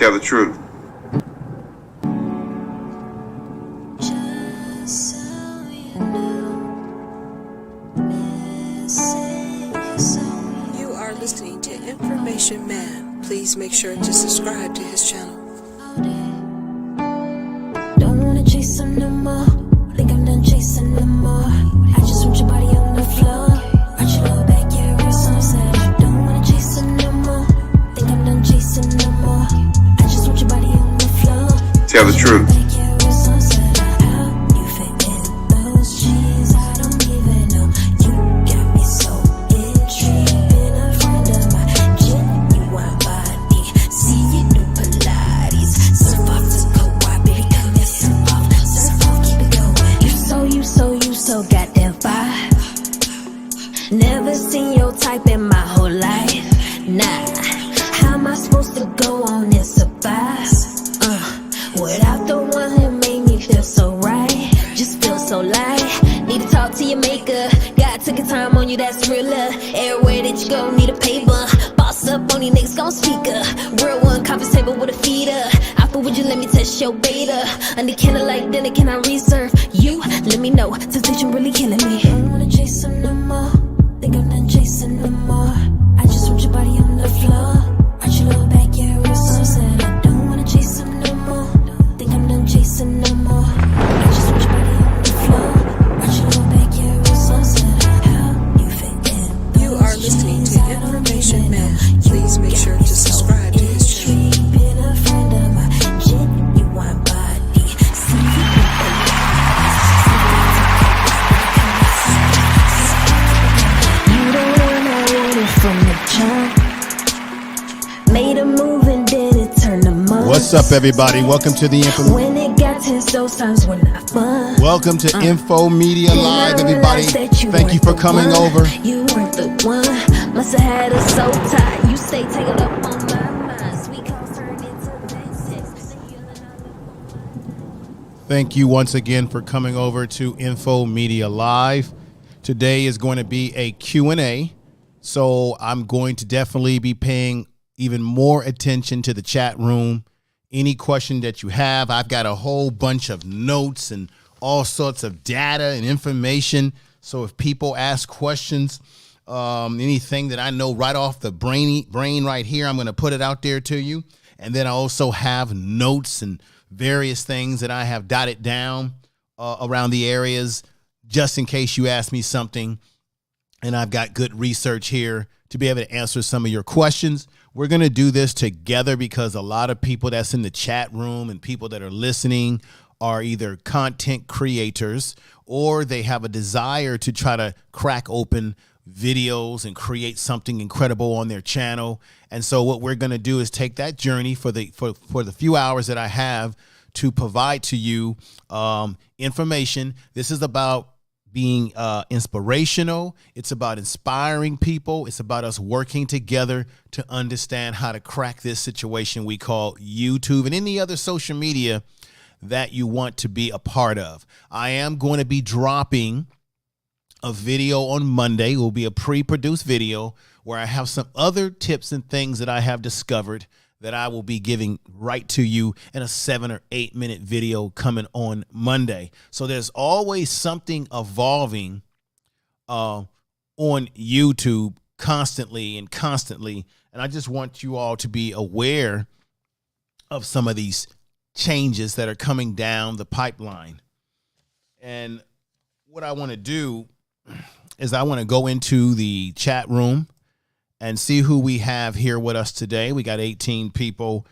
Tell the truth. You are listening to Information Man. Please make sure to subscribe to his channel. Don't wanna chase some no more. Think I'm done chasing no more. I just want your body on the floor. Arch your lower back, yeah, real sunset. Don't wanna chase some no more. Think I'm done chasing no more. I just want your body on the floor. Tell the truth. Never seen your type in my whole life. Nah, how am I supposed to go on and survive? Without the one who made me feel so right. Just feel so light. Need to talk to your maker. God took a time on you, that's realer. Everywhere that you go, need a paper. Boss up on these niggas, gon' speak up. Real one, conference table with a feeder. Alpha, would you let me test your beta? Under candlelight dinner, can I reserve you? Let me know, temptation really killing me. Don't wanna chase some no more. Think I'm done chasing no more. I just want your body on the floor. Arch your lower back, yeah, real sunset. I don't wanna chase some no more. Think I'm done chasing no more. I just want your body on the floor. Arch your lower back, yeah, real sunset. How you fit in? You are listening to Information Man. Please make sure to subscribe to his channel. Been a friend of my genuine body. See you from the jump. Made a move and then it turned to months. What's up, everybody? Welcome to the Info. When it got tense, those times were not fun. Welcome to Info Media Live, everybody. Thank you for coming over. You weren't the one. Must have had us so tight. You stay tangled up on my mind. Sweet calls turned into sex. Thank you once again for coming over to Info Media Live. Today is going to be a Q&A. So I'm going to definitely be paying even more attention to the chat room. Any question that you have, I've got a whole bunch of notes and all sorts of data and information. So if people ask questions, anything that I know right off the brain right here, I'm going to put it out there to you. And then I also have notes and various things that I have dotted down around the areas just in case you ask me something. And I've got good research here to be able to answer some of your questions. We're going to do this together because a lot of people that's in the chat room and people that are listening are either content creators or they have a desire to try to crack open videos and create something incredible on their channel. And so what we're going to do is take that journey for the few hours that I have to provide to you information. This is about being inspirational. It's about inspiring people. It's about us working together to understand how to crack this situation we call YouTube and any other social media that you want to be a part of. I am going to be dropping a video on Monday. It will be a pre-produced video where I have some other tips and things that I have discovered that I will be giving right to you in a 7 or 8 minute video coming on Monday. So there's always something evolving on YouTube constantly. And I just want you all to be aware of some of these changes that are coming down the pipeline. And what I want to do is I want to go into the chat room and see who we have here with us today. We got 18 people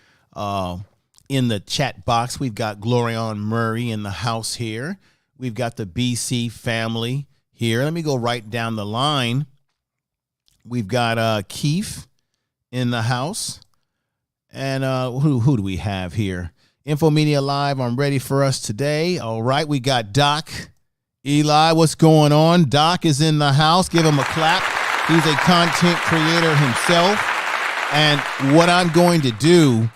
in the chat box. We've got Glorion Murray in the house here. We've got the BC family here. Let me go right down the line. We've got Keith in the house. And who do we have here? Info Media Live, I'm ready for us today. All right, we got Doc. Eli, what's going on? Doc is in the house. Give him a clap. He's a content creator himself. And what I'm going to do,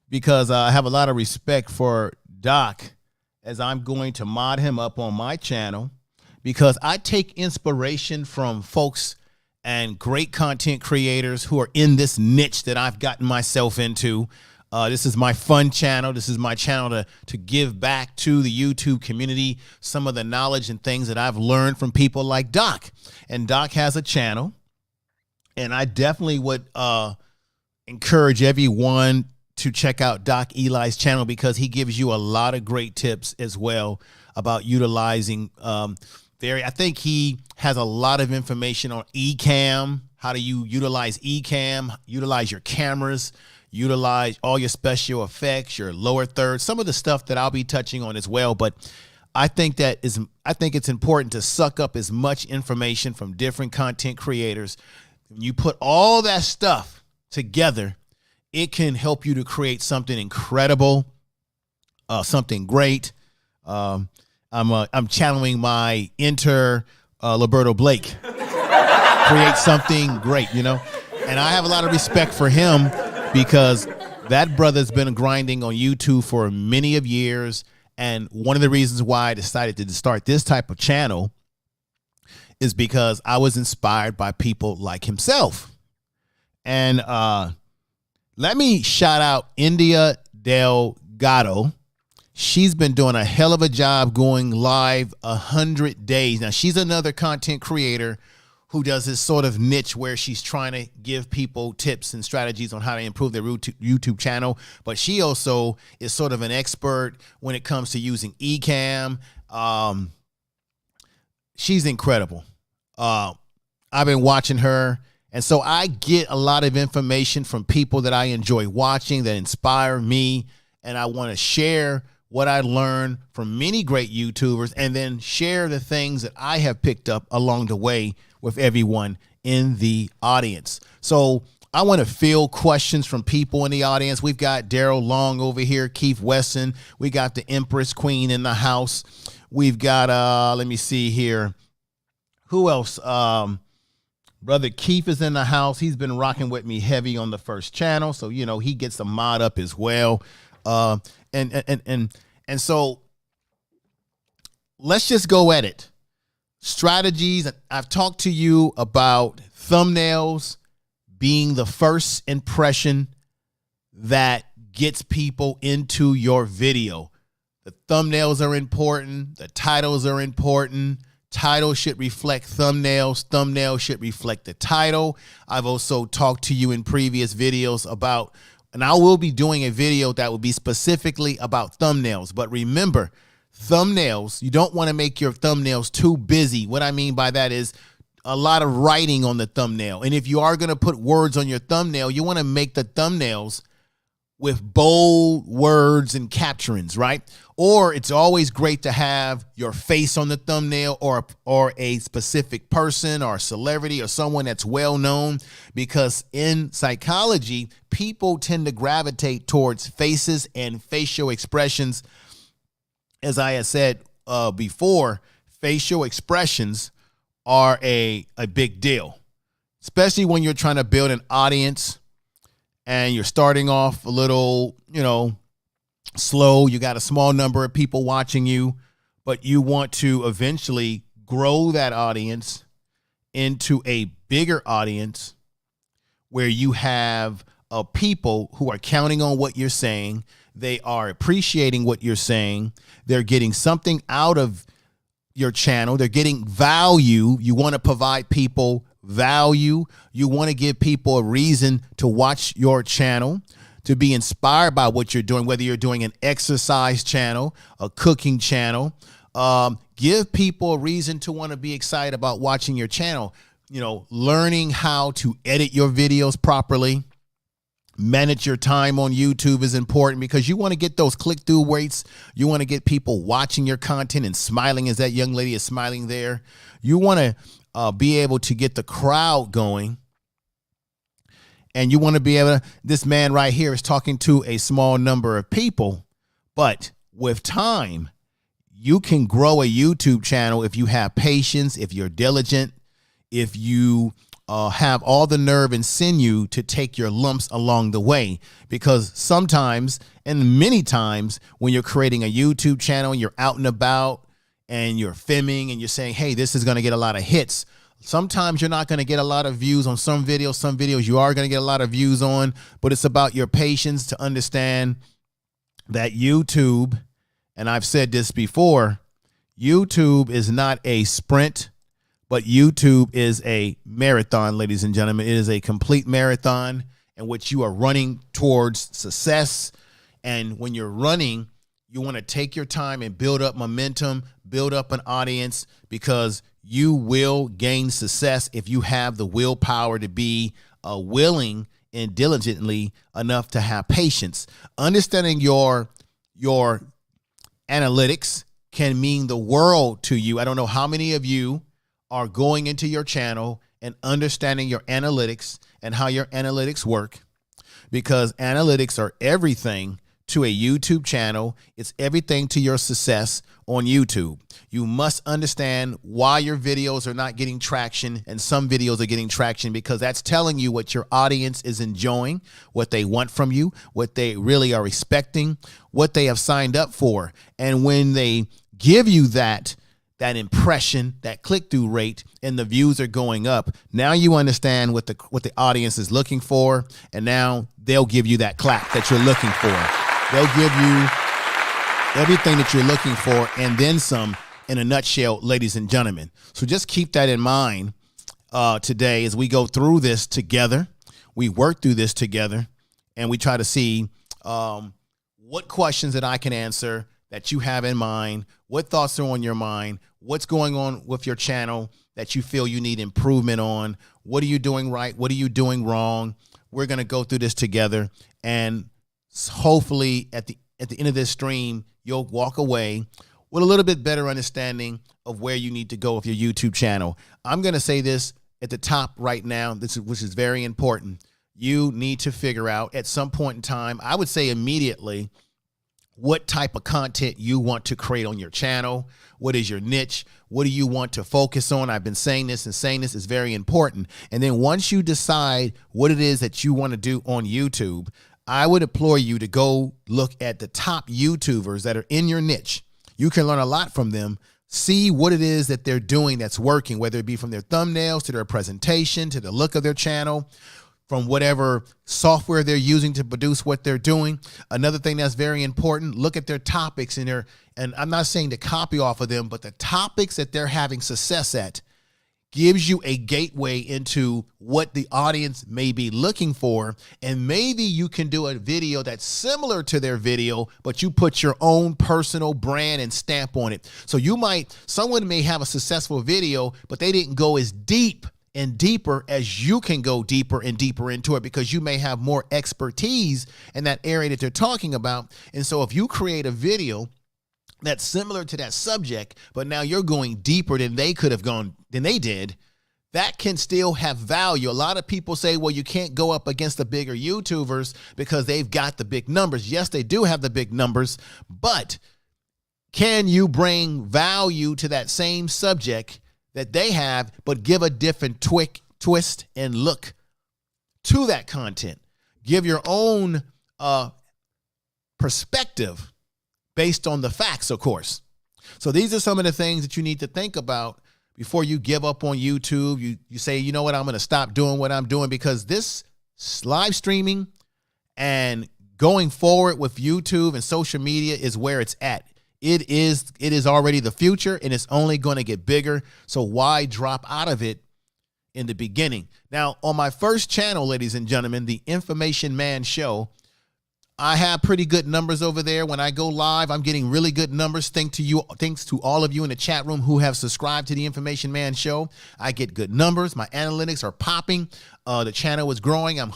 because I have a lot of respect for Doc, as I'm going to mod him up on my channel, because I take inspiration from folks and great content creators who are in this niche that I've gotten myself into. This is my fun channel. This is my channel to give back to the YouTube community some of the knowledge and things that I've learned from people like Doc. And Doc has a channel, and I definitely would encourage everyone to check out Doc Eli's channel, because he gives you a lot of great tips as well about utilizing I think he has a lot of information on Ecamm, how do you utilize Ecamm, utilize your cameras, utilize all your special effects, your lower thirds, some of the stuff that I'll be touching on as well. But I think it's important to suck up as much information from different content creators. When you put all that stuff together, it can help you to create something incredible, something great. I'm channeling my Liberto Blake. Create something great, you know? And I have a lot of respect for him, because that brother's been grinding on YouTube for many of years. And one of the reasons why I decided to start this type of channel is because I was inspired by people like himself. And let me shout out India Delgado. She's been doing a hell of a job going live 100 days. Now, she's another content creator who does this sort of niche where she's trying to give people tips and strategies on how to improve their YouTube channel. But she also is sort of an expert when it comes to using Ecamm. She's incredible. I've been watching her. And so I get a lot of information from people that I enjoy watching, that inspire me. And I want to share what I learned from many great YouTubers, and then share the things that I have picked up along the way with everyone in the audience. So I want to field questions from people in the audience. We've got Daryl Long over here, Keith Weston. We got the Empress Queen in the house. We've got, let me see here. Who else? Brother Keith is in the house. He's been rocking with me heavy on the first channel. So, you know, he gets a mod up as well. And so let's just go at it. Strategies. I've talked to you about thumbnails being the first impression that gets people into your video. The thumbnails are important. The titles are important. Title should reflect thumbnails. Thumbnails should reflect the title. I've also talked to you in previous videos about, and I will be doing a video that will be specifically about thumbnails. But remember, thumbnails, you don't want to make your thumbnails too busy. What I mean by that is a lot of writing on the thumbnail. And if you are going to put words on your thumbnail, you want to make the thumbnails with bold words and captions, right? Or it's always great to have your face on the thumbnail, or a specific person or celebrity or someone that's well known, because in psychology, people tend to gravitate towards faces and facial expressions. As I had said before, facial expressions are a big deal, especially when you're trying to build an audience and you're starting off a little, you know, slow. You got a small number of people watching you, but you want to eventually grow that audience into a bigger audience where you have people who are counting on what you're saying. They are appreciating what you're saying. They're getting something out of your channel. They're getting value. You want to provide people value. You want to give people a reason to watch your channel, to be inspired by what you're doing, whether you're doing an exercise channel, a cooking channel. Give people a reason to want to be excited about watching your channel. You know, learning how to edit your videos properly, manage your time on YouTube is important, because you want to get those click-through rates. You want to get people watching your content and smiling as that young lady is smiling there. You want to be able to get the crowd going. And you want to be able to, this man right here is talking to a small number of people, but with time, you can grow a YouTube channel if you have patience, if you're diligent, if you have all the nerve and sinew to take your lumps along the way. Because sometimes, and many times, when you're creating a YouTube channel, you're out and about and you're filming and you're saying, hey, this is going to get a lot of hits. Sometimes you're not going to get a lot of views on some videos. Some videos you are going to get a lot of views on, but it's about your patience to understand that YouTube, and I've said this before, YouTube is not a sprint, but YouTube is a marathon, ladies and gentlemen. It is a complete marathon in which you are running towards success. And when you're running, you want to take your time and build up momentum, build up an audience, because you will gain success if you have the willpower to be willing and diligently enough to have patience. Understanding your analytics can mean the world to you. I don't know how many of you are going into your channel and understanding your analytics and how your analytics work, because analytics are everything to a YouTube channel. It's everything to your success on YouTube. You must understand why your videos are not getting traction and some videos are getting traction, because that's telling you what your audience is enjoying, what they want from you, what they really are expecting, what they have signed up for. And when they give you that impression, that click-through rate, and the views are going up, now you understand what the audience is looking for, and now they'll give you that clap that you're looking for. They'll give you everything that you're looking for and then some, in a nutshell, ladies and gentlemen. So just keep that in mind today as we go through this together. We work through this together, and we try to see what questions that I can answer that you have in mind, what thoughts are on your mind, what's going on with your channel that you feel you need improvement on, what are you doing right, what are you doing wrong. We're going to go through this together, and hopefully at the end of this stream, you'll walk away with a little bit better understanding of where you need to go with your YouTube channel. I'm going to say this at the top right now, which is very important. You need to figure out at some point in time, I would say immediately, what type of content you want to create on your channel. What is your niche? What do you want to focus on? I've been saying this, and saying this is very important. And then once you decide what it is that you want to do on YouTube, I would implore you to go look at the top YouTubers that are in your niche. You can learn a lot from them. See what it is that they're doing that's working, whether it be from their thumbnails to their presentation, to the look of their channel, from whatever software they're using to produce what they're doing. Another thing that's very important, look at their topics and I'm not saying to copy off of them, but the topics that they're having success at gives you a gateway into what the audience may be looking for. And maybe you can do a video that's similar to their video, but you put your own personal brand and stamp on it. So someone may have a successful video, but they didn't go as deep and deeper as you can go deeper and deeper into it, because you may have more expertise in that area that they're talking about. And so if you create a video that's similar to that subject, but now you're going deeper than they could have gone, than they did, that can still have value. A lot of people say, well, you can't go up against the bigger YouTubers because they've got the big numbers. Yes, they do have the big numbers, but can you bring value to that same subject that they have, but give a different twist and look to that content? Give your own perspective based on the facts, of course. So these are some of the things that you need to think about before you give up on YouTube. You say, you know what, I'm going to stop doing what I'm doing, because this live streaming and going forward with YouTube and social media is where it's at. It is already the future, and it's only going to get bigger. So why drop out of it in the beginning? Now, on my first channel, ladies and gentlemen, the Information Man Show, I have pretty good numbers over there. When I go live, I'm getting really good numbers. Thanks to all of you in the chat room who have subscribed to the Information Man Show. I get good numbers. My analytics are popping. The channel is growing. I'm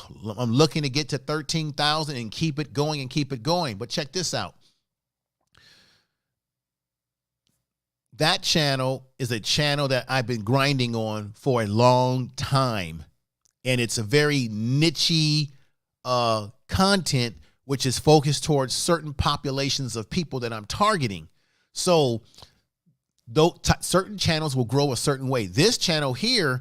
looking to get to 13,000 and keep it going and keep it going. But check this out. That channel is a channel that I've been grinding on for a long time. And it's a very niche content, which is focused towards certain populations of people that I'm targeting. So certain channels will grow a certain way. This channel here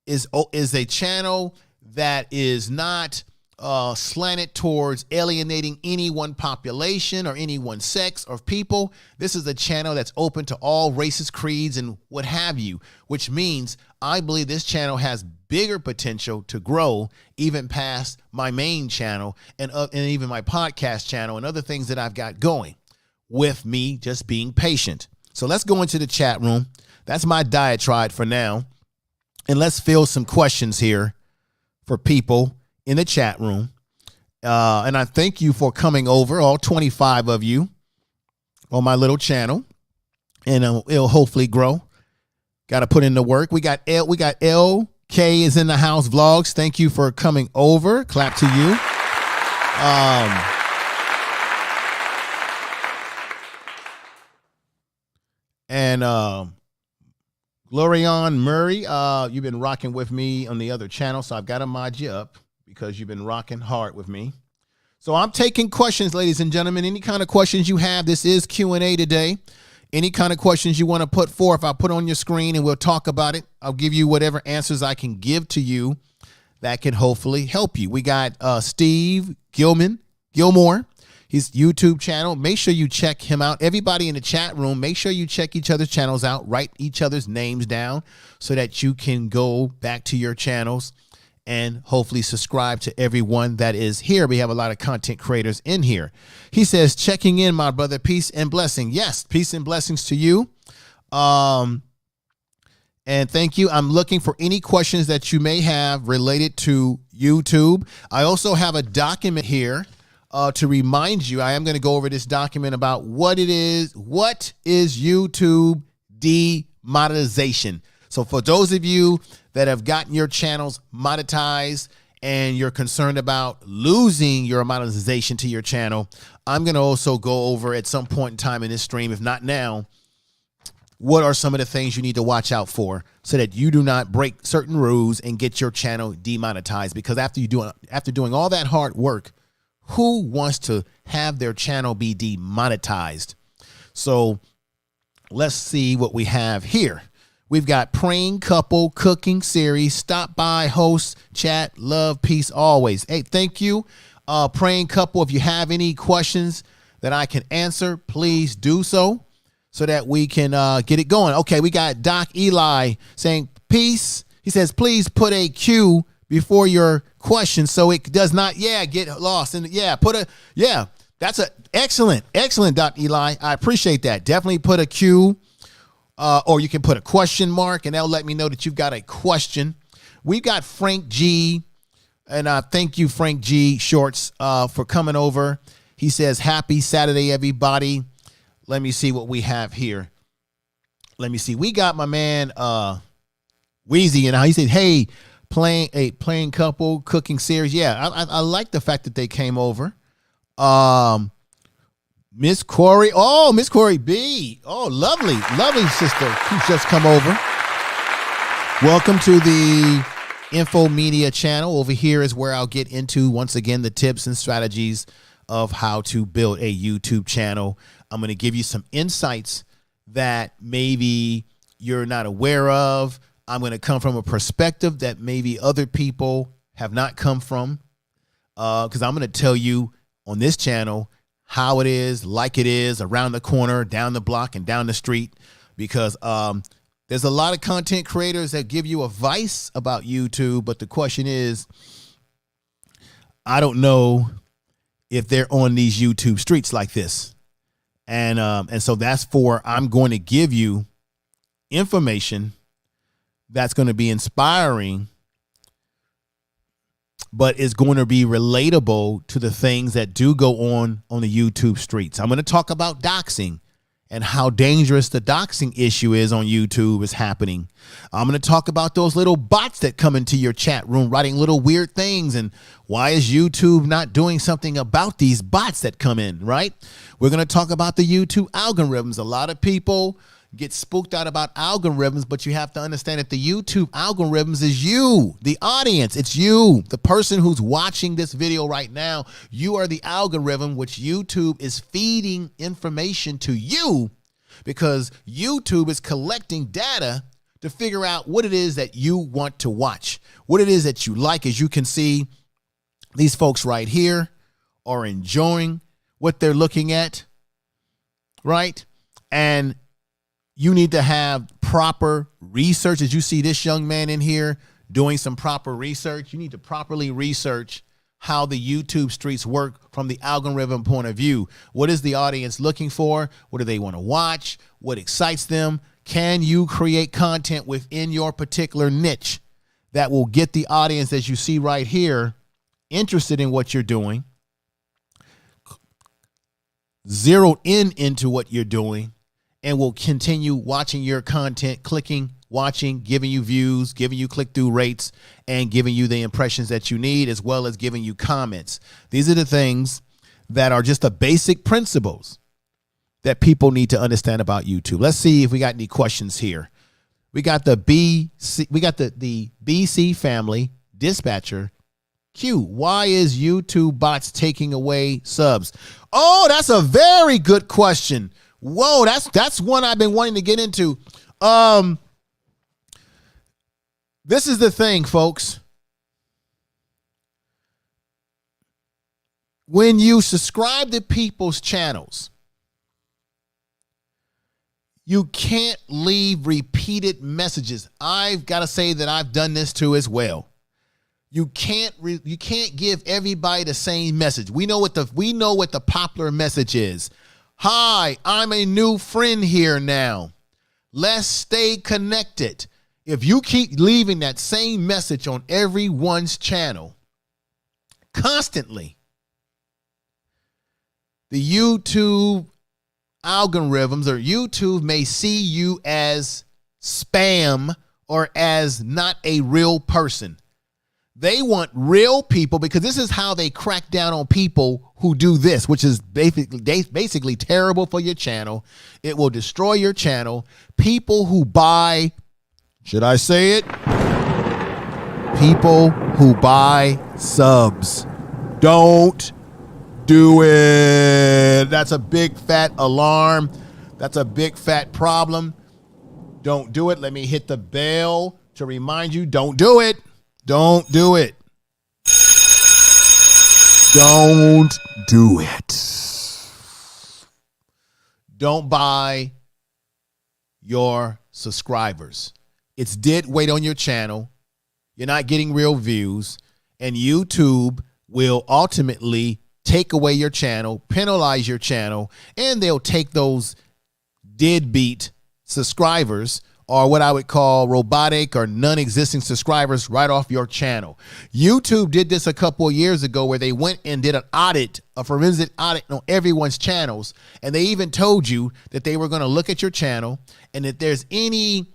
is a channel that is not slanted towards alienating any one population or any one sex or people. This is a channel that's open to all races, creeds, and what have you, which means I believe this channel has bigger potential to grow even past my main channel and even my podcast channel and other things that I've got going, with me just being patient. So let's go into the chat room. That's my diatribe for now. And let's field some questions here for people in the chat room. And I thank you for coming over, all 25 of you, on my little channel. And it'll hopefully grow. Got to put in the work. We got LK is in the house vlogs. Thank you for coming over. Clap to you. And Glorion Murray, you've been rocking with me on the other channel, so I've got to mod you up because you've been rocking hard with me. So I'm taking questions, ladies and gentlemen. Any kind of questions you have, this is Q&A today. Any kind of questions you want to put forth, I'll put on your screen and we'll talk about it. I'll give you whatever answers I can give to you that can hopefully help you. We got Steve Gilmore. His YouTube channel. Make sure you check him out. Everybody in the chat room, make sure you check each other's channels out. Write each other's names down so that you can go back to your channels and hopefully subscribe to everyone that is here. We have a lot of content creators in here. He says, checking in, my brother. Peace and blessing. Yes, peace and blessings to you. And thank you. I'm looking for any questions that you may have related to YouTube. I also have a document here to remind you. I am going to go over this document about what it is. What is YouTube demonetization? So for those of you that have gotten your channels monetized and you're concerned about losing your monetization to your channel, I'm going to also go over at some point in time in this stream, if not now, what are some of the things you need to watch out for so that you do not break certain rules and get your channel demonetized. Because after doing all that hard work, who wants to have their channel be demonetized? So let's see what we have here. We've got praying couple, cooking series, stop by, host, chat, love, peace always. Hey, thank you. Praying couple, if you have any questions that I can answer, please do so that we can get it going. Okay, we got Doc Eli saying peace. He says, please put a Q before your question so it does not get lost. And that's a excellent Doc Eli. I appreciate that. Definitely put a Q or you can put a question mark and that'll let me know that you've got a question. We've got Frank G, and thank you, Frank G Shorts, for coming over. He says, happy Saturday, everybody. Let me see what we have here. Let me see. We got my man Wheezy, and he said, hey, playing couple cooking series. Yeah, I like the fact that they came over. Miss Corey. Oh, Miss Corey B. Oh, lovely sister who's just come over. Welcome to the Info Media channel. Over here is where I'll get into, once again, the tips and strategies of how to build a YouTube channel. I'm going to give you some insights that maybe you're not aware of. I'm going to come from a perspective that maybe other people have not come from, because I'm going to tell you on this channel how it is, like it is, around the corner, down the block, and down the street, because there's a lot of content creators that give you advice about YouTube, but the question is, I don't know if they're on these YouTube streets like this. And so I'm going to give you information that's going to be inspiring, but is going to be relatable to the things that do go on the YouTube streets. I'm going to talk about doxing and how dangerous the doxing issue is on YouTube is happening. I'm going to talk about those little bots that come into your chat room writing little weird things, and why is YouTube not doing something about these bots that come in, right? We're going to talk about the YouTube algorithms. A lot of people get spooked out about algorithms, but you have to understand that the YouTube algorithms is you, the audience. It's you, the person who's watching this video right now. You are the algorithm, which YouTube is feeding information to you, because YouTube is collecting data to figure out what it is that you want to watch, what it is that you like. As you can see, these folks right here are enjoying what they're looking at, right? And you need to have proper research. As you see this young man in here doing some proper research, you need to properly research how the YouTube streets work from the algorithm point of view. What is the audience looking for? What do they want to watch? What excites them? Can you create content within your particular niche that will get the audience, as you see right here, interested in what you're doing, zeroed into what you're doing, and will continue watching your content, clicking, watching, giving you views, giving you click-through rates, and giving you the impressions that you need, as well as giving you comments. These are the things that are just the basic principles that people need to understand about YouTube. Let's see if we got any questions here. We got the BC family dispatcher. Q, why is YouTube bots taking away subs? Oh, that's a very good question. Whoa, that's one I've been wanting to get into. This is the thing, folks. When you subscribe to people's channels, you can't leave repeated messages. I've got to say that I've done this too as well. You can't give everybody the same message. We know what the popular message is. Hi, I'm a new friend here now. Let's stay connected. If you keep leaving that same message on everyone's channel constantly, the YouTube algorithms or YouTube may see you as spam or as not a real person. They want real people, because this is how they crack down on people who do this, which is basically terrible for your channel. It will destroy your channel. People who buy, should I say it? People who buy subs. Don't do it. That's a big fat alarm. That's a big fat problem. Don't do it. Let me hit the bell to remind you, don't do it. Don't do it. Don't do it. Don't buy your subscribers. It's dead weight on your channel. You're not getting real views, and YouTube will ultimately take away your channel, penalize your channel, and they'll take those deadbeat subscribers, or what I would call robotic or non-existing subscribers, right off your channel. YouTube did this a couple of years ago, where they went and did an audit, a forensic audit on everyone's channels. And they even told you that they were going to look at your channel, and if there's any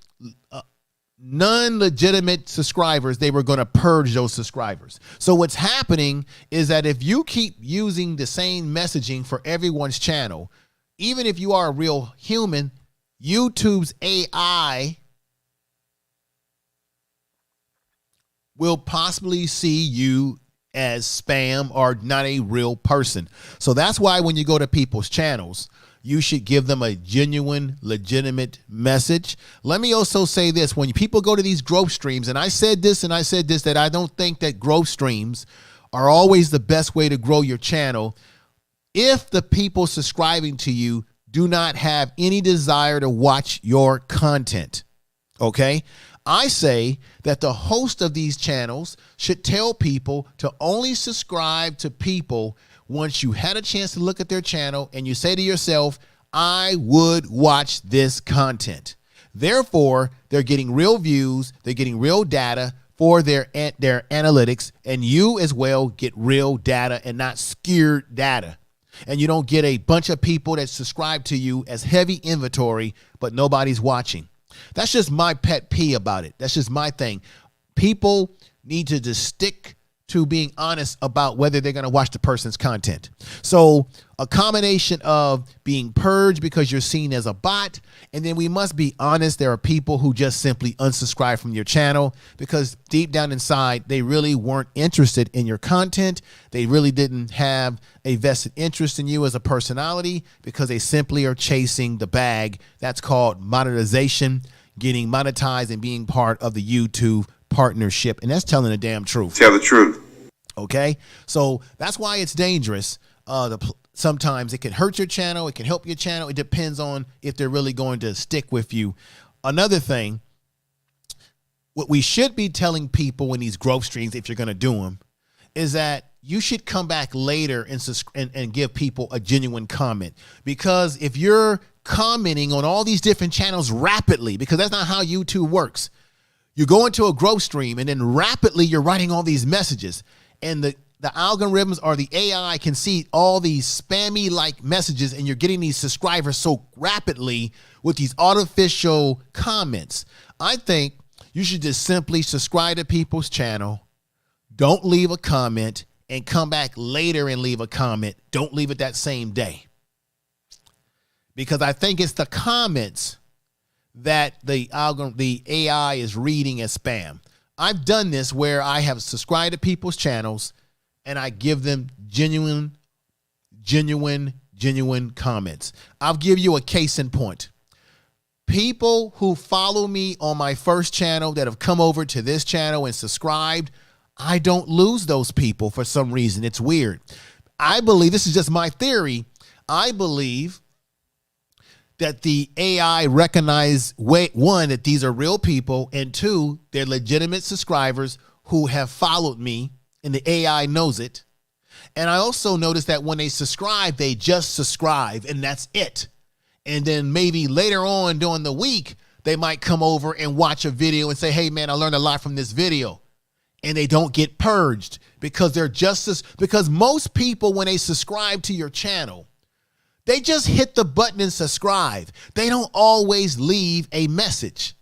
non-legitimate subscribers, they were going to purge those subscribers. So what's happening is that if you keep using the same messaging for everyone's channel, even if you are a real human, YouTube's AI will possibly see you as spam or not a real person. So that's why when you go to people's channels, you should give them a genuine, legitimate message. Let me also say this. When people go to these growth streams, and I said this, that I don't think that growth streams are always the best way to grow your channel if the people subscribing to you do not have any desire to watch your content. Okay? I say that the host of these channels should tell people to only subscribe to people once you had a chance to look at their channel and you say to yourself, I would watch this content. Therefore, they're getting real views, they're getting real data for their analytics, and you as well get real data and not skewed data. And you don't get a bunch of people that subscribe to you as heavy inventory, but nobody's watching. That's just my pet peeve about it. That's just my thing. People need to just stick to being honest about whether they're going to watch the person's content. So a combination of being purged because you're seen as a bot, and then we must be honest, there are people who just simply unsubscribe from your channel because deep down inside, they really weren't interested in your content. They really didn't have a vested interest in you as a personality because they simply are chasing the bag. That's called monetization, getting monetized and being part of the YouTube partnership. And that's telling the damn truth. Tell the truth. Okay, so that's why it's dangerous. Sometimes it can hurt your channel. It can help your channel. It depends on if they're really going to stick with you. Another thing, what we should be telling people in these growth streams, if you're going to do them, is that you should come back later and give people a genuine comment. Because if you're commenting on all these different channels rapidly, because that's not how YouTube works. You go into a growth stream and then rapidly you're writing all these messages, and the algorithms or the AI can see all these spammy like messages, and you're getting these subscribers so rapidly with these artificial comments. I think you should just simply subscribe to people's channel. Don't leave a comment, and come back later and leave a comment. Don't leave it that same day. Because I think it's the comments that the AI is reading as spam. I've done this where I have subscribed to people's channels and I give them genuine comments. I'll give you a case in point. People who follow me on my first channel that have come over to this channel and subscribed, I don't lose those people for some reason. It's weird. I believe, this is just my theory, I believe that the AI recognize, one, that these are real people, and two, they're legitimate subscribers who have followed me, and the AI knows it. And I also noticed that when they subscribe, they just subscribe, and that's it. And then maybe later on during the week, they might come over and watch a video and say, hey man, I learned a lot from this video. And they don't get purged because they're because most people, when they subscribe to your channel, they just hit the button and subscribe. They don't always leave a message.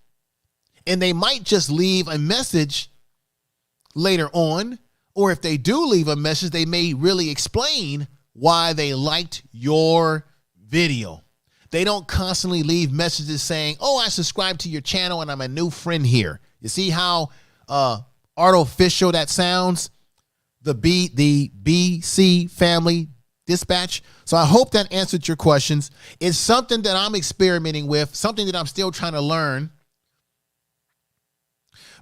And they might just leave a message later on, or if they do leave a message, they may really explain why they liked your video. They don't constantly leave messages saying, oh, I subscribed to your channel and I'm a new friend here. You see how artificial that sounds? The BC family dispatch. So I hope that answered your questions. It's something that I'm experimenting with, something that I'm still trying to learn.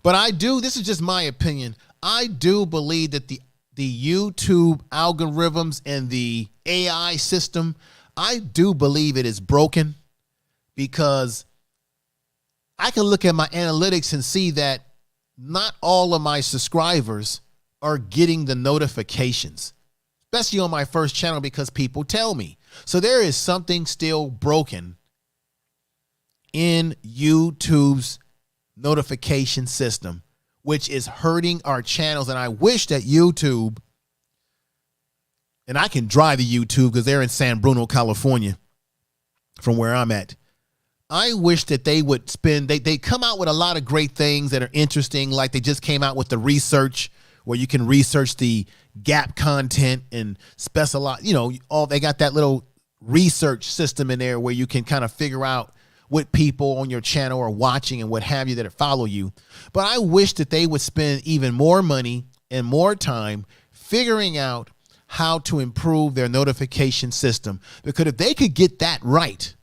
But this is just my opinion, I do believe that the YouTube algorithms and the AI system, I do believe it is broken, because I can look at my analytics and see that not all of my subscribers are getting the notifications, especially on my first channel, because people tell me. So there is something still broken in YouTube's notification system, which is hurting our channels. And I wish that YouTube, and I can drive to YouTube because they're in San Bruno, California, from where I'm at. I wish that they would they come out with a lot of great things that are interesting. Like they just came out with the research where you can research the gap content and specialize, they got that little research system in there where you can kind of figure out what people on your channel are watching and what have you that follow you. But I wish that they would spend even more money and more time figuring out how to improve their notification system. Because if they could get that right,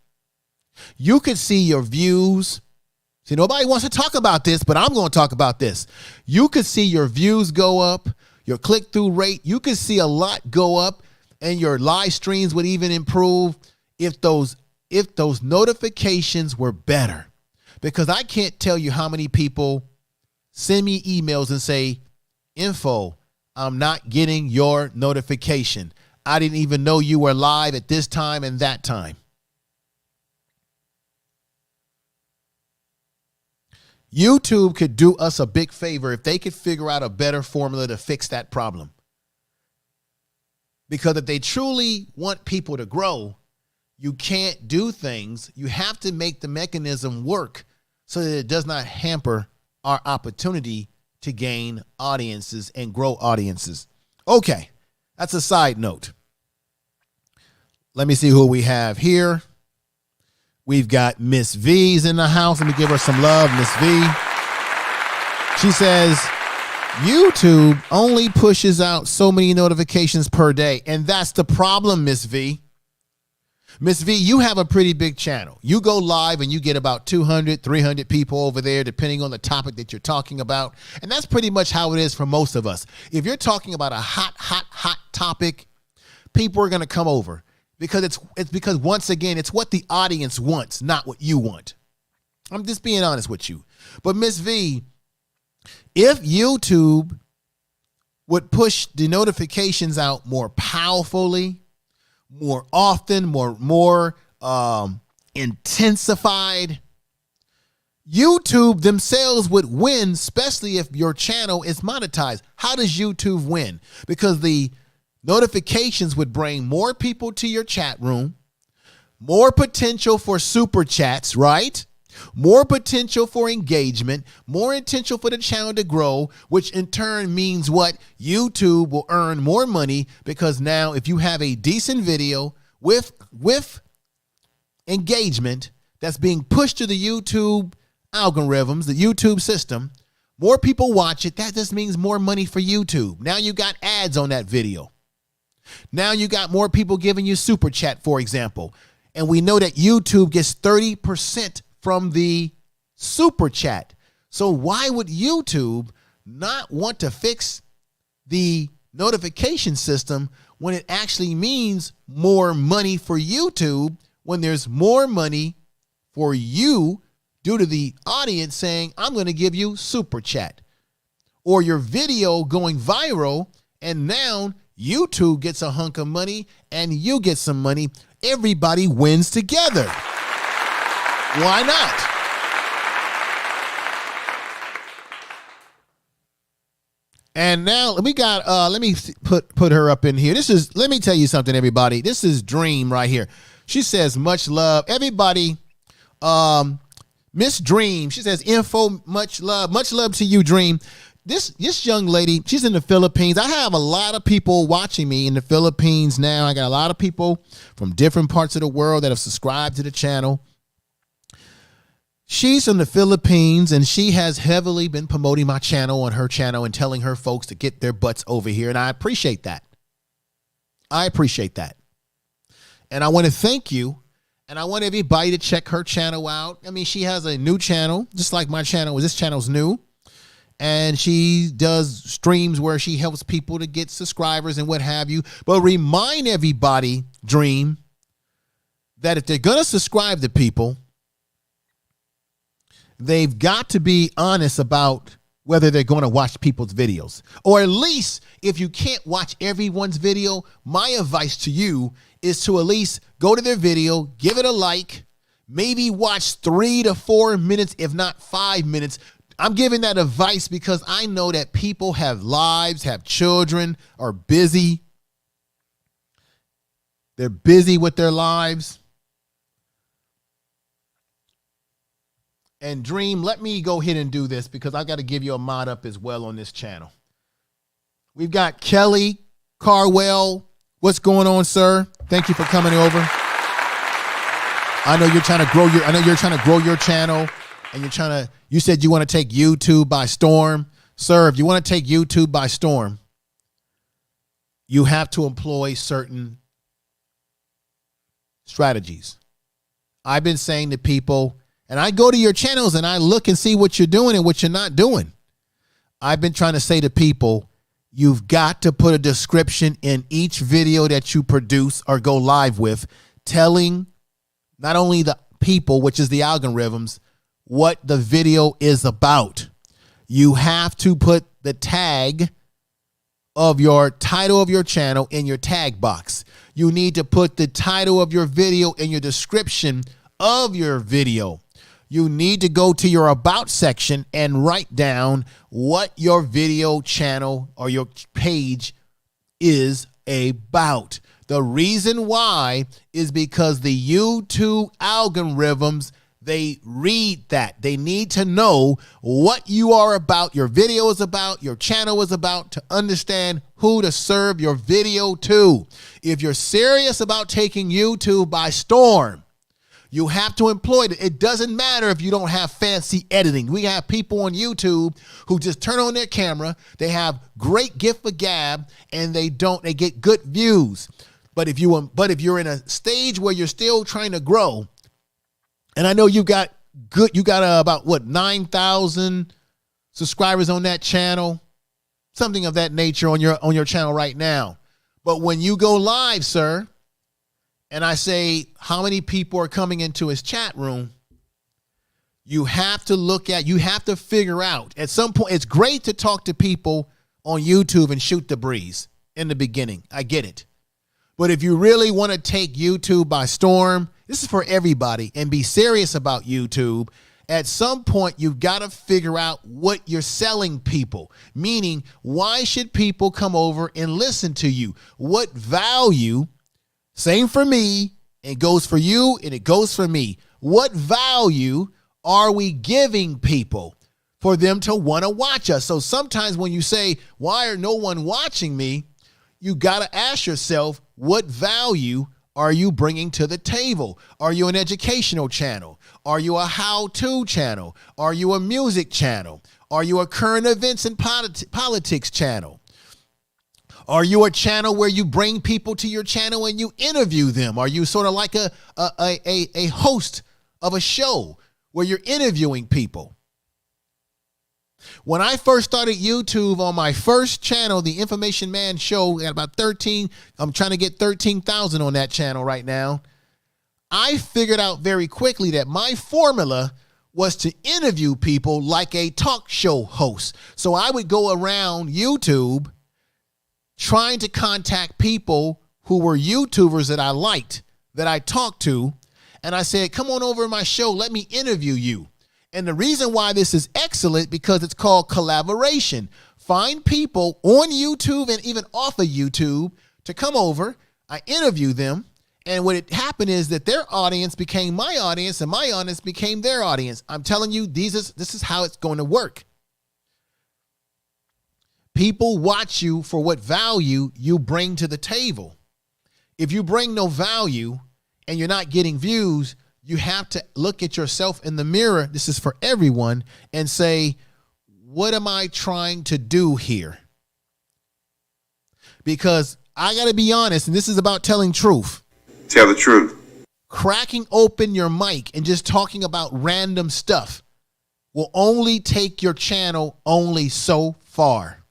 you could see your views. See, nobody wants to talk about this, but I'm going to talk about this. You could see your views go up, your click-through rate. You could see a lot go up, and your live streams would even improve if those notifications were better. Because I can't tell you how many people send me emails and say, info, I'm not getting your notification. I didn't even know you were live at this time and that time. YouTube could do us a big favor if they could figure out a better formula to fix that problem. Because if they truly want people to grow, you can't do things. You have to make the mechanism work so that it does not hamper our opportunity to gain audiences and grow audiences. Okay, that's a side note. Let me see who we have here. We've got Miss V's in the house. Let me give her some love, Miss V. She says, YouTube only pushes out so many notifications per day. And that's the problem, Miss V. Miss V, you have a pretty big channel. You go live and you get about 200, 300 people over there, depending on the topic that you're talking about. And that's pretty much how it is for most of us. If you're talking about a hot topic, people are going to come over because it's because, once again, it's what the audience wants, not what you want. I'm just being honest with you. But Miss V, if YouTube would push the notifications out more powerfully, more often, more intensified, YouTube themselves would win, especially if your channel is monetized. How does YouTube win? Because the notifications would bring more people to your chat room, more potential for super chats, right? More potential for engagement, more potential for the channel to grow, which in turn means what? YouTube will earn more money, because now if you have a decent video with engagement that's being pushed to the YouTube algorithms, the YouTube system, more people watch it. That just means more money for YouTube. Now you got ads on that video. Now you got more people giving you super chat, for example. And we know that YouTube gets 30% from the super chat. So why would YouTube not want to fix the notification system when it actually means more money for YouTube, when there's more money for you due to the audience saying, I'm going to give you super chat, or your video going viral, and now YouTube gets a hunk of money and you get some money. Everybody wins together. Why not? And now we got, let me put her up in here. Let me tell you something, everybody. This is Dream right here. She says, much love. Everybody, Miss Dream, she says, info, much love to you, Dream. This young lady, she's in the Philippines. I have a lot of people watching me in the Philippines now. I got a lot of people from different parts of the world that have subscribed to the channel. She's from the Philippines, and she has heavily been promoting my channel on her channel and telling her folks to get their butts over here. And I appreciate that. I appreciate that. And I want to thank you. And I want everybody to check her channel out. I mean, she has a new channel, just like my channel. This channel's new. And she does streams where she helps people to get subscribers and what have you. But remind everybody, Dream, that if they're going to subscribe to people, they've got to be honest about whether they're going to watch people's videos. Or at least, if you can't watch everyone's video, my advice to you is to at least go to their video, give it a like, maybe watch 3 to 4 minutes, if not 5 minutes. I'm giving that advice because I know that people have lives, have children, are busy. They're busy with their lives. And Dream, let me go ahead and do this because I got to give you a mod up as well on this channel. We've got Kelly Carwell. What's going on, sir? Thank you for coming over. I know you're trying to grow your channel, and you said you want to take YouTube by storm. Sir, if you want to take YouTube by storm, you have to employ certain strategies. I've been saying to people, and I go to your channels and I look and see what you're doing and what you're not doing. I've been trying to say to people, you've got to put a description in each video that you produce or go live with, telling not only the people, which is the algorithms, what the video is about. You have to put the tag of your title of your channel in your tag box. You need to put the title of your video in your description of your video. You need to go to your about section and write down what your video channel or your page is about. The reason why is because the YouTube algorithms, they read that. They need to know what you are about, your video is about, your channel is about, to understand who to serve your video to. If you're serious about taking YouTube by storm, you have to employ it. It doesn't matter if you don't have fancy editing. We have people on YouTube who just turn on their camera. They have great gift for gab, and they get good views. But if you're in a stage where you're still trying to grow, and I know you got about what, 9,000 subscribers on that channel, something of that nature on your channel right now. But when you go live, sir, and I say how many people are coming into his chat room, you have to figure out at some point. It's great to talk to people on YouTube and shoot the breeze in the beginning. I get it. But if you really want to take YouTube by storm, this is for everybody, and be serious about YouTube, at some point you've got to figure out what you're selling people. Meaning, why should people come over and listen to you? What value, same for me, it goes for you and it goes for me. What value are we giving people for them to want to watch us? So sometimes when you say, why are no one watching me? You got to ask yourself, what value are you bringing to the table? Are you an educational channel? Are you a how-to channel? Are you a music channel? Are you a current events and politics channel? Are you a channel where you bring people to your channel and you interview them? Are you sort of like a host of a show where you're interviewing people? When I first started YouTube on my first channel, the Information Man Show, at about 13, I'm trying to get 13,000 on that channel right now. I figured out very quickly that my formula was to interview people like a talk show host. So I would go around YouTube trying to contact people who were YouTubers that I liked, that I talked to, and I said, come on over to my show, let me interview you. And the reason why this is excellent, because it's called collaboration. Find people on YouTube and even off of YouTube to come over. I interview them. And what had happened is that their audience became my audience and my audience became their audience. I'm telling you, this is how it's going to work. People watch you for what value you bring to the table. If you bring no value and you're not getting views, you have to look at yourself in the mirror. This is for everyone, and say, what am I trying to do here? Because I got to be honest, and this is about telling truth. Tell the truth. Cracking open your mic and just talking about random stuff will only take your channel only so far.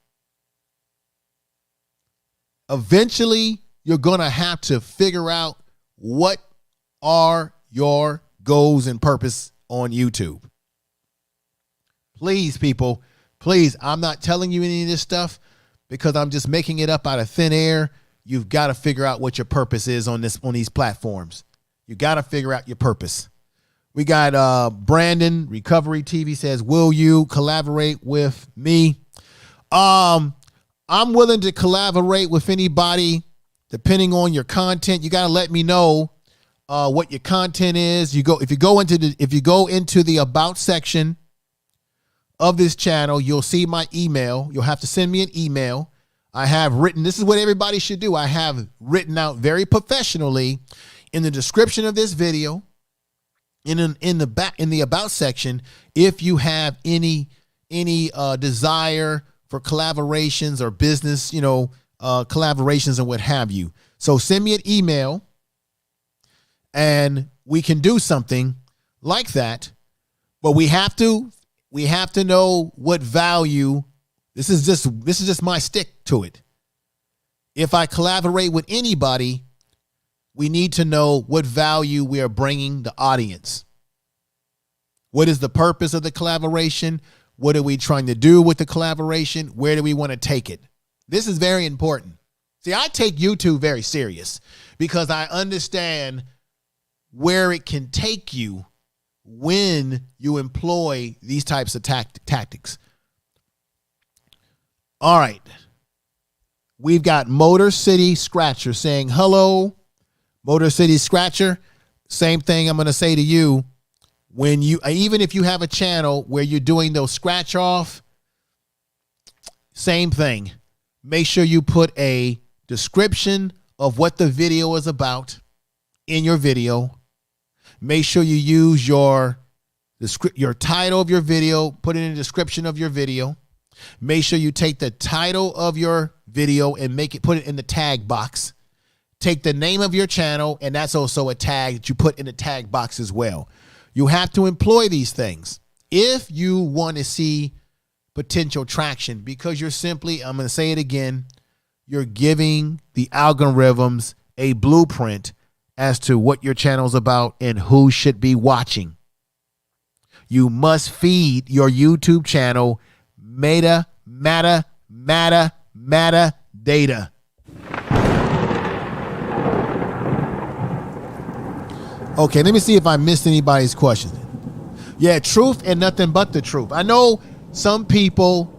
Eventually, you're going to have to figure out what are your goals and purpose on YouTube. Please, people, please, I'm not telling you any of this stuff because I'm just making it up out of thin air. You've got to figure out what your purpose is on these platforms. You got to figure out your purpose. We got Brandon, Recovery TV, says, will you collaborate with me? I'm willing to collaborate with anybody depending on your content. You got to let me know what your content is. If you go into the about section of this channel, you'll see my email. You'll have to send me an email. I have written, this is what everybody should do. I have written out very professionally in the description of this video, in the about section, if you have any desire for collaborations or business, collaborations and what have you. So send me an email and we can do something like that. But we have to know what value. This is just my stick to it. If I collaborate with anybody, we need to know what value we are bringing the audience. What is the purpose of the collaboration? What are we trying to do with the collaboration? Where do we want to take it? This is very important. See, I take YouTube very serious because I understand where it can take you when you employ these types of tactics. All right. We've got Motor City Scratcher saying, hello, Motor City Scratcher. Same thing I'm going to say to you. Even if you have a channel where you're doing those scratch off, same thing. Make sure you put a description of what the video is about in your video. Make sure you use your title of your video, put it in the description of your video. Make sure you take the title of your video and put it in the tag box. take the name of your channel, and that's also a tag that you put in the tag box as well. You have to employ these things if you want to see potential traction, because you're simply, I'm going to say it again, you're giving the algorithms a blueprint as to what your channel's about and who should be watching. You must feed your YouTube channel matter data. Okay, let me see if I missed anybody's question. Yeah, truth and nothing but the truth. I know some people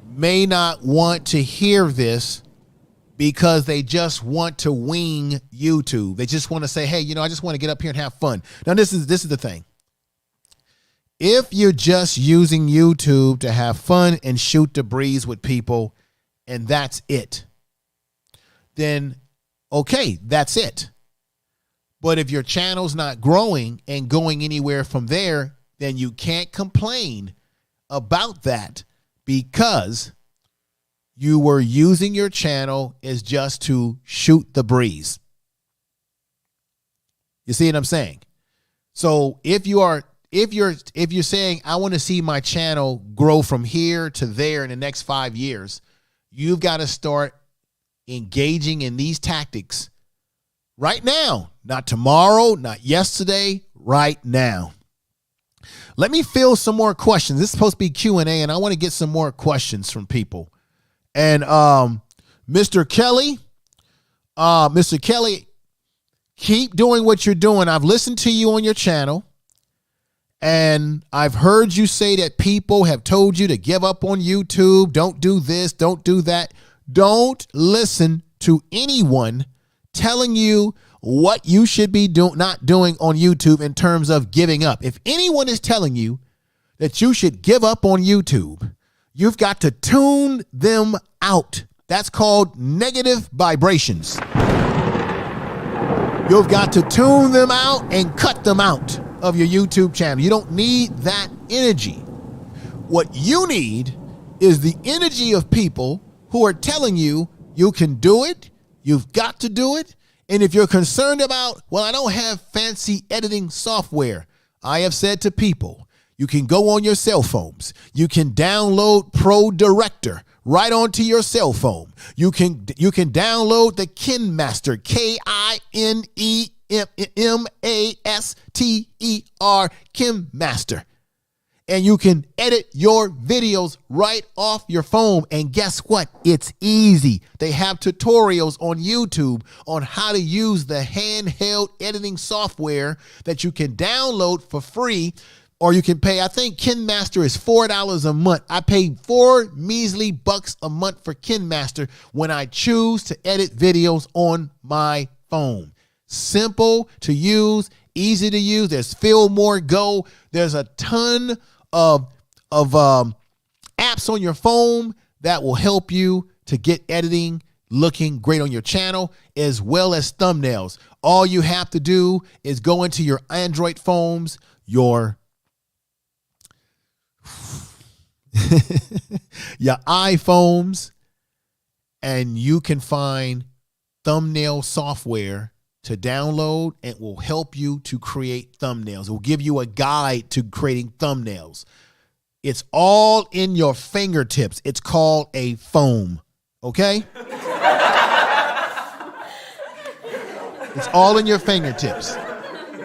may not want to hear this because they just want to wing YouTube. They just want to say, hey, I just want to get up here and have fun. Now, this is the thing. If you're just using YouTube to have fun and shoot the breeze with people, and that's it, then okay, that's it. But if your channel's not growing and going anywhere from there, then you can't complain about that, because you were using your channel as just to shoot the breeze. You see what I'm saying? So if you're saying, I want to see my channel grow from here to there in the next 5 years, you've got to start engaging in these tactics right now, not tomorrow, not yesterday, right now. Let me fill some more questions. This is supposed to be Q&A, and I want to get some more questions from people. And Mr. Kelly, keep doing what you're doing. I've listened to you on your channel, and I've heard you say that people have told you to give up on YouTube. Don't do this, don't do that. Don't listen to anyone telling you what you should be not doing on YouTube in terms of giving up. If anyone is telling you that you should give up on YouTube, you've got to tune them out. That's called negative vibrations. You've got to tune them out and cut them out of your YouTube channel. You don't need that energy. What you need is the energy of people who are telling you you can do it, you've got to do it. And if you're concerned about, well, I don't have fancy editing software, I have said to people, you can go on your cell phones. You can download Pro Director right onto your cell phone. You can download the KineMaster, KINEMASTER, KineMaster. And you can edit your videos right off your phone. And guess what? It's easy. They have tutorials on YouTube on how to use the handheld editing software that you can download for free, or you can pay. I think KineMaster is $4 a month. I pay $4 measly bucks a month for KineMaster when I choose to edit videos on my phone. Simple to use, easy to use. There's Fillmore Go. There's a ton of apps on your phone that will help you to get editing looking great on your channel, as well as thumbnails. All you have to do is go into your Android phones, your iPhones, and you can find thumbnail software to download, and it will help you to create thumbnails. It will give you a guide to creating thumbnails. It's all in your fingertips. It's called a phone, okay? It's all in your fingertips.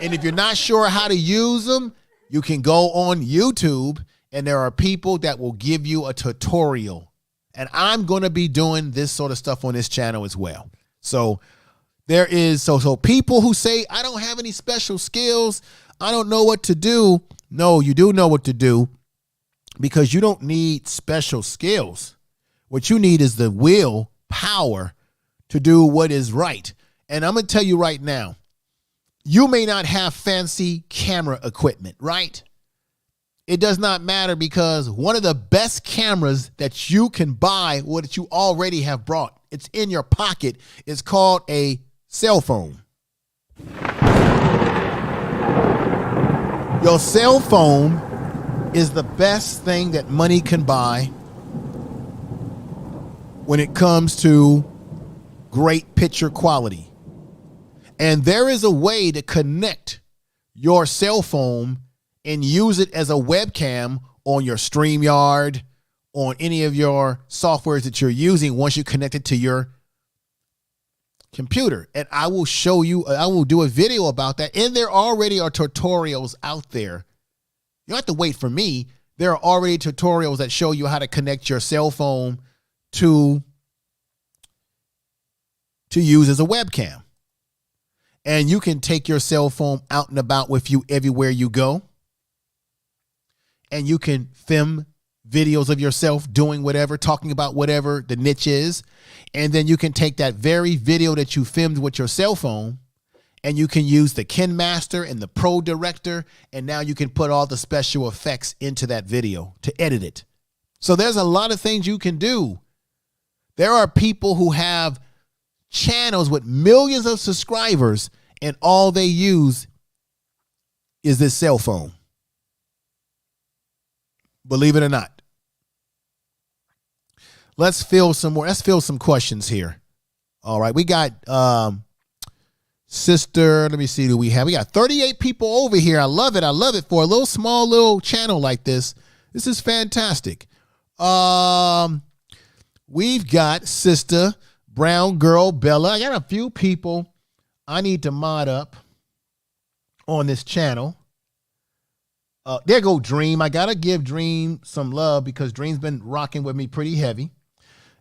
And if you're not sure how to use them, you can go on YouTube, and there are people that will give you a tutorial. And I'm going to be doing this sort of stuff on this channel as well. So there is, so people who say, I don't have any special skills, I don't know what to do. No, you do know what to do, because you don't need special skills. What you need is the will power to do what is right. And I'm going to tell you right now, you may not have fancy camera equipment, right? It does not matter, because one of the best cameras that you can buy, what you already have brought, it's in your pocket, is called a cell phone. Your cell phone is the best thing that money can buy when it comes to great picture quality. And there is a way to connect your cell phone and use it as a webcam on your StreamYard, on any of your softwares that you're using once you connect it to your computer. And I will show you, I will do a video about that. And there already are tutorials out there. You don't have to wait for me. There are already tutorials that show you how to connect your cell phone to use as a webcam. And you can take your cell phone out and about with you everywhere you go. And you can film videos of yourself doing whatever, talking about whatever the niche is. And then you can take that very video that you filmed with your cell phone and you can use the KineMaster and the Pro Director. And now you can put all the special effects into that video to edit it. So there's a lot of things you can do. There are people who have channels with millions of subscribers and all they use is this cell phone. Believe it or not. Let's fill some more. Let's fill some questions here. All right. We got sister. Let me see who we have. We got 38 people over here. I love it. I love it for a little small little channel like this. This is fantastic. We've got sister Brown Girl Bella. I got a few people I need to mod up on this channel. There go Dream. I got to give Dream some love because Dream's been rocking with me pretty heavy.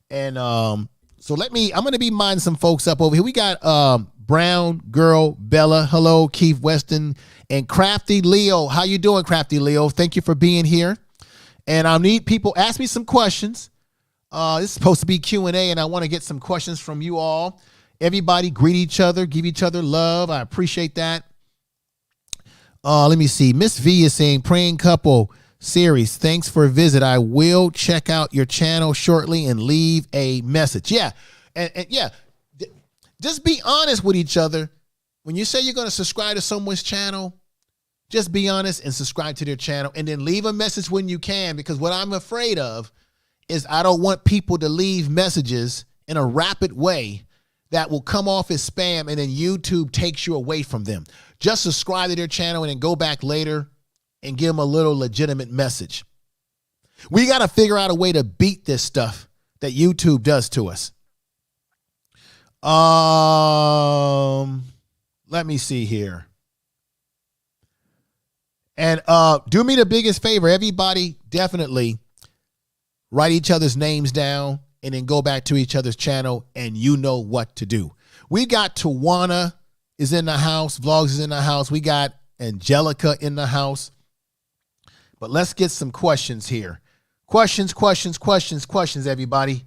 And so I'm going to be minding some folks up over here. We got Brown Girl Bella. Hello, Keith Weston and Crafty Leo. How you doing, Crafty Leo? Thank you for being here. And I need people ask me some questions. This is supposed to be Q&A, and I want to get some questions from you all. Everybody greet each other, give each other love. I appreciate that. Let me see. Miss V is saying, Praying Couple series. Thanks for a visit. I will check out your channel shortly and leave a message. Yeah. And yeah, just be honest with each other. When you say you're going to subscribe to someone's channel, just be honest and subscribe to their channel and then leave a message when you can, because what I'm afraid of is I don't want people to leave messages in a rapid way that will come off as spam and then YouTube takes you away from them. Just subscribe to their channel and then go back later and give them a little legitimate message. We got to figure out a way to beat this stuff that YouTube does to us. Let me see here. And do me the biggest favor. Everybody definitely write each other's names down and then go back to each other's channel and you know what to do. We got Tawana is in the house. Vlogs is in the house. We got Angelica in the house. But let's get some questions here. Questions, everybody.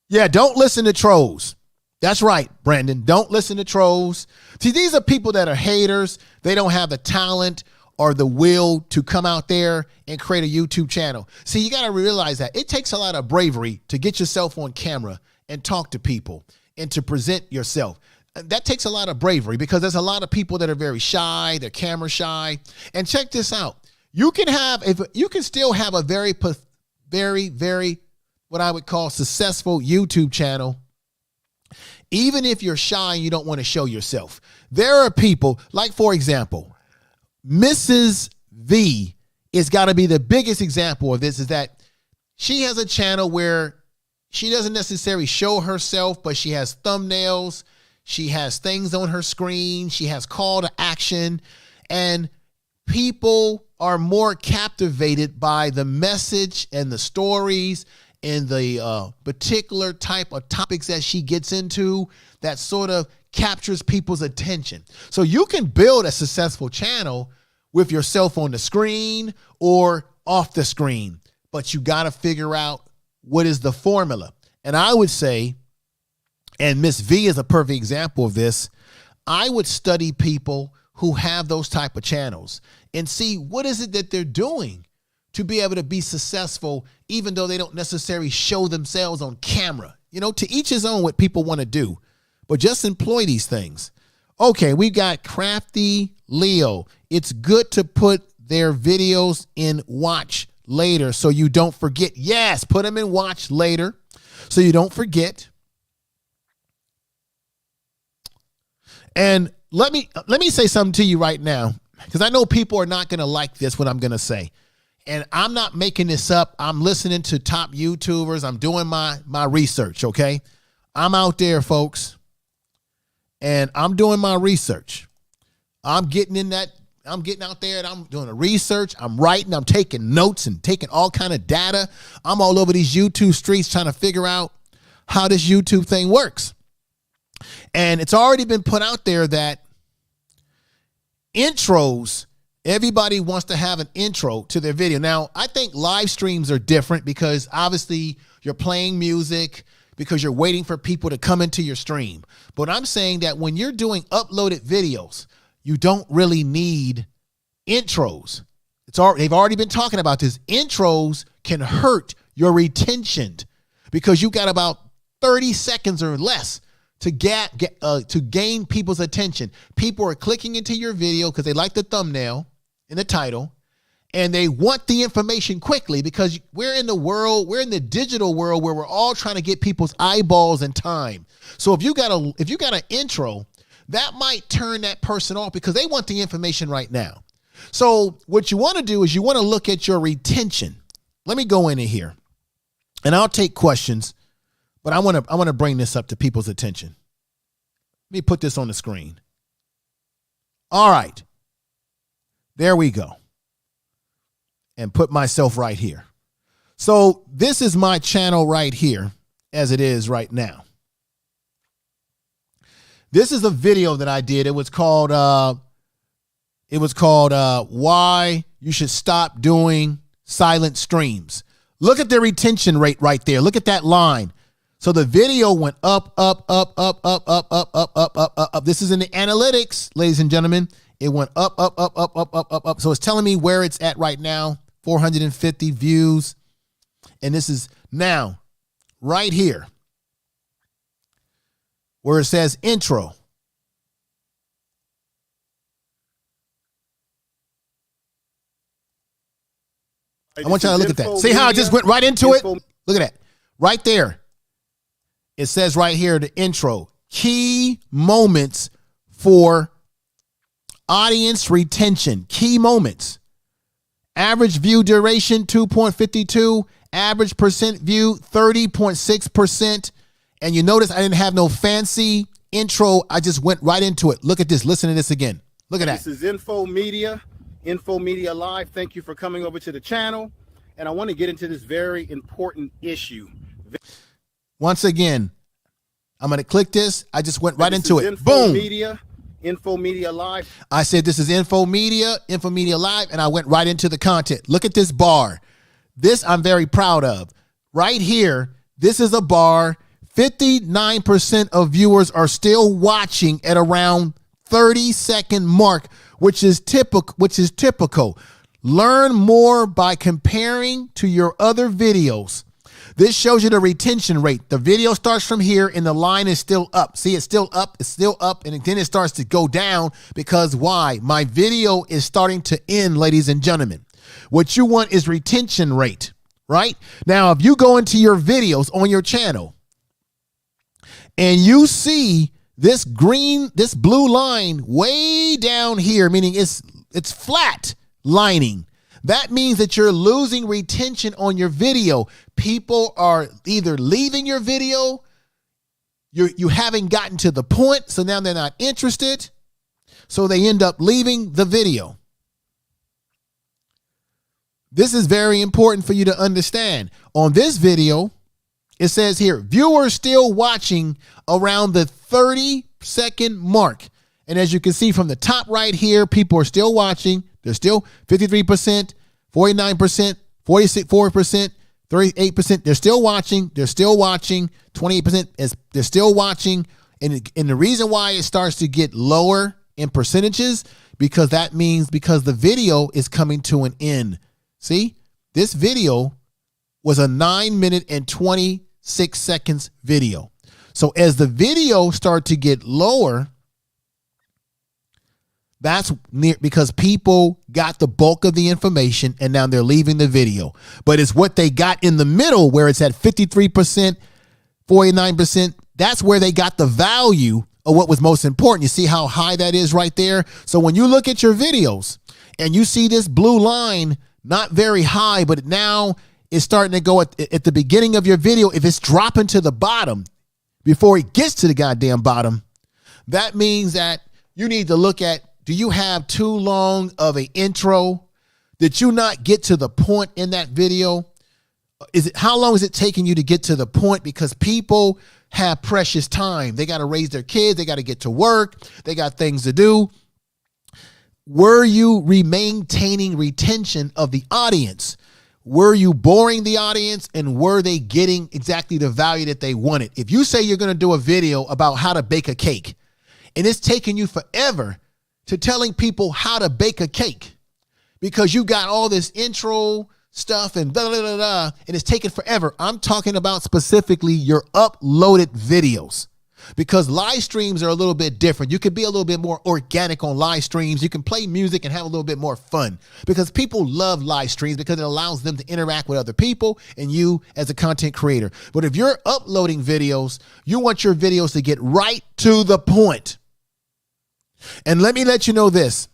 Yeah, don't listen to trolls. That's right, Brandon. Don't listen to trolls. See, these are people that are haters. They don't have the talent or the will to come out there and create a YouTube channel. See, you got to realize that it takes a lot of bravery to get yourself on camera and talk to people and to present yourself. That takes a lot of bravery because there's a lot of people that are very shy, they're camera shy. And check this out. You can still have a very, what I would call successful YouTube channel, even if you're shy and you don't want to show yourself. There are people, like for example, Mrs. V is got to be the biggest example of this, is that she has a channel where she doesn't necessarily show herself, but she has thumbnails. She has things on her screen. She has call to action, and people are more captivated by the message and the stories and the particular type of topics that she gets into that sort of captures people's attention. So you can build a successful channel with yourself on the screen or off the screen, but you got to figure out what is the formula. And I would say, and Miss V is a perfect example of this, I would study people who have those type of channels and see what is it that they're doing to be able to be successful, even though they don't necessarily show themselves on camera. You know, to each his own what people want to do, but just employ these things. Okay, we got Crafty Leo. It's good to put their videos in watch later so you don't forget. Yes, put them in watch later so you don't forget. And let me say something to you right now, because I know people are not going to like this, what I'm going to say. And I'm not making this up. I'm listening to top YouTubers. I'm doing my research, okay? I'm out there, folks, and I'm doing my research. I'm getting out there and I'm doing the research. I'm writing, I'm taking notes and taking all kind of data. I'm all over these YouTube streets trying to figure out how this YouTube thing works. And it's already been put out there that intros, everybody wants to have an intro to their video. Now, I think live streams are different because obviously you're playing music because you're waiting for people to come into your stream. But I'm saying that when you're doing uploaded videos, you don't really need intros. They've already been talking about this. Intros can hurt your retention because you got about 30 seconds or less to gain people's attention. People are clicking into your video because they like the thumbnail and the title, and they want the information quickly because we're in the digital world where we're all trying to get people's eyeballs and time. So if you got an intro, that might turn that person off because they want the information right now. So what you want to do is you want to look at your retention. Let me go in here and I'll take questions, but I want to bring this up to people's attention. Let me put this on the screen. All right. There we go. And put myself right here. So this is my channel right here as it is right now. This is a video that I did. It was called Why You Should Stop Doing Silent Streams. Look at the retention rate right there. Look at that line. So the video went up. This is in the analytics, ladies and gentlemen. It went up. So it's telling me where it's at right now. 450 views. And this is now right here where it says intro. I want you to look at that. See how I just went right into it? Look at that. Right there. It says right here, the intro. Key moments for audience retention. Key moments. Average view duration, 2.52. Average percent view, 30.6%. And you notice I didn't have no fancy intro. I just went right into it. Look at this. Listen to this again. Look at that. This is Info Media Live. Thank you for coming over to the channel. And I want to get into this very important issue. Once again, I'm going to click this. I just went right into it. Info Boom. Info Media Live. I said, this is Info Media Live, and I went right into the content. Look at this bar. This I'm very proud of. Right here, this is a bar. 59% of viewers are still watching at around 30-second mark, which is typical. Learn more by comparing to your other videos. This shows you the retention rate. The video starts from here and the line is still up. See, it's still up, and then it starts to go down because why? My video is starting to end, ladies and gentlemen. What you want is retention rate, right? Now, if you go into your videos on your channel and you see this blue line way down here, meaning it's flat lining, that means that you're losing retention on your video. People are either leaving your video, you haven't gotten to the point, so now they're not interested, so they end up leaving the video. This is very important for you to understand. On this video, it says here, viewers still watching around the 30-second mark. And as you can see from the top right here, people are still watching. They're still 53%, 49%, 46%, 38%. They're still watching. 28% they're still watching. And the reason why it starts to get lower in percentages, because the video is coming to an end. See, this video was a 9-minute and 26 seconds video. So as the video started to get lower, that's because people got the bulk of the information and now they're leaving the video. But it's what they got in the middle where it's at 53%, 49%. That's where they got the value of what was most important. You see how high that is right there? So when you look at your videos and you see this blue line, not very high, but now it's starting to go at the beginning of your video. If it's dropping to the bottom before it gets to the goddamn bottom, that means that you need to look at, do you have too long of an intro? Did you not get to the point in that video? How long is it taking you to get to the point? Because people have precious time. They got to raise their kids. They got to get to work. They got things to do. Were you maintaining retention of the audience? Were you boring the audience, and were they getting exactly the value that they wanted? If you say you're going to do a video about how to bake a cake, and it's taking you forever to telling people how to bake a cake because you got all this intro stuff and blah, blah, blah, blah, and it's taking forever. I'm talking about specifically your uploaded videos, because live streams are a little bit different. You can be a little bit more organic on live streams. You can play music and have a little bit more fun, because people love live streams because it allows them to interact with other people and you as a content creator. But if you're uploading videos, you want your videos to get right to the point. And let me let you know this.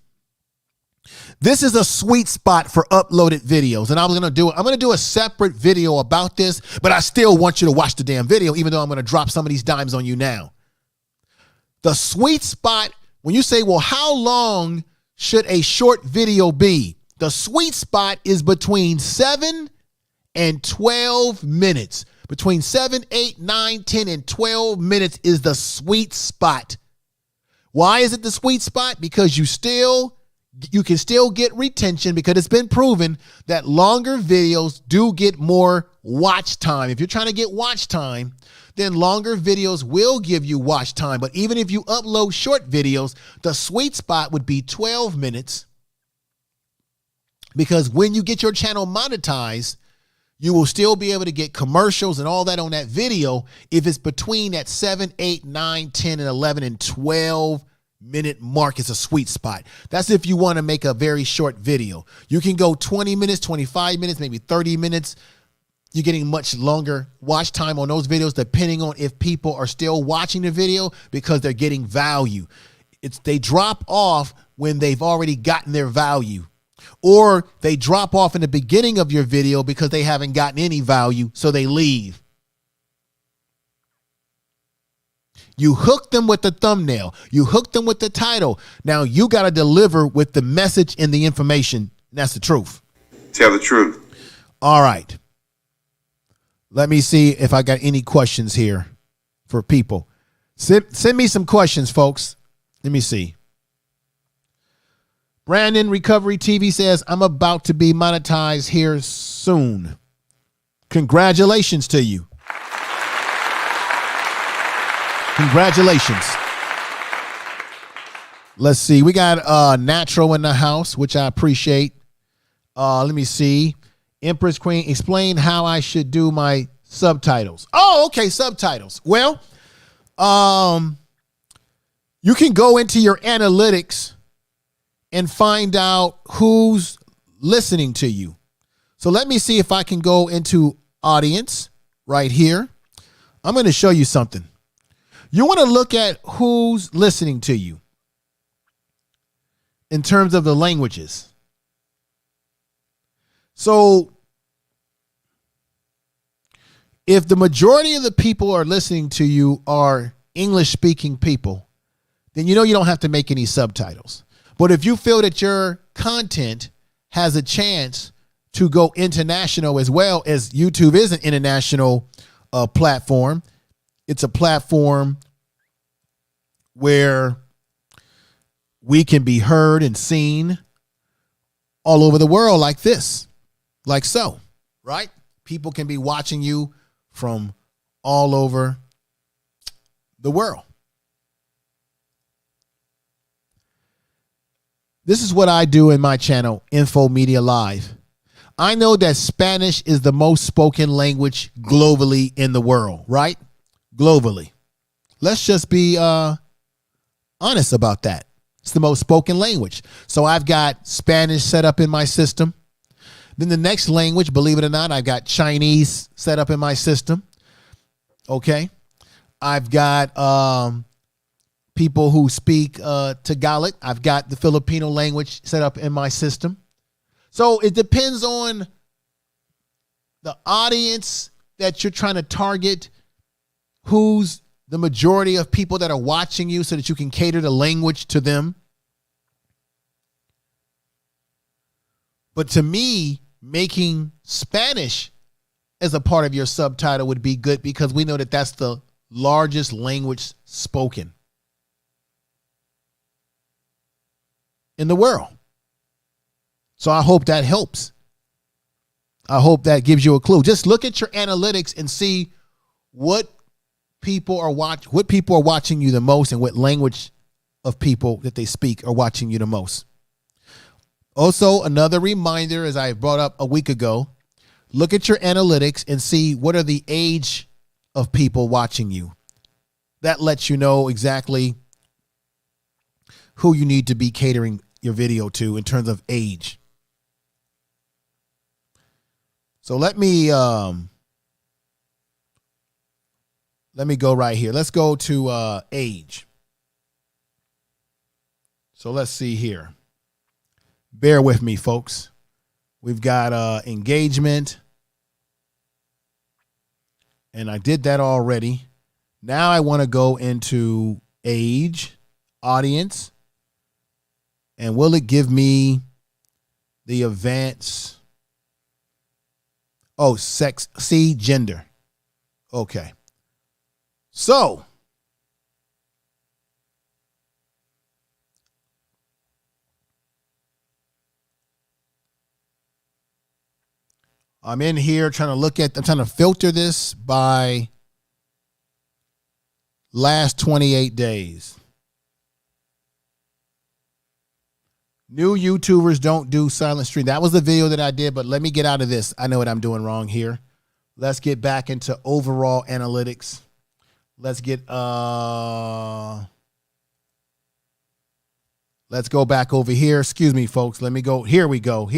This is a sweet spot for uploaded videos. And I'm going to do a separate video about this, but I still want you to watch the damn video, even though I'm going to drop some of these dimes on you now. The sweet spot, when you say, well, how long should a short video be? The sweet spot is between 7 and 12 minutes. Between 7, 8, 9, 10, and 12 minutes is the sweet spot. Why is it the sweet spot? Because you can still get retention, because it's been proven that longer videos do get more watch time. If you're trying to get watch time, then longer videos will give you watch time. But even if you upload short videos, the sweet spot would be 12 minutes, because when you get your channel monetized, you will still be able to get commercials and all that on that video if it's between that 7, 8, 9, 10, and 11, and 12 minute mark is a sweet spot. That's if you want to make a very short video. You can go 20 minutes, 25 minutes, maybe 30 minutes. You're getting much longer watch time on those videos, depending on if people are still watching the video, because they're getting value. They drop off when they've already gotten their value, or they drop off in the beginning of your video because they haven't gotten any value, so they leave. You hook them with the thumbnail. You hook them with the title. Now you got to deliver with the message and the information. That's the truth. Tell the truth. All right. Let me see if I got any questions here for people. Send me some questions, folks. Let me see. Brandon Recovery TV says, I'm about to be monetized here soon. Congratulations to you. Congratulations. Let's see. We got Natural in the house, which I appreciate. Let me see. Empress Queen, explain how I should do my subtitles. Oh, okay, subtitles. Well, you can go into your analytics and find out who's listening to you. So let me see if I can go into audience right here. I'm going to show you something. You want to look at who's listening to you in terms of the languages. So if the majority of the people are listening to you are English speaking people, then you know you don't have to make any subtitles. But if you feel that your content has a chance to go international, as well as YouTube is an international platform, it's a platform where we can be heard and seen all over the world like this, like so, right? People can be watching you from all over the world. This is what I do in my channel, Info Media Live. I know that Spanish is the most spoken language globally in the world, right? Globally. Let's just be honest about that. It's the most spoken language. So I've got Spanish set up in my system. Then the next language, believe it or not, I've got Chinese set up in my system. Okay. I've got people who speak Tagalog. I've got the Filipino language set up in my system. So it depends on the audience that you're trying to target, who's the majority of people that are watching you so that you can cater the language to them. But to me, making Spanish as a part of your subtitle would be good because we know that that's the largest language spoken in the world. So I hope that helps. I hope that gives you a clue. Just look at your analytics and see what people are watching you the most and what language of people that they speak are watching you the most. Also, another reminder, as I brought up a week ago, look at your analytics and see what are the age of people watching you. That lets you know exactly who you need to be catering your video to in terms of age. So let me go right here. Let's go to age. So let's see here. Bear with me, folks. We've got engagement. And I did that already. Now I want to go into age, audience. And will it give me the advanced? Oh, sex, see, gender. Okay. So I'm in here I'm trying to filter this by last 28 days. New YouTubers don't do silent stream. That was the video that I did, but let me get out of this. I know what I'm doing wrong here. Let's get back into overall analytics. Let's go back over here. Excuse me, folks. Let me go. Here we go.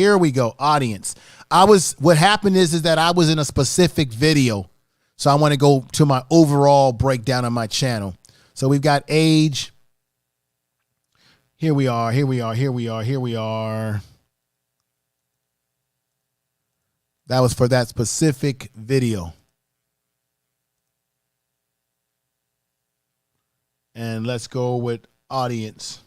Audience. What happened is that I was in a specific video. So I want to go to my overall breakdown of my channel. So we've got age. Here we are. That was for that specific video. And let's go with audience.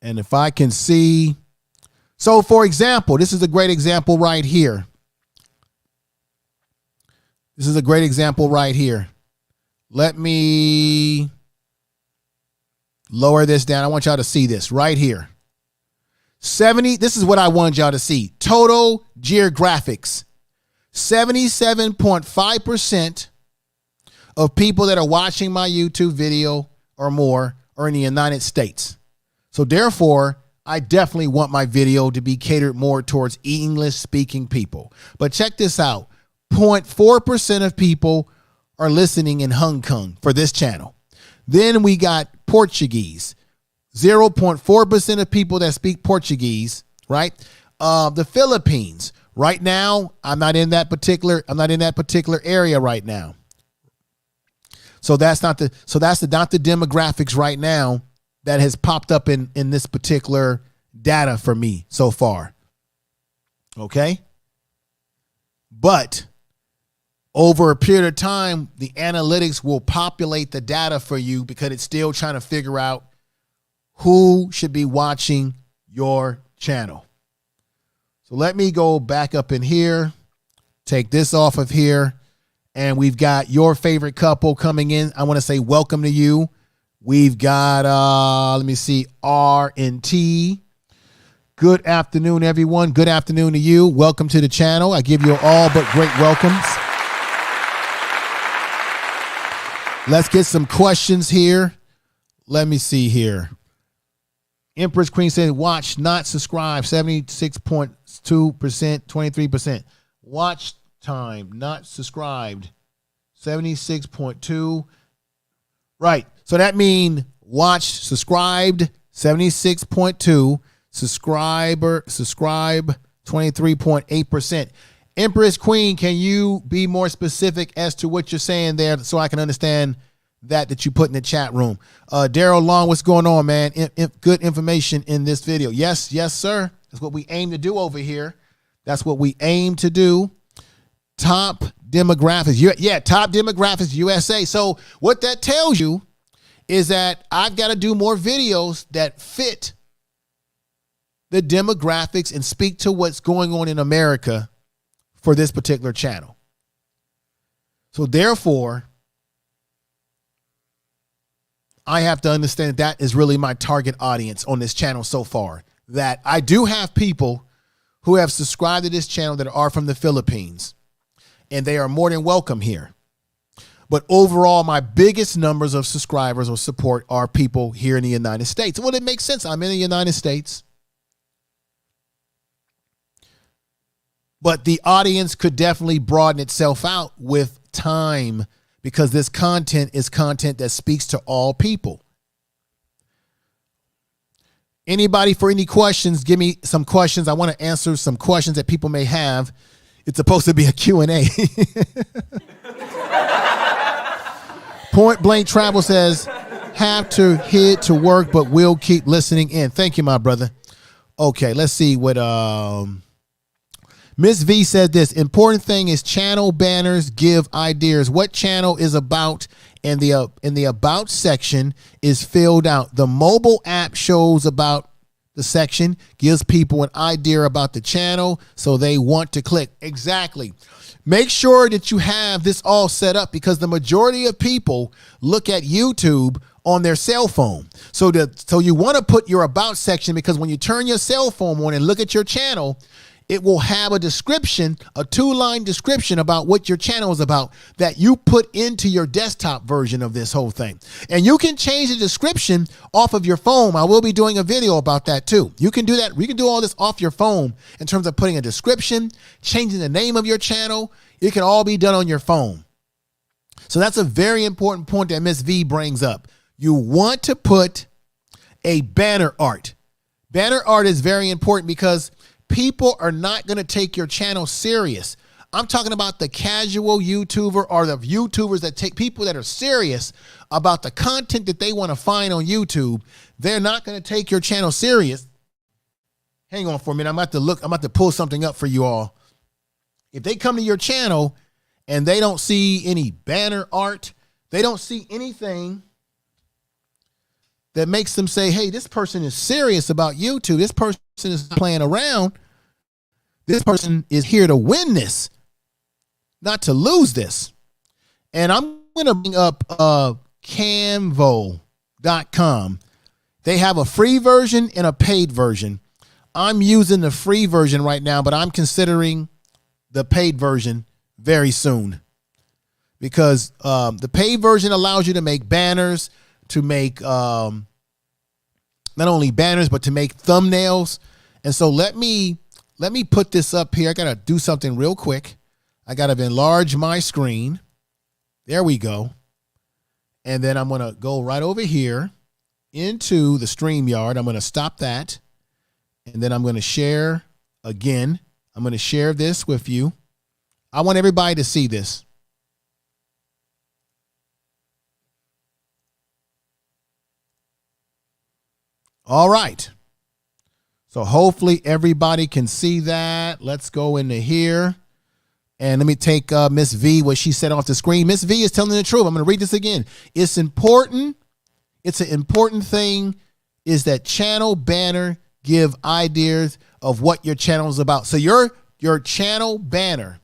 And if I can see, so for example, this is a great example right here. Let me lower this down. I want y'all to see this right here. 70, this is what I wanted y'all to see. Total geographics. 77.5% of people that are watching my YouTube video or more are in the United States. So therefore, I definitely want my video to be catered more towards English speaking people. But check this out. 0.4% of people are listening in Hong Kong for this channel. Then we got Portuguese. 0.4% of people that speak Portuguese, right? The Philippines. Right now, I'm not in that particular area right now. So that's not the demographics right now that has popped up in this particular data for me so far. Okay? But over a period of time, the analytics will populate the data for you because it's still trying to figure out who should be watching your channel. So let me go back up in here, take this off of here, and we've got your favorite couple coming in. I want to say welcome to you. We've got, let me see, R and T. Good afternoon, everyone. Good afternoon to you. Welcome to the channel. I give you all but great welcomes. Let's get some questions here. Let me see here. Empress Queen said, watch, not subscribe, 76.2%, 23%. Watch time, not subscribed, 76.2%. Right. So that means watch, subscribed, 76.2%, subscribe, 23.8%. Empress Queen, can you be more specific as to what you're saying there so I can understand that you put in the chat room? Daryl Long, what's going on, man? Good information in this video. Yes, sir. That's what we aim to do over here. That's what we aim to do. Top demographics. Yeah, top demographics USA. So what that tells you is that I've got to do more videos that fit the demographics and speak to what's going on in America for this particular channel. So therefore, I have to understand that is really my target audience on this channel so far. That I do have people who have subscribed to this channel that are from the Philippines, and they are more than welcome here. But overall, my biggest numbers of subscribers or support are people here in the United States. Well, it makes sense. I'm in the United States. But the audience could definitely broaden itself out with time, because this content is content that speaks to all people. Anybody for any questions, give me some questions. I want to answer some questions that people may have. It's supposed to be a Q&A. Point Blank Travel says, have to head to work, but we'll keep listening in. Thank you, my brother. Okay, let's see what Miss V said this. Important thing is channel banners give ideas. What channel is about, and the about section is filled out. The mobile app shows about the section, gives people an idea about the channel, so they want to click. Exactly. Make sure that you have this all set up, because the majority of people look at YouTube on their cell phone. So you want to put your about section, because when you turn your cell phone on and look at your channel, it will have a description, a 2-line description about what your channel is about that you put into your desktop version of this whole thing. And you can change the description off of your phone. I will be doing a video about that too. You can do that. We can do all this off your phone in terms of putting a description, changing the name of your channel. It can all be done on your phone. So that's a very important point that Ms. V brings up. You want to put a banner art. Banner art is very important because people are not going to take your channel serious. I'm talking about the casual YouTuber, or the YouTubers that take people that are serious about the content that they want to find on YouTube. They're not going to take your channel serious. Hang on for a minute. I'm about to pull something up for you all. If they come to your channel and they don't see any banner art, they don't see anything that makes them say, hey, this person is serious about YouTube. This person is playing around. This person is here to win this, not to lose this. And I'm going to bring up Canvo.com. They have a free version and a paid version. I'm using the free version right now, but I'm considering the paid version very soon, because the paid version allows you to make banners, to make not only banners, but to make thumbnails. And so let me put this up here. I got to do something real quick. I got to enlarge my screen. There we go. And then I'm going to go right over here into the StreamYard. I'm going to stop that. And then I'm going to share again. I'm going to share this with you. I want everybody to see this. All right. So hopefully everybody can see that. Let's go into here. And let me take Miss V, what she said off the screen. Miss V is telling the truth. I'm going to read this again. It's important. It's an important thing is that channel banner give ideas of what your channel is about. So your channel banner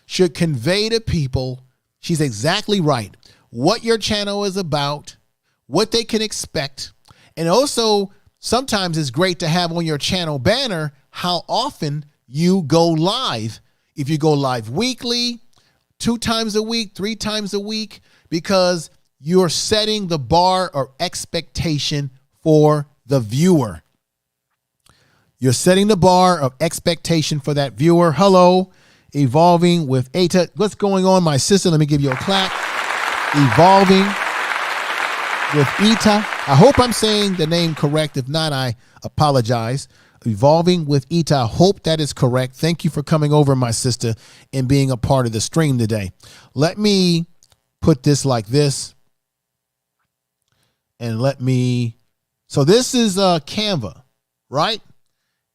should convey to people, she's exactly right, what your channel is about, what they can expect. And also, sometimes it's great to have on your channel banner how often you go live. If you go live weekly, 2 times a week, 3 times a week, because you're setting the bar or expectation for the viewer. You're setting the bar of expectation for that viewer. Hello, Evolving with Eta. What's going on, my sister? Let me give you a clap. Evolving with Eta. I hope I'm saying the name correct. If not, I apologize. Evolving with Ita. I hope that is correct. Thank you for coming over, my sister, and being a part of the stream today. Let me put this like this. And so this is Canva, right?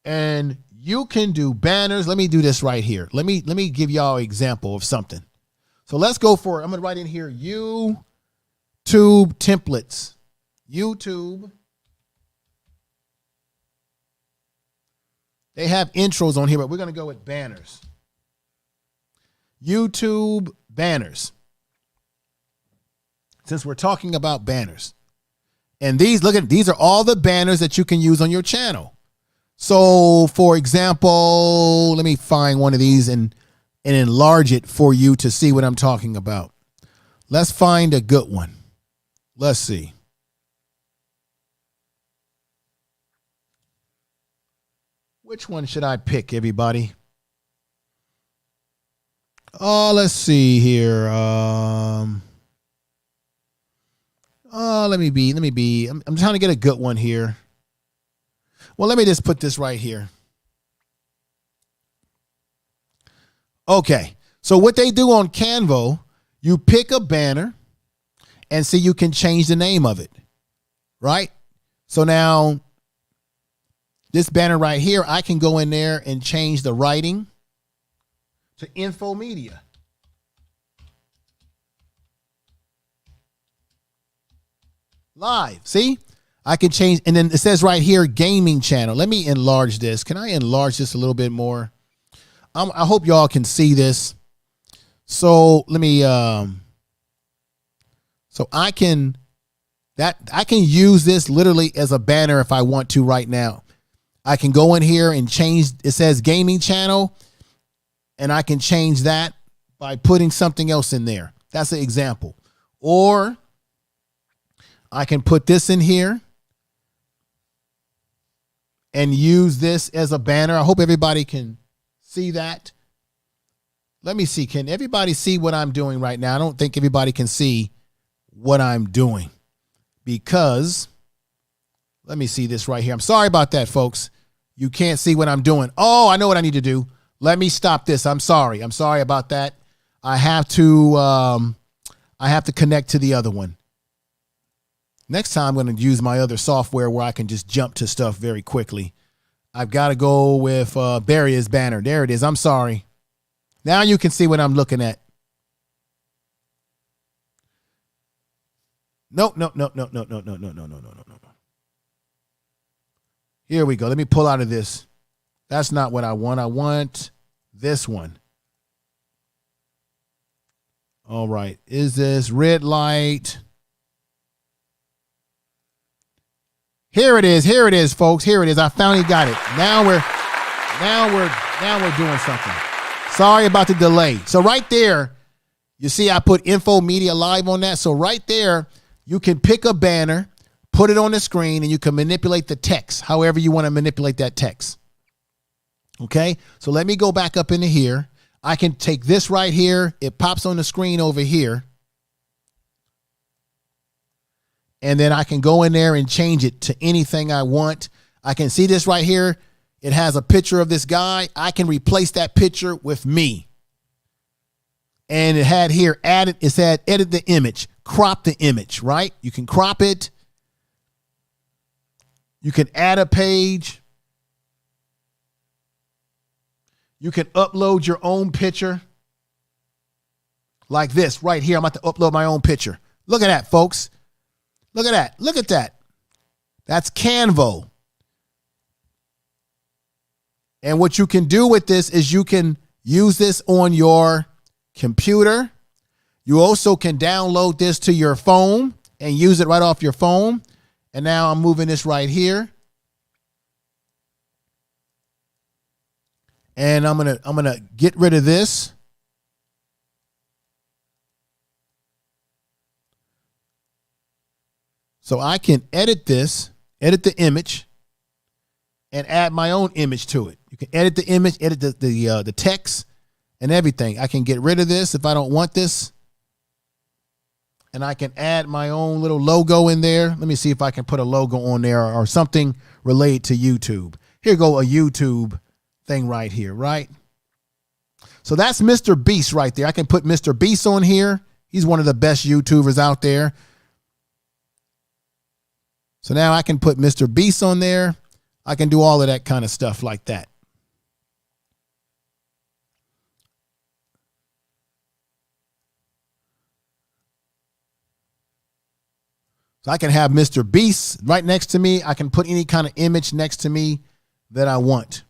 And you can do banners. Let me do this right here. Let me give y'all an example of something. So let's go for it. I'm going to write in here YouTube templates. YouTube. They have intros on here, but we're going to go with banners. YouTube banners. Since we're talking about banners. And these are all the banners that you can use on your channel. So, for example, let me find one of these and enlarge it for you to see what I'm talking about. Let's find a good one. Let's see. Which one should I pick, everybody? Oh, let's see here. Let me be. I'm trying to get a good one here. Well, let me just put this right here. Okay. So what they do on Canva, you pick a banner and see you can change the name of it. Right? So now this banner right here, I can go in there and change the writing to Info Media. Live. See? I can change. And then it says right here, gaming channel. Let me enlarge this. Can I enlarge this a little bit more? I hope y'all can see this. So let me, so I can use this literally as a banner if I want to right now. I can go in here and change. It says gaming channel. And I can change that by putting something else in there. That's an example. Or I can put this in here and use this as a banner. I hope everybody can see that. Let me see. Can everybody see what I'm doing right now? I don't think everybody can see what I'm doing because let me see this right here. I'm sorry about that, folks. You can't see what I'm doing. Oh, I know what I need to do. Let me stop this. I'm sorry. I'm sorry about that. I have to connect to the other one. Next time, I'm going to use my other software where I can just jump to stuff very quickly. I've got to go with Barry's banner. There it is. I'm sorry. Now you can see what I'm looking at. No. Here we go. Let me pull out of this. That's not what I want. I want this one. All right. Is this red light? Here it is. Here it is, folks. Here it is. I finally got it. Now we're doing something. Sorry about the delay. So right there, you see I put Info Media Live on that. So right there, you can pick a banner, put it on the screen, and you can manipulate the text however you want to manipulate that text. Okay? So let me go back up into here. I can take this right here. It pops on the screen over here. And then I can go in there and change it to anything I want. I can see this right here. It has a picture of this guy. I can replace that picture with me. And it had here, it said edit the image, crop the image, right? You can crop it. You can add a page. You can upload your own picture. Like this right here. I'm about to upload my own picture. Look at that, folks. Look at that. Look at that. That's Canva. And what you can do with this is you can use this on your computer. You also can download this to your phone and use it right off your phone. And now I'm moving this right here. And I'm going to get rid of this. So I can edit this, edit the image, and add my own image to it. You can edit the image, edit the text, and everything. I can get rid of this if I don't want this. And I can add my own little logo in there. Let me see if I can put a logo on there or something related to YouTube. here go a YouTube thing right here, right? So that's Mr. Beast right there. I can put Mr. Beast on here. He's one of the best YouTubers out there. So now I can put Mr. Beast on there. I can do all of that kind of stuff like that. So I can have Mr. Beast right next to me. I can put any kind of image next to me that I want.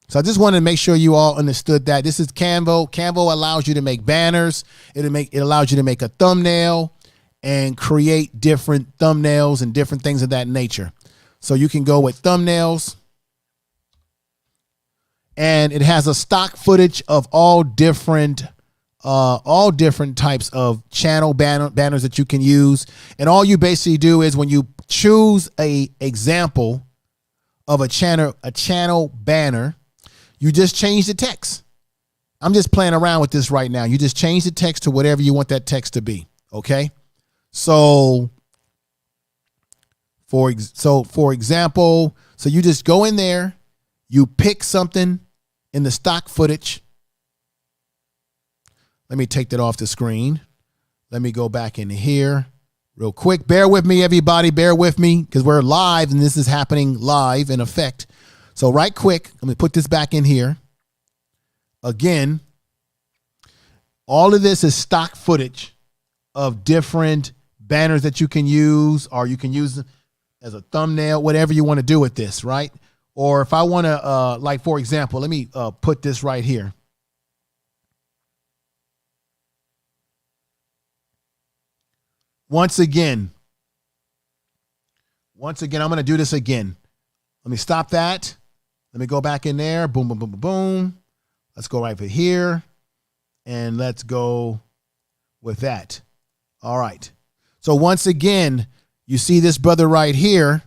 So I just wanted to make sure you all understood that. This is Canva. Canva allows you to make banners. It allows you to make a thumbnail and create different thumbnails and different things of that nature. So you can go with thumbnails. And it has a stock footage of all different types of channel banners that you can use. And all you basically do is when you choose a example of a channel banner, you just change the text. I'm just playing around with this right now. You just change the text to whatever you want that text to be. Okay. So for example, so you just go in there, you pick something in the stock footage. Let me take that off the screen. Let me go back in here real quick. Bear with me, everybody. Bear with me because we're live and this is happening live in effect. So right quick, let me put this back in here. Again, all of this is stock footage of different banners that you can use, or you can use as a thumbnail, whatever you want to do with this, right? Or if I want to, like, for example, let me put this right here. Once again, I'm going to do this again. Let me stop that. Let me go back in there. Boom, boom, boom, boom, boom. Let's go right for here. And let's go with that. All right. So once again, you see this brother right here.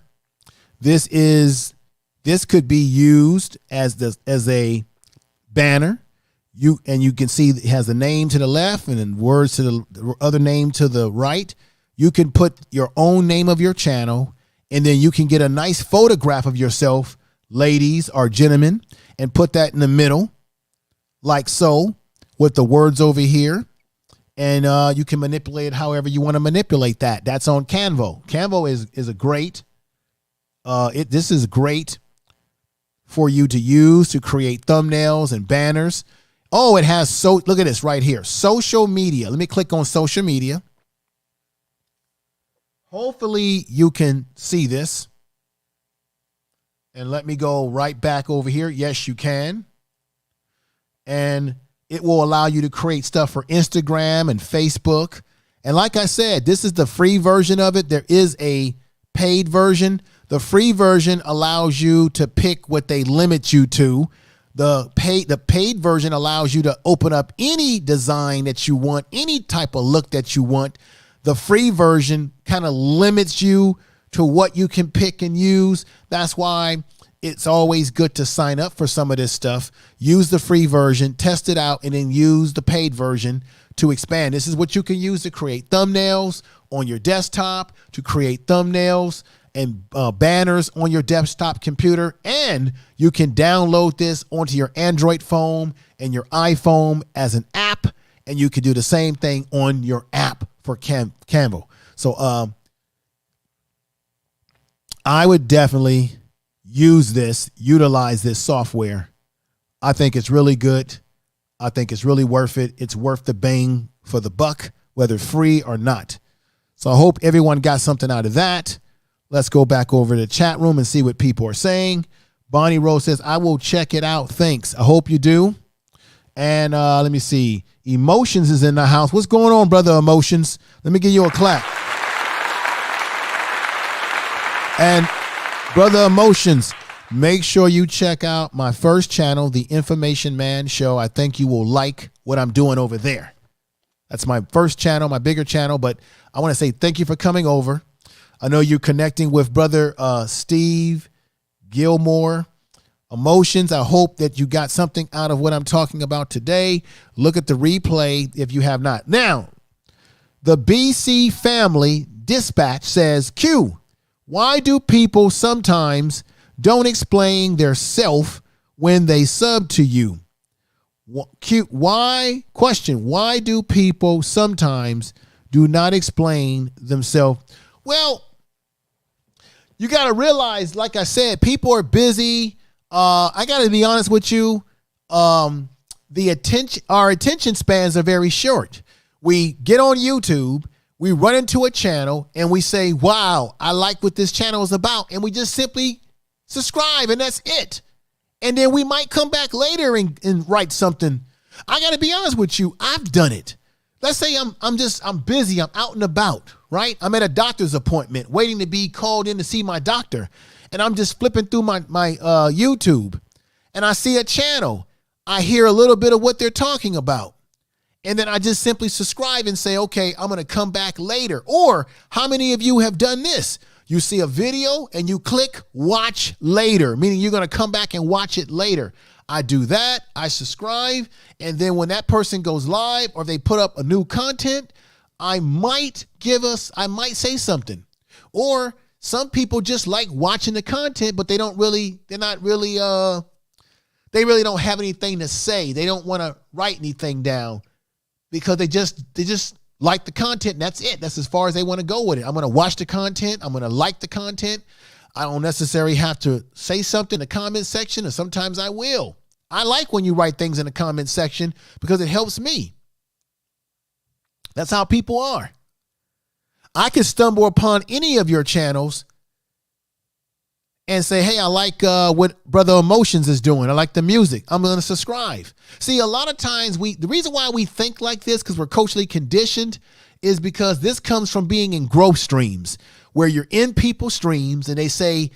This could be used as a banner. You can see it has the name to the left and then words to the other name to the right. You can put your own name of your channel, and then you can get a nice photograph of yourself, ladies or gentlemen, and put that in the middle like so with the words over here. And you can manipulate it however you want to manipulate that. That's on Canva. Canva is a great, this is great for you to use to create thumbnails and banners. Oh, it has, look at this right here. Social media. Let me click on social media. Hopefully you can see this. And let me go right back over here. Yes, you can. And it will allow you to create stuff for Instagram and Facebook. And like I said, this is the free version of it. There is a paid version. The free version allows you to pick what they limit you to. The paid version allows you to open up any design that you want, any type of look that you want. The free version kind of limits you to what you can pick and use. That's why it's always good to sign up for some of this stuff. Use the free version, test it out, and then use the paid version to expand. This is what you can use to create thumbnails on your desktop, to create thumbnails and banners on your desktop computer. And you can download this onto your Android phone and your iPhone as an app. And you can do the same thing on your app for Canva. So I would definitely utilize this software. I think it's really good. I think it's really worth it. It's worth the bang for the buck, whether free or not. So I hope everyone got something out of that. Let's go back over to the chat room and see what people are saying. Bonnie Rose says, I will check it out. Thanks. I hope you do. And let me see. Emotions is in the house. What's going on, brother Emotions? Let me give you a clap. And brother Emotions, make sure you check out my first channel, The Information Man Show. I think you will like what I'm doing over there. That's my first channel, my bigger channel. But I want to say thank you for coming over. I know you're connecting with brother Steve Gilmore. Emotions, I hope that you got something out of what I'm talking about today. Look at the replay if you have not. Now, the BC Family Dispatch says, Q, Why do people sometimes don't explain their self when they sub to you? Why do people sometimes do not explain themselves? Well, you got to realize, like I said, people are busy. I got to be honest with you. Our attention spans are very short. We get on YouTube, we run into a channel, and we say, wow, I like what this channel is about. And we just simply subscribe, and that's it. And then we might come back later and write something. I got to be honest with you. I've done it. Let's say I'm busy. I'm out and about, right? I'm at a doctor's appointment waiting to be called in to see my doctor. And I'm just flipping through my YouTube, and I see a channel. I hear a little bit of what they're talking about. And then I just simply subscribe and say, okay, I'm going to come back later. Or how many of you have done this? You see a video and you click watch later, meaning you're going to come back and watch it later. I do that. I subscribe. And then when that person goes live or they put up a new content, I might say something. Or some people just like watching the content, but they really don't have anything to say. They don't want to write anything down because they just like the content, and that's it. That's as far as they want to go with it. I'm going to watch the content. I'm going to like the content. I don't necessarily have to say something in the comment section, or sometimes I will. I like when you write things in the comment section because it helps me. That's how people are. I could stumble upon any of your channels and say, hey, I like what Brother Emotions is doing. I like the music. I'm going to subscribe. See, a lot of times the reason why we think like this, because we're culturally conditioned, is because this comes from being in growth streams where you're in people's streams and they say,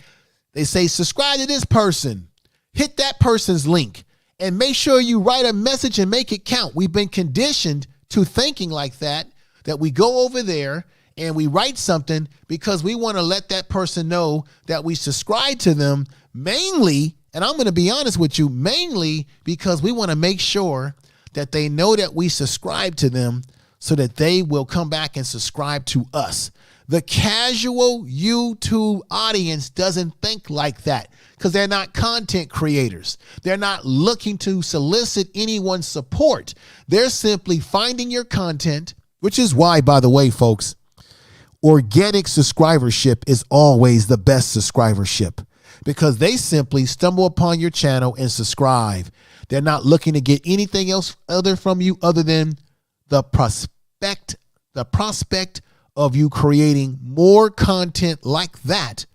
subscribe to this person, hit that person's link, and make sure you write a message and make it count. We've been conditioned to thinking like that we go over there and we write something because we want to let that person know that we subscribe to them, mainly, and I'm going to be honest with you, mainly because we want to make sure that they know that we subscribe to them so that they will come back and subscribe to us. The casual YouTube audience doesn't think like that because they're not content creators. They're not looking to solicit anyone's support. They're simply finding your content, which is why, by the way, folks, organic subscribership is always the best subscribership because they simply stumble upon your channel and subscribe. They're not looking to get anything else from you other than the prospect of you creating more content like that,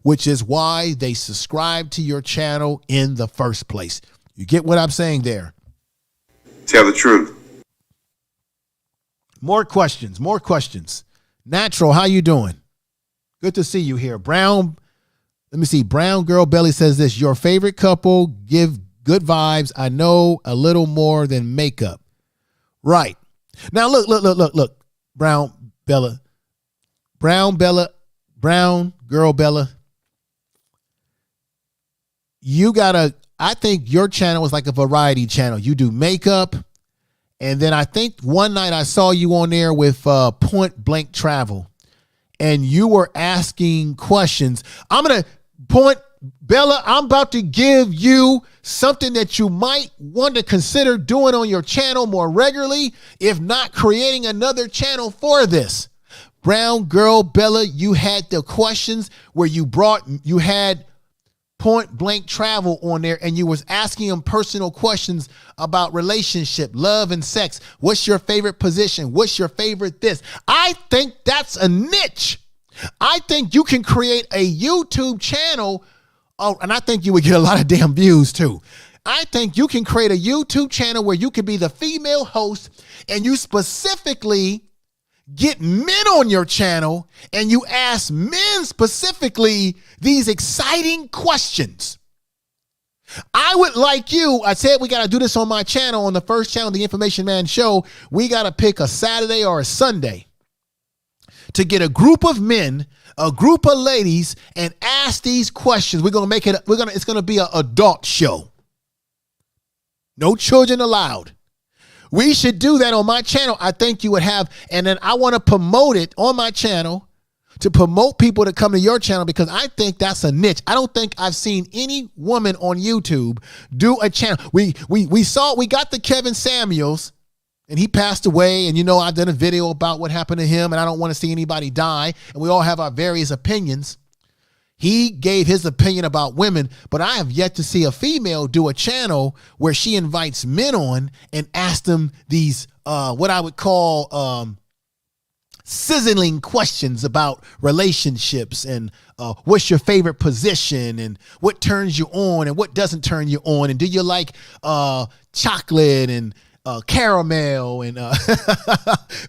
which is why they subscribe to your channel in the first place. You get what I'm saying there? Tell the truth. More questions. Natural, how you doing? Good to see you here. Brown Girl Belly says this: your favorite couple give good vibes. I know a little more than makeup. Right. Now look. Brown Girl Bella. I think your channel is like a variety channel. You do makeup. And then I think one night I saw you on there with Point Blank Travel, and you were asking questions. I'm about to give you something that you might want to consider doing on your channel more regularly, if not creating another channel for this. Brown Girl Bella, you had the questions where you had Point Blank Travel on there, and you was asking him personal questions about relationship, love, and sex. What's your favorite position? What's your favorite this? I think that's a niche. I think you can create a YouTube channel. Oh, and I think you would get a lot of damn views too. I think you can create a YouTube channel where you can be the female host and you specifically get men on your channel and you ask men specifically these exciting questions. I would like you, I said we got to do this on my channel, on the first channel, The Information Man Show. We got to pick a Saturday or a Sunday to get a group of men, a group of ladies, and ask these questions. It's going to be an adult show. No children allowed. We should do that on my channel. I think you would have, and then I want to promote it on my channel to promote people to come to your channel, because I think that's a niche. I don't think I've seen any woman on YouTube do a channel. We got the Kevin Samuels, and he passed away, and I've done a video about what happened to him, and I don't want to see anybody die, and we all have our various opinions. He gave his opinion about women, but I have yet to see a female do a channel where she invites men on and asks them these what I would call sizzling questions about relationships and what's your favorite position and what turns you on and what doesn't turn you on, and do you like chocolate and caramel and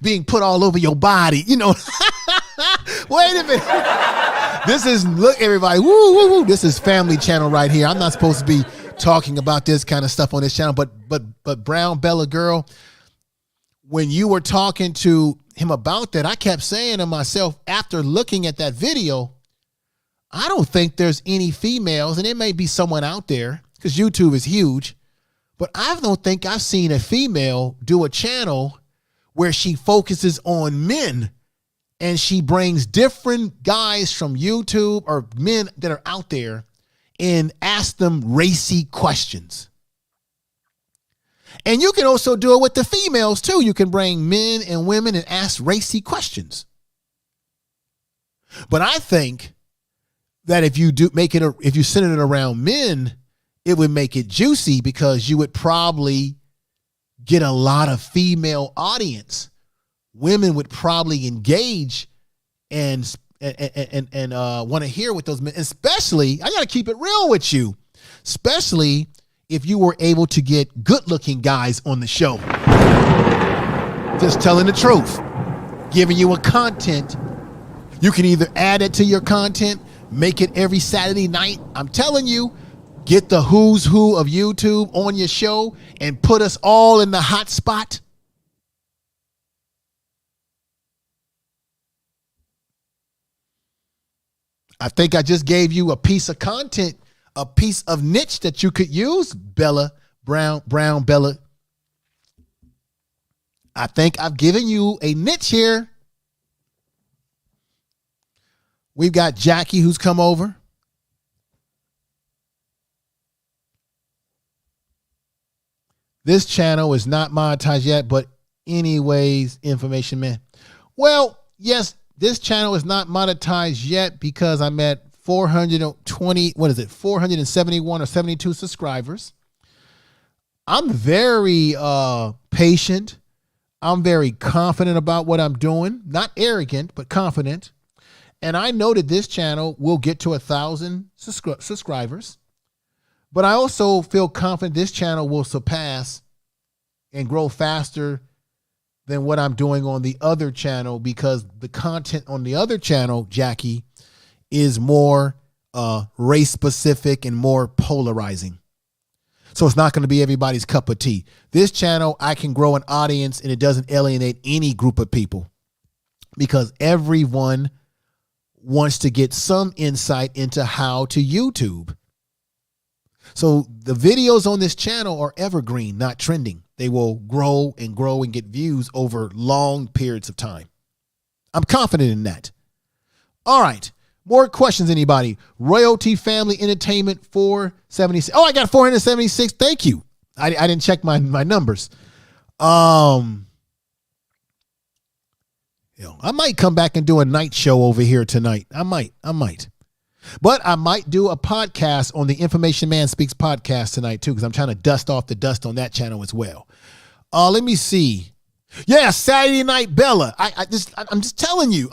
being put all over your body, Wait a minute. Look, everybody, woo, woo, woo. This is family channel right here. I'm not supposed to be talking about this kind of stuff on this channel, but Brown Bella girl, when you were talking to him about that, I kept saying to myself, after looking at that video, I don't think there's any females, and it may be someone out there because YouTube is huge, but I don't think I've seen a female do a channel where she focuses on men and she brings different guys from YouTube or men that are out there and asks them racy questions. And you can also do it with the females too. You can bring men and women and ask racy questions. But I think that if you center it around men, it would make it juicy, because you would probably get a lot of female audience. Women would probably engage and want to hear what those men, especially, I got to keep it real with you, especially if you were able to get good-looking guys on the show. Just telling the truth, giving you a content. You can either add it to your content, make it every Saturday night. I'm telling you, get the who's who of YouTube on your show and put us all in the hot spot. I think I just gave you a piece of content, a piece of niche that you could use, Bella, Brown Bella. I think I've given you a niche here. We've got Jackie who's come over. This channel is not monetized yet, but anyways, information man. Well, yes, this channel is not monetized yet because I'm at 471 or 72 subscribers. I'm very patient. I'm very confident about what I'm doing. Not arrogant, but confident. And I know that this channel will get to 1,000 subscribers. But I also feel confident this channel will surpass and grow faster than what I'm doing on the other channel, because the content on the other channel, Jackie, is more race specific and more polarizing. So it's not going to be everybody's cup of tea. This channel, I can grow an audience and it doesn't alienate any group of people, because everyone wants to get some insight into how to YouTube. So the videos on this channel are evergreen, not trending. They will grow and get views over long periods of time. I'm confident in that. All right. More questions, anybody? Royalty Family Entertainment 476. Oh, I got 476. Thank you. I didn't check my numbers. I might come back and do a night show over here tonight. I might. But I might do a podcast on the Information Man Speaks podcast tonight too, because I'm trying to dust off the dust on that channel as well. Let me see. Yeah, Saturday Night Bella. I'm just telling you.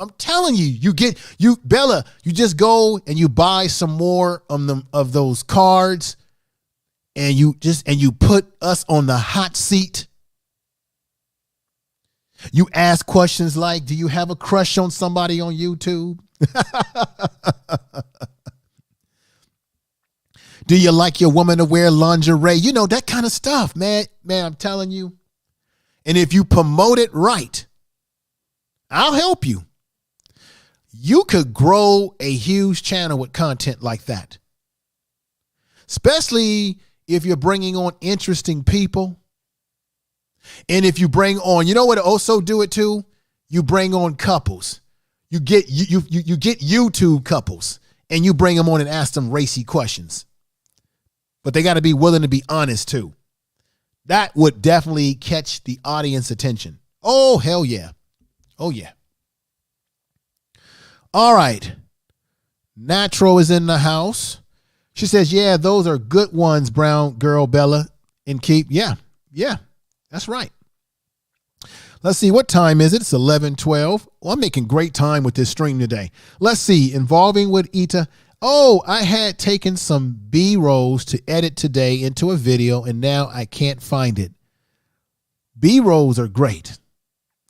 Bella, you just go and you buy some more of those cards, and you put us on the hot seat. You ask questions like, do you have a crush on somebody on YouTube? Do you like your woman to wear lingerie? You know, that kind of stuff, man. Man, I'm telling you. And if you promote it right, I'll help you. You could grow a huge channel with content like that. Especially if you're bringing on interesting people. And if you bring on, you know what also do it too? You bring on couples. You get you get YouTube couples and you bring them on and ask them racy questions. But they got to be willing to be honest too. That would definitely catch the audience attention. Oh, hell yeah. Oh, yeah. All right. Natural is in the house. She says, yeah, those are good ones, Brown Girl Bella and Keep. Yeah, that's right. Let's see, what time is it? It's 11:12. Well, I'm making great time with this stream today. Let's see, involving with Ita. Oh, I had taken some B-rolls to edit today into a video, and now I can't find it. B-rolls are great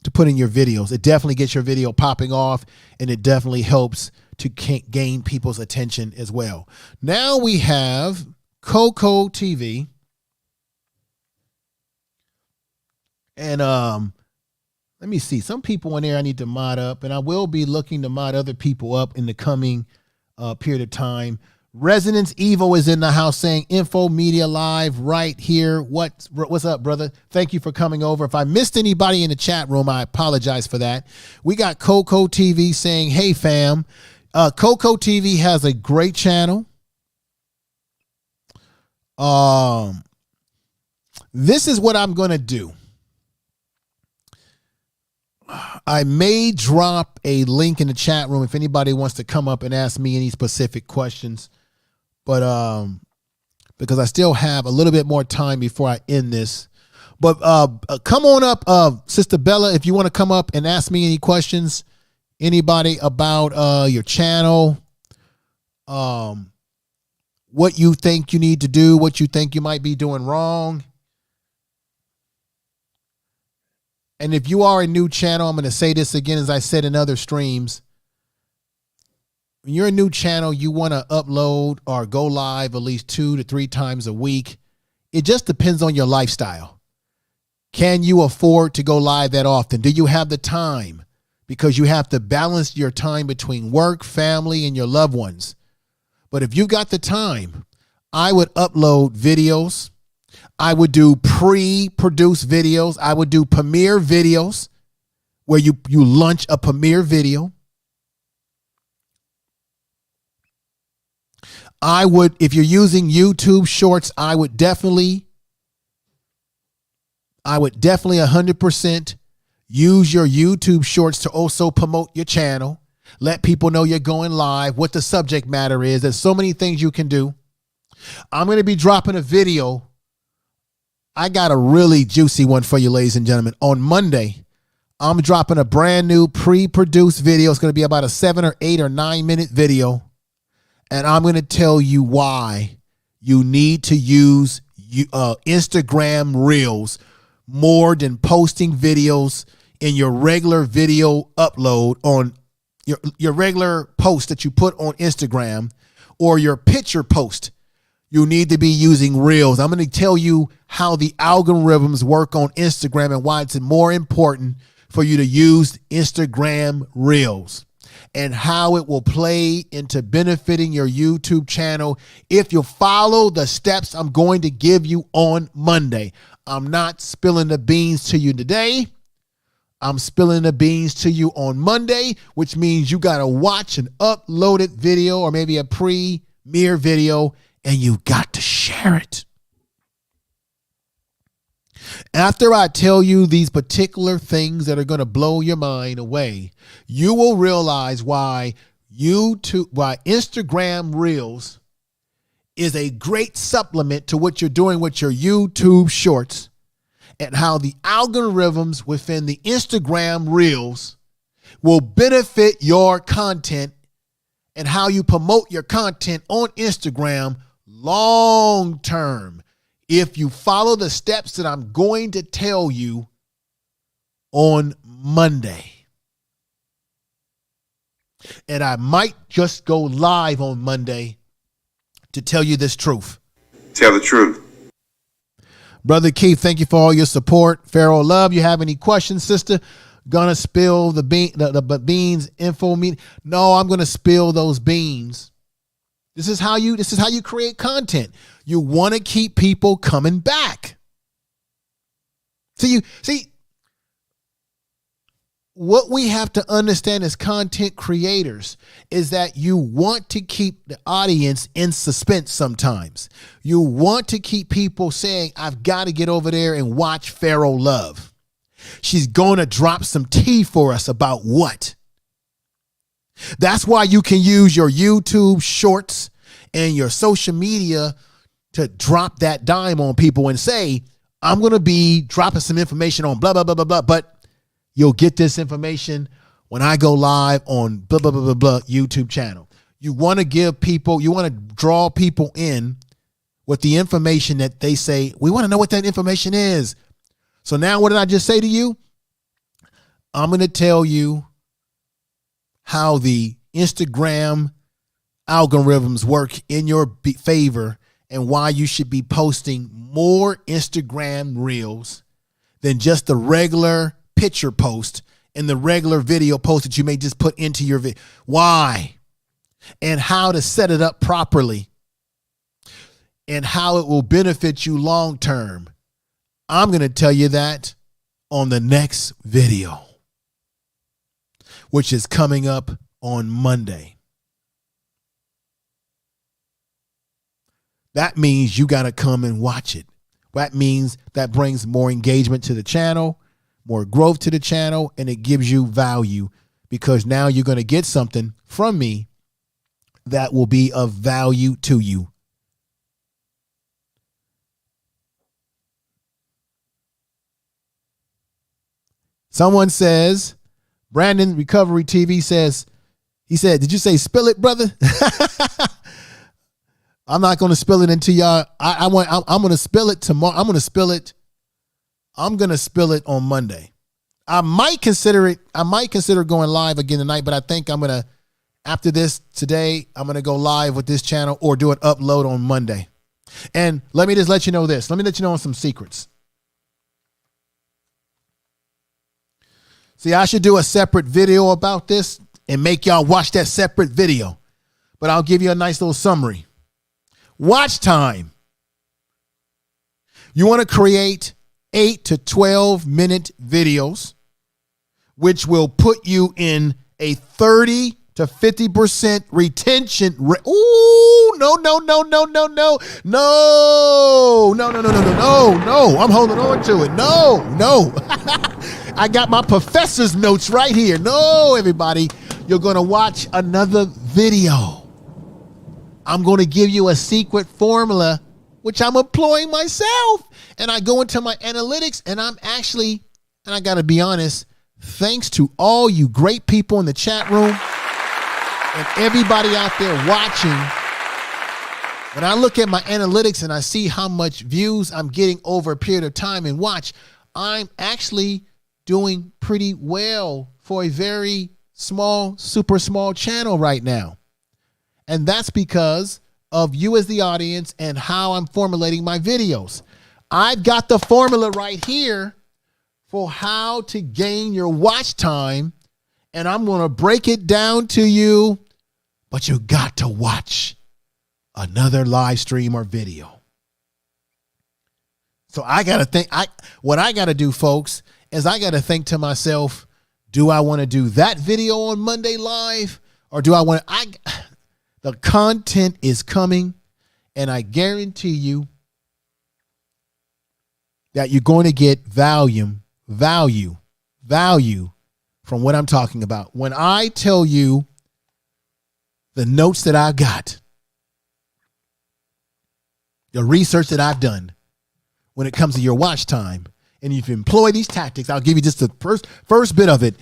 to put in your videos. It definitely gets your video popping off, and it definitely helps to gain people's attention as well. Now we have Coco TV. And let me see. Some people in there I need to mod up, and I will be looking to mod other people up in the coming period of time. Resonance Evil is in the house saying Info Media Live right here. What's up, brother? Thank you for coming over. If I missed anybody in the chat room, I apologize for that. We got Coco TV saying, hey, fam. Coco TV has a great channel. This is what I'm going to do. I may drop a link in the chat room if anybody wants to come up and ask me any specific questions. But because I still have a little bit more time before I end this. But come on up, Sister Bella, if you want to come up and ask me any questions. Anybody about your channel, what you think you need to do, what you think you might be doing wrong. And if you are a new channel, I'm going to say this again, as I said in other streams. When you're a new channel, you want to upload or go live at least 2 to 3 times a week. It just depends on your lifestyle. Can you afford to go live that often? Do you have the time? Because you have to balance your time between work, family, and your loved ones. But if you got the time, I would upload videos. I would do pre-produced videos. I would do premiere videos where you launch a premiere video. I would, if you're using YouTube Shorts, I would definitely 100% use your YouTube Shorts to also promote your channel. Let people know you're going live, what the subject matter is. There's so many things you can do. I'm going to be dropping a video. I got a really juicy one for you, ladies and gentlemen. On Monday, I'm dropping a brand new pre-produced video. It's going to be about a 7 or 8 or 9 minute video. And I'm going to tell you why you need to use Instagram Reels more than posting videos in your regular video upload on your regular post that you put on Instagram or your picture post. You need to be using Reels. I'm going to tell you how the algorithms work on Instagram and why it's more important for you to use Instagram Reels and how it will play into benefiting your YouTube channel if you follow the steps I'm going to give you on Monday. I'm not spilling the beans to you today. I'm spilling the beans to you on Monday, which means you got to watch an uploaded video or maybe a premiere video, and you got to share it. After I tell you these particular things that are going to blow your mind away, you will realize why Instagram Reels is a great supplement to what you're doing with your YouTube Shorts, and how the algorithms within the Instagram Reels will benefit your content and how you promote your content on Instagram long term if you follow the steps that I'm going to tell you on Monday. And I might just go live on Monday to tell you this truth. Tell the truth. Brother Keith, thank you for all your support. Pharaoh Love, you have any questions, sister? Gonna spill the beans, Info Media? No, I'm gonna spill those beans. This is how you create content. You want to keep people coming back. See, what we have to understand as content creators is that you want to keep the audience in suspense sometimes. You want to keep people saying, I've got to get over there and watch Pharaoh Love. She's going to drop some tea for us about what? That's why you can use your YouTube shorts and your social media to drop that dime on people and say, I'm going to be dropping some information on blah, blah, blah, blah, blah, but you'll get this information when I go live on blah, blah, blah, blah, blah YouTube channel. You want to give people, you want to draw people in with the information that they say, we want to know what that information is. So now what did I just say to you? I'm going to tell you how the Instagram algorithms work in your favor and why you should be posting more Instagram reels than just the regular picture post and the regular video post that you may just put into your video. Why? And how to set it up properly and how it will benefit you long term. I'm going to tell you that on the next video, which is coming up on Monday. That means you got to come and watch it. That means that brings more engagement to the channel, more growth to the channel, and it gives you value because now you're going to get something from me that will be of value to you. Someone says, Brandon Recovery TV says, he said, did you say spill it, brother? I'm not going to spill it into y'all. I'm going to spill it tomorrow. I'm going to spill it on Monday. I might consider going live again tonight, but I think I'm going to, after this today, I'm going to go live with this channel or do an upload on Monday. And let me just let you know this. Let me let you know some secrets. See, I should do a separate video about this and make y'all watch that separate video, but I'll give you a nice little summary. Watch time. You want to create 8 to 12 minute videos, which will put you in a 30 to 50% retention rate. Ooh, no. I'm holding on to it. No. I got my professor's notes right here. No, everybody, you're going to watch another video. I'm going to give you a secret formula, which I'm employing myself. And I go into my analytics and I got to be honest, thanks to all you great people in the chat room and everybody out there watching, when I look at my analytics and I see how much views I'm getting over a period of time and watch, I'm actually doing pretty well for a very small, super small channel right now. And that's because of you as the audience and how I'm formulating my videos. I've got the formula right here for how to gain your watch time, and I'm going to break it down to you, but you got to watch another live stream or video. So I got to think, what I got to do, folks, is I got to think to myself, do I want to do that video on Monday live, or do I want to, the content is coming, and I guarantee you that you're going to get value from what I'm talking about. When I tell you the notes that I've got, the research that I've done when it comes to your watch time, and if you employ these tactics, I'll give you just the first bit of it.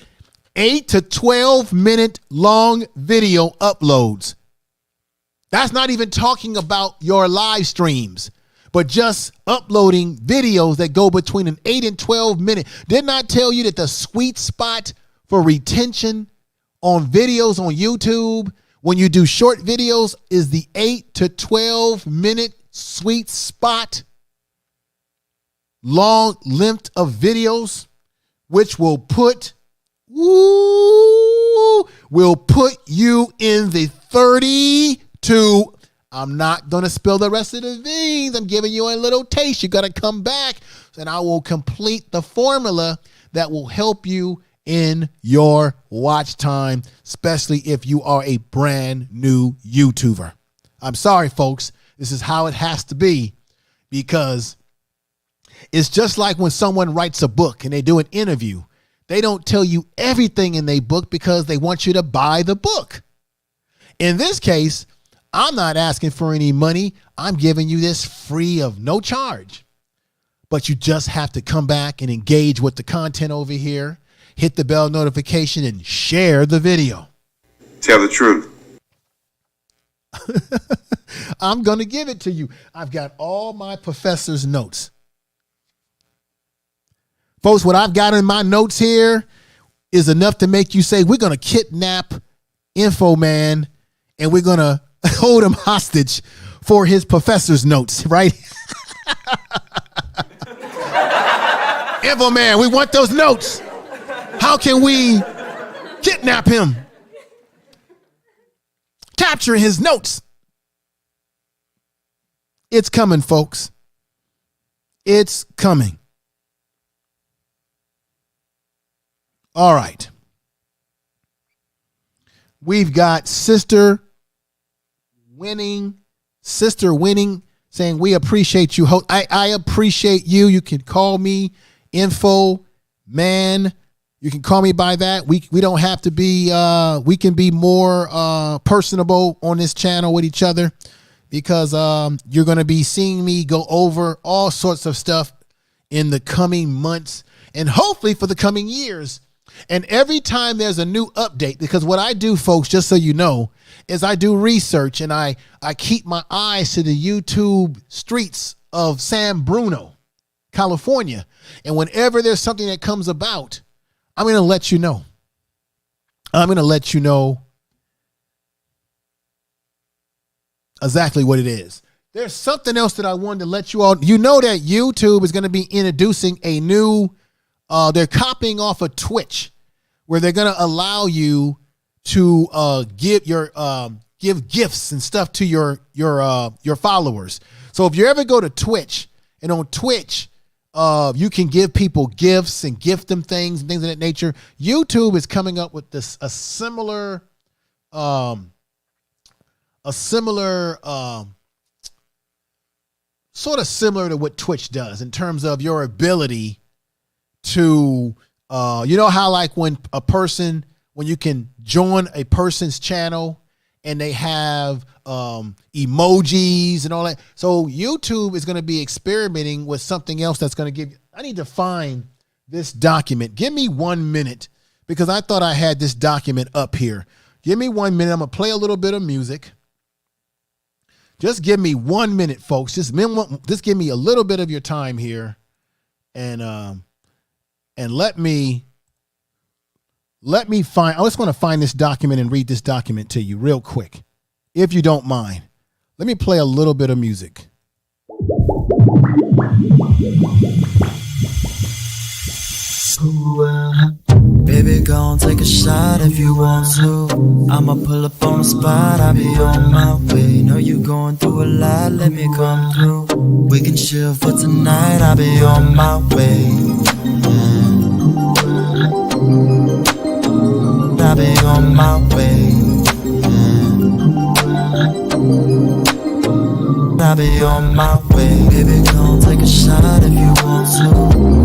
8 to 12 minute long video uploads. That's not even talking about your live streams, but just uploading videos that go between an 8 and 12 minute. Didn't I tell you that the sweet spot for retention on videos on YouTube, when you do short videos, is the 8 to 12 minute sweet spot? Long length of videos, which will put you in the 30 to, I'm not going to spill the rest of the beans. I'm giving you a little taste. You got to come back and I will complete the formula that will help you in your watch time, especially if you are a brand new YouTuber. I'm sorry, folks. This is how it has to be, because it's just like when someone writes a book and they do an interview. They don't tell you everything in their book because they want you to buy the book. In this case, I'm not asking for any money. I'm giving you this free of no charge. But you just have to come back and engage with the content over here, hit the bell notification, and share the video. Tell the truth. I'm going to give it to you. I've got all my professor's notes. Folks, what I've got in my notes here is enough to make you say, we're going to kidnap Info Man and we're going to hold him hostage for his professor's notes, right? Info Man, we want those notes. How can we kidnap him? Capture his notes. It's coming, folks. It's coming. All right. We've got Sister Winning saying, we appreciate you. I appreciate you. You can call me Info Man. You can call me by that. We don't have to be, we can be more personable on this channel with each other, because you're going to be seeing me go over all sorts of stuff in the coming months and hopefully for the coming years. And every time there's a new update, because what I do, folks, just so you know, is I do research and I keep my eyes to the YouTube streets of San Bruno, California. And whenever there's something that comes about, I'm going to let you know. I'm going to let you know exactly what it is. There's something else that I wanted to let you all, you know, that YouTube is going to be introducing a new, they're copying off of Twitch, where they're going to allow you to give gifts and stuff to your followers. So if you ever go to Twitch, and on Twitch, you can give people gifts and gift them things and things of that nature. YouTube is coming up with this a similar sort of similar to what Twitch does in terms of your ability to, you know how like when you can join a person's channel and they have emojis and all that. So YouTube is going to be experimenting with something else that's going to give, I need to find this document. Give me 1 minute, because I thought I had this document up here. Give me 1 minute. I'm going to play a little bit of music. Just give me 1 minute, folks. Just give me a little bit of your time here, and let me find. I just want to find this document and read this document to you real quick, if you don't mind. Let me play a little bit of music. Baby, gon' take a shot if you want to. I'ma pull up on the spot, I'll be on my way. Know you going through a lot, let me come through. We can chill for tonight, I'll be on my way. I'll be on my way. I'll be on my way. Baby, gon' take a shot if you want to.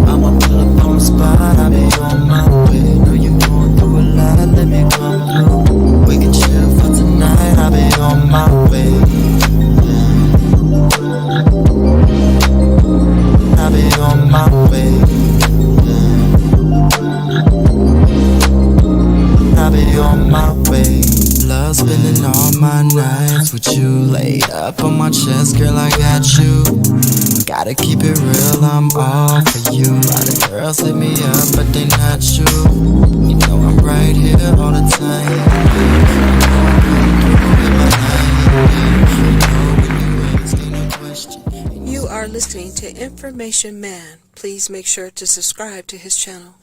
I'ma pull up on the spot, I'll be on my way. Know you going through a lot, let me come through. We can chill for tonight, I'll be on my way. I'll be on my way. I'll be on my way. Love spending all my nights with you, laid up on my chest, girl, I got you. Gotta keep it real, I'm all for you. A lot of girls hit me up, but they not you. You know I'm right here all the time. You are listening to Information Man. Please make sure to subscribe to his channel.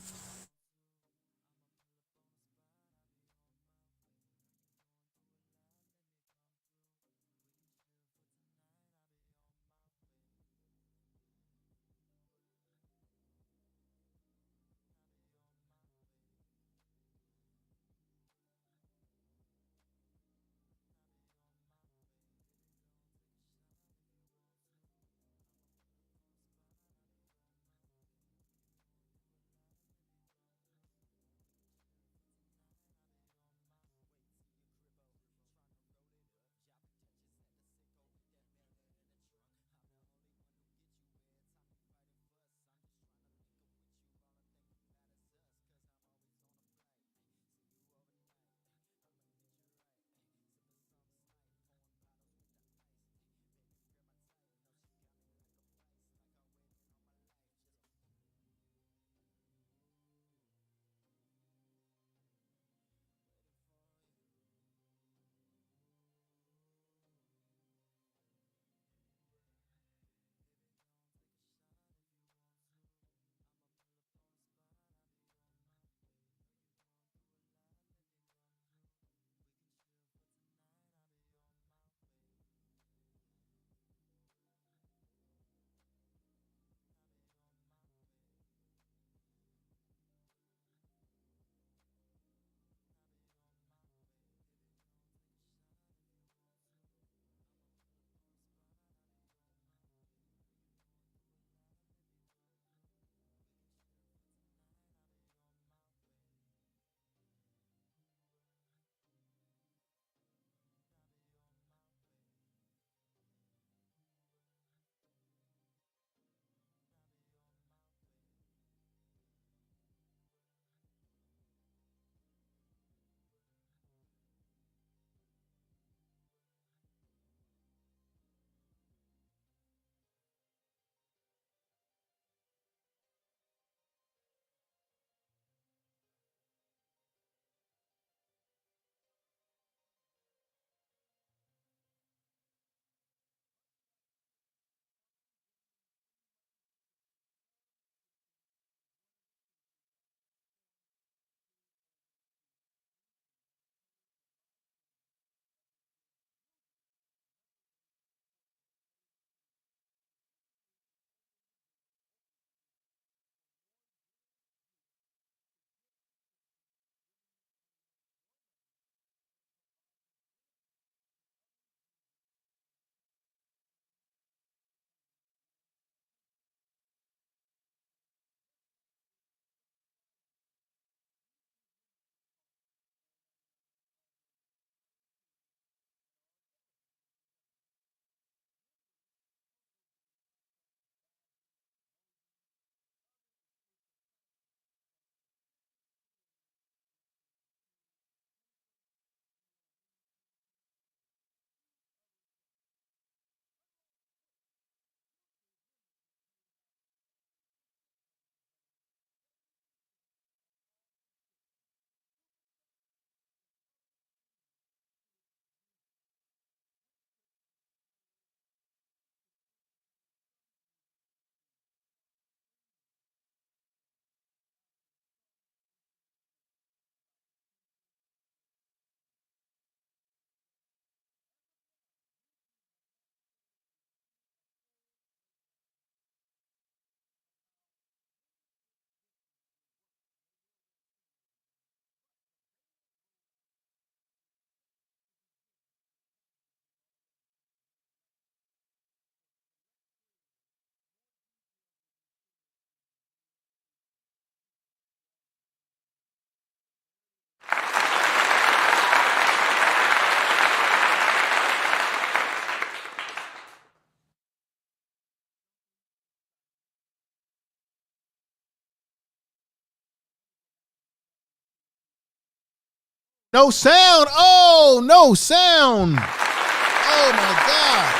No sound. Oh, no sound. Oh my God.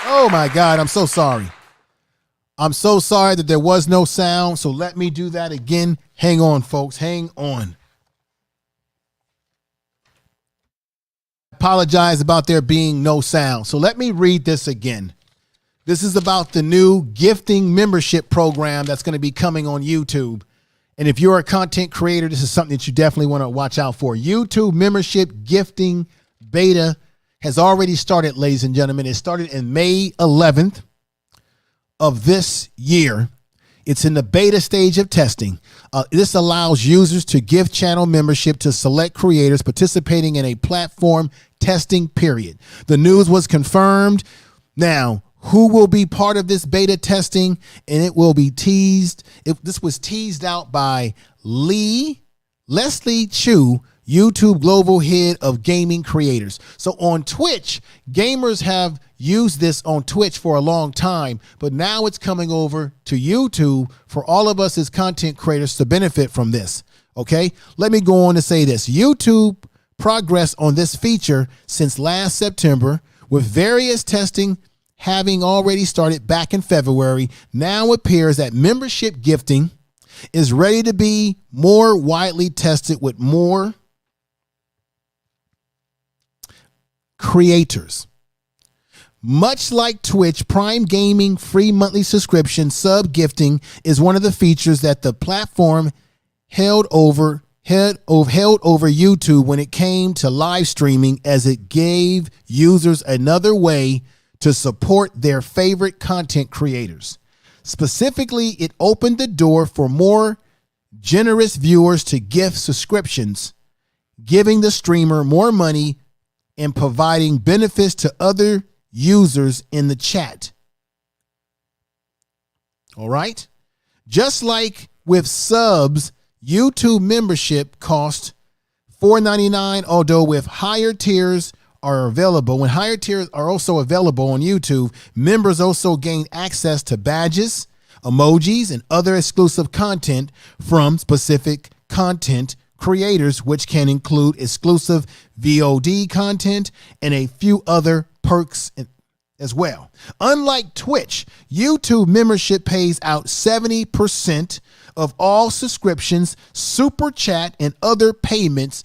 Oh my God. I'm so sorry. I'm so sorry that there was no sound. So let me do that again. Hang on, folks. Hang on. Apologize about there being no sound. So let me read this again. This is about the new gifting membership program that's going to be coming on YouTube. And if you're a content creator, this is something that you definitely want to watch out for. YouTube membership gifting beta has already started, ladies and gentlemen. It started in May 11th of this year. It's in the beta stage of testing. This allows users to gift channel membership to select creators participating in a platform testing period. The news was confirmed. Now, who will be part of this beta testing? And it will be teased. This was teased out by Leslie Chu, YouTube Global Head of Gaming Creators. So on Twitch, gamers have used this on Twitch for a long time, but now it's coming over to YouTube for all of us as content creators to benefit from this. Okay, let me go on to say this. YouTube progressed on this feature since last September, with various testing having already started back in February. Now it appears that membership gifting is ready to be more widely tested with more creators. Much like Twitch, Prime Gaming free monthly subscription sub gifting is one of the features that the platform held over YouTube when it came to live streaming, as it gave users another way to support their favorite content creators. Specifically, it opened the door for more generous viewers to gift subscriptions, giving the streamer more money and providing benefits to other users in the chat. All right. Just like with subs, YouTube membership costs $4.99, although with higher tiers are available. When higher tiers are also available on YouTube, members also gain access to badges, emojis, and other exclusive content from specific content creators, which can include exclusive VOD content and a few other perks as well. Unlike Twitch, YouTube membership pays out 70% of all subscriptions, super chat, and other payments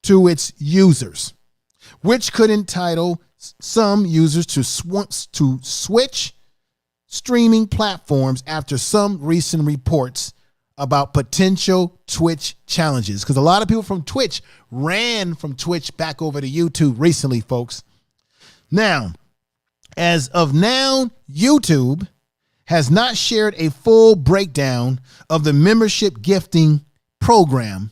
to its users, which could entitle some users to switch streaming platforms after some recent reports about potential Twitch challenges. Because a lot of people from Twitch ran from Twitch back over to YouTube recently, folks. Now, as of now, YouTube has not shared a full breakdown of the membership gifting program,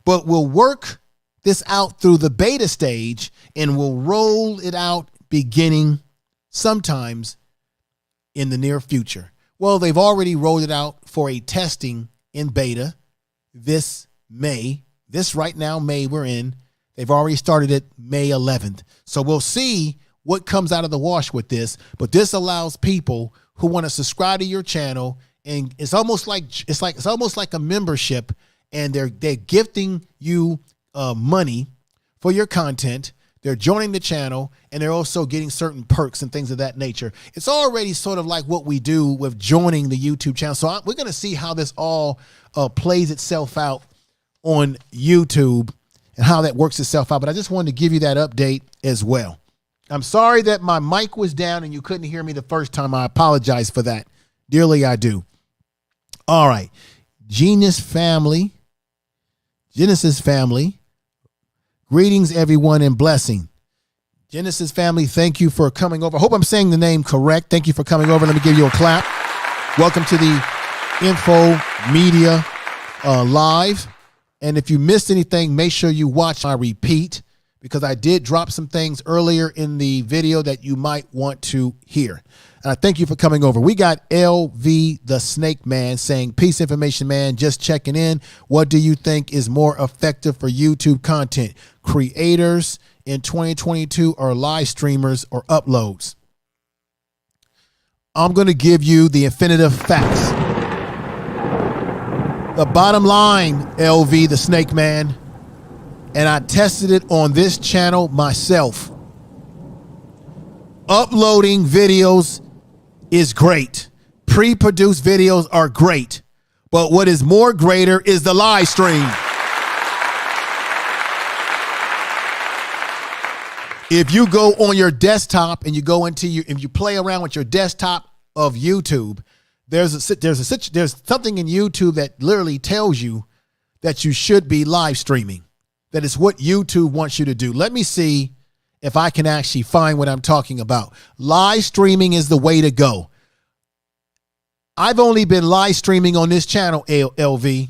but will work this out through the beta stage and will roll it out beginning sometimes in the near future. Well, they've already rolled it out for a testing in beta this May. This right now, May we're in. They've already started it May 11th. So we'll see what comes out of the wash with this. But this allows people who want to subscribe to your channel, and it's almost like a membership, and they're gifting you money for your content. They're joining the channel, and they're also getting certain perks and things of that nature. It's already sort of like what we do with joining the YouTube channel. So we're going to see how this all plays itself out on YouTube and how that works itself out. But I just wanted to give you that update as well. I'm sorry that my mic was down and you couldn't hear me the first time. I apologize for that. Dearly, I do. All right. Genesis family. Greetings, everyone, and blessing. Genesis family, thank you for coming over. I hope I'm saying the name correct. Thank you for coming over. Let me give you a clap. Welcome to the Info Media Live. And if you missed anything, make sure you watch my repeat, because I did drop some things earlier in the video that you might want to hear. And I thank you for coming over. We got LV the Snake Man saying, peace information man, just checking in. What do you think is more effective for YouTube content? Creators in 2022 or live streamers or uploads? I'm going to give you the infinitive facts. The bottom line, LV, the Snake Man, and I tested it on this channel myself. Uploading videos is great. Pre-produced videos are great. But what is more greater is the live stream. If you go on your desktop and you go into if you play around with your desktop of YouTube, there's something in YouTube that literally tells you that you should be live streaming. That is what YouTube wants you to do. Let me see if I can actually find what I'm talking about. Live streaming is the way to go. I've only been live streaming on this channel, LV,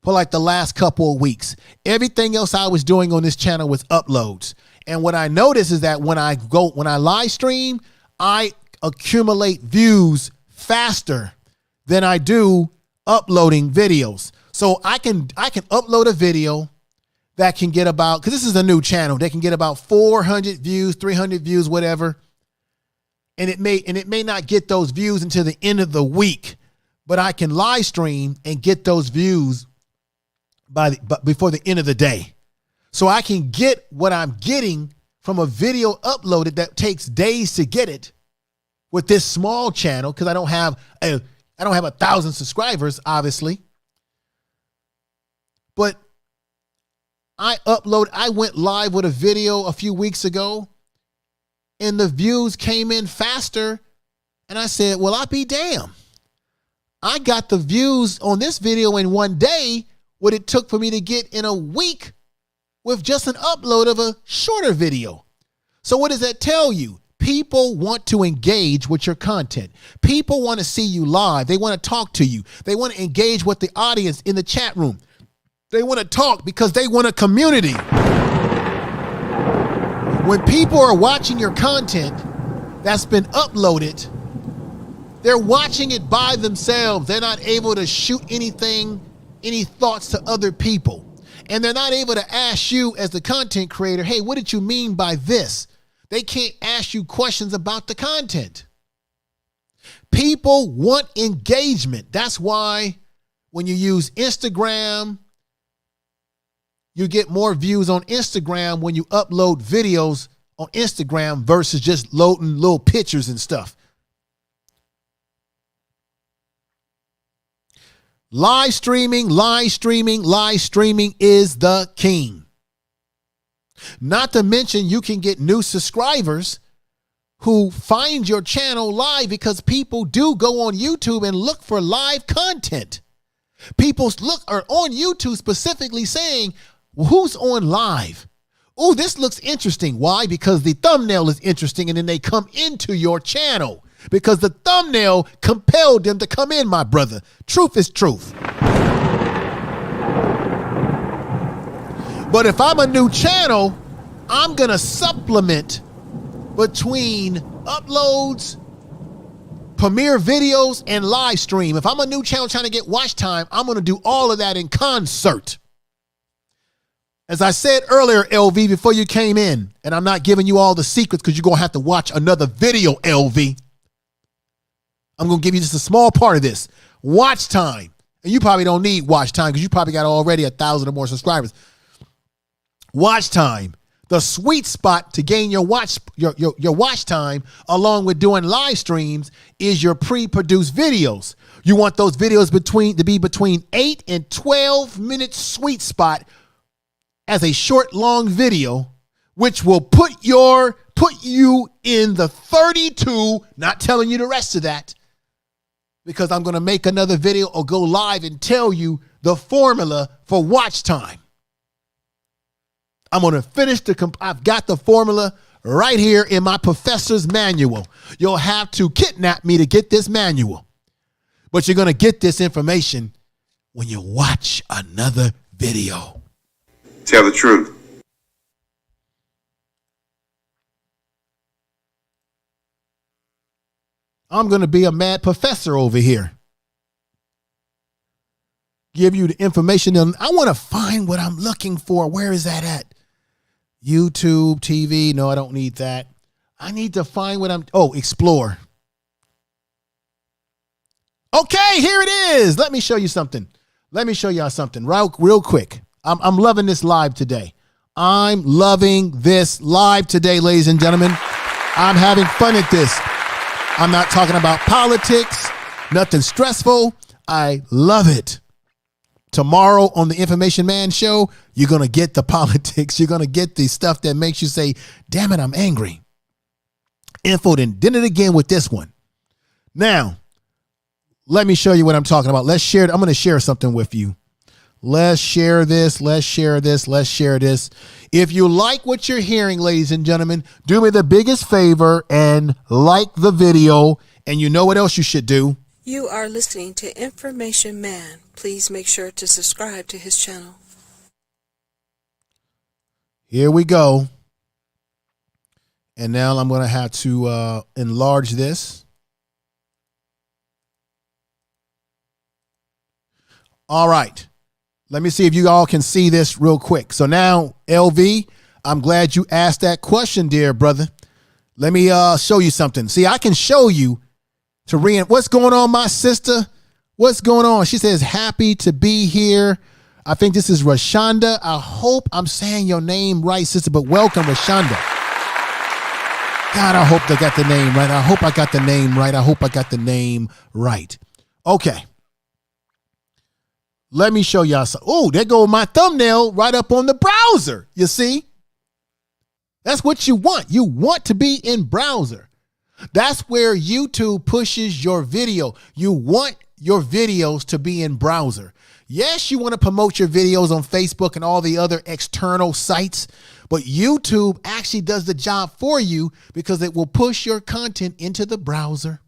for like the last couple of weeks. Everything else I was doing on this channel was uploads. And what I notice is that when I live stream, I accumulate views faster than I do uploading videos. So I can upload a video that can get about, because this is a new channel, they can get about 400 views, 300 views, whatever. And it may not get those views until the end of the week, but I can live stream and get those views before the end of the day. So I can get what I'm getting from a video uploaded that takes days to get it with this small channel, because I don't have 1,000 subscribers, obviously. But I went live with a video a few weeks ago, and the views came in faster. And I said, well, I'll be damned. I got the views on this video in one day, what it took for me to get in a week with just an upload of a shorter video. So what does that tell you? People want to engage with your content. People want to see you live. They want to talk to you. They want to engage with the audience in the chat room. They want to talk because they want a community. When people are watching your content that's been uploaded, they're watching it by themselves. They're not able to shoot anything, any thoughts to other people. And they're not able to ask you as the content creator, hey, what did you mean by this? They can't ask you questions about the content. People want engagement. That's why when you use Instagram, you get more views on Instagram when you upload videos on Instagram versus just loading little pictures and stuff. Live streaming is the king. Not to mention you can get new subscribers who find your channel live, because people do go on YouTube and look for live content. People are on YouTube specifically saying, well, who's on live? Oh, this looks interesting. Why? Because the thumbnail is interesting, and then they come into your channel because the thumbnail compelled them to come in, my brother. Truth is truth. But if I'm a new channel, I'm going to supplement between uploads, premiere videos, and live stream. If I'm a new channel trying to get watch time, I'm going to do all of that in concert. As I said earlier, LV, before you came in, and I'm not giving you all the secrets because you're going to have to watch another video, LV. I'm going to give you just a small part of this. Watch time. And you probably don't need watch time because you probably got already 1,000 or more subscribers. Watch time. The sweet spot to gain your watch time, along with doing live streams, is your pre-produced videos. You want those videos to be between 8 and 12 minutes sweet spot as a short, long video, which will put you in the 32, not telling you the rest of that, because I'm going to make another video or go live and tell you the formula for watch time. I'm going to finish I've got the formula right here in my professor's manual. You'll have to kidnap me to get this manual, but you're going to get this information when you watch another video. Tell the truth. I'm going to be a mad professor over here. Give you the information. I want to find what I'm looking for. Where is that at? YouTube, TV. No, I don't need that. I need to find what explore. Okay, here it is. Let me show you something. Let me show y'all something real quick. I'm loving this live today. I'm loving this live today, ladies and gentlemen. I'm having fun at this. I'm not talking about politics, nothing stressful. I love it. Tomorrow on the Information Man Show, you're going to get the politics. You're going to get the stuff that makes you say, damn it, I'm angry. Info then did it again with this one. Now, let me show you what I'm talking about. Let's share. I'm going to share something with you. Let's share this. Let's share this. Let's share this. If you like what you're hearing, ladies and gentlemen, do me the biggest favor and like the video. And you know what else you should do? You are listening to Information Man. Please make sure to subscribe to his channel. Here we go. And now I'm going to have to enlarge this. All right. Let me see if you all can see this real quick. So now, LV, I'm glad you asked that question, dear brother. Let me show you something. See, I can show you to what's going on, my sister? What's going on? She says, happy to be here. I think this is Rashonda. I hope I'm saying your name right, sister, but welcome, Rashonda. God, I hope I got the name right. I hope I got the name right. I hope I got the name right. Okay. Let me show y'all some. Oh, there goes my thumbnail right up on the browser. You see? That's what you want. You want to be in browser. That's where YouTube pushes your video. You want your videos to be in browser. Yes, you want to promote your videos on Facebook and all the other external sites, but YouTube actually does the job for you because it will push your content into the browser.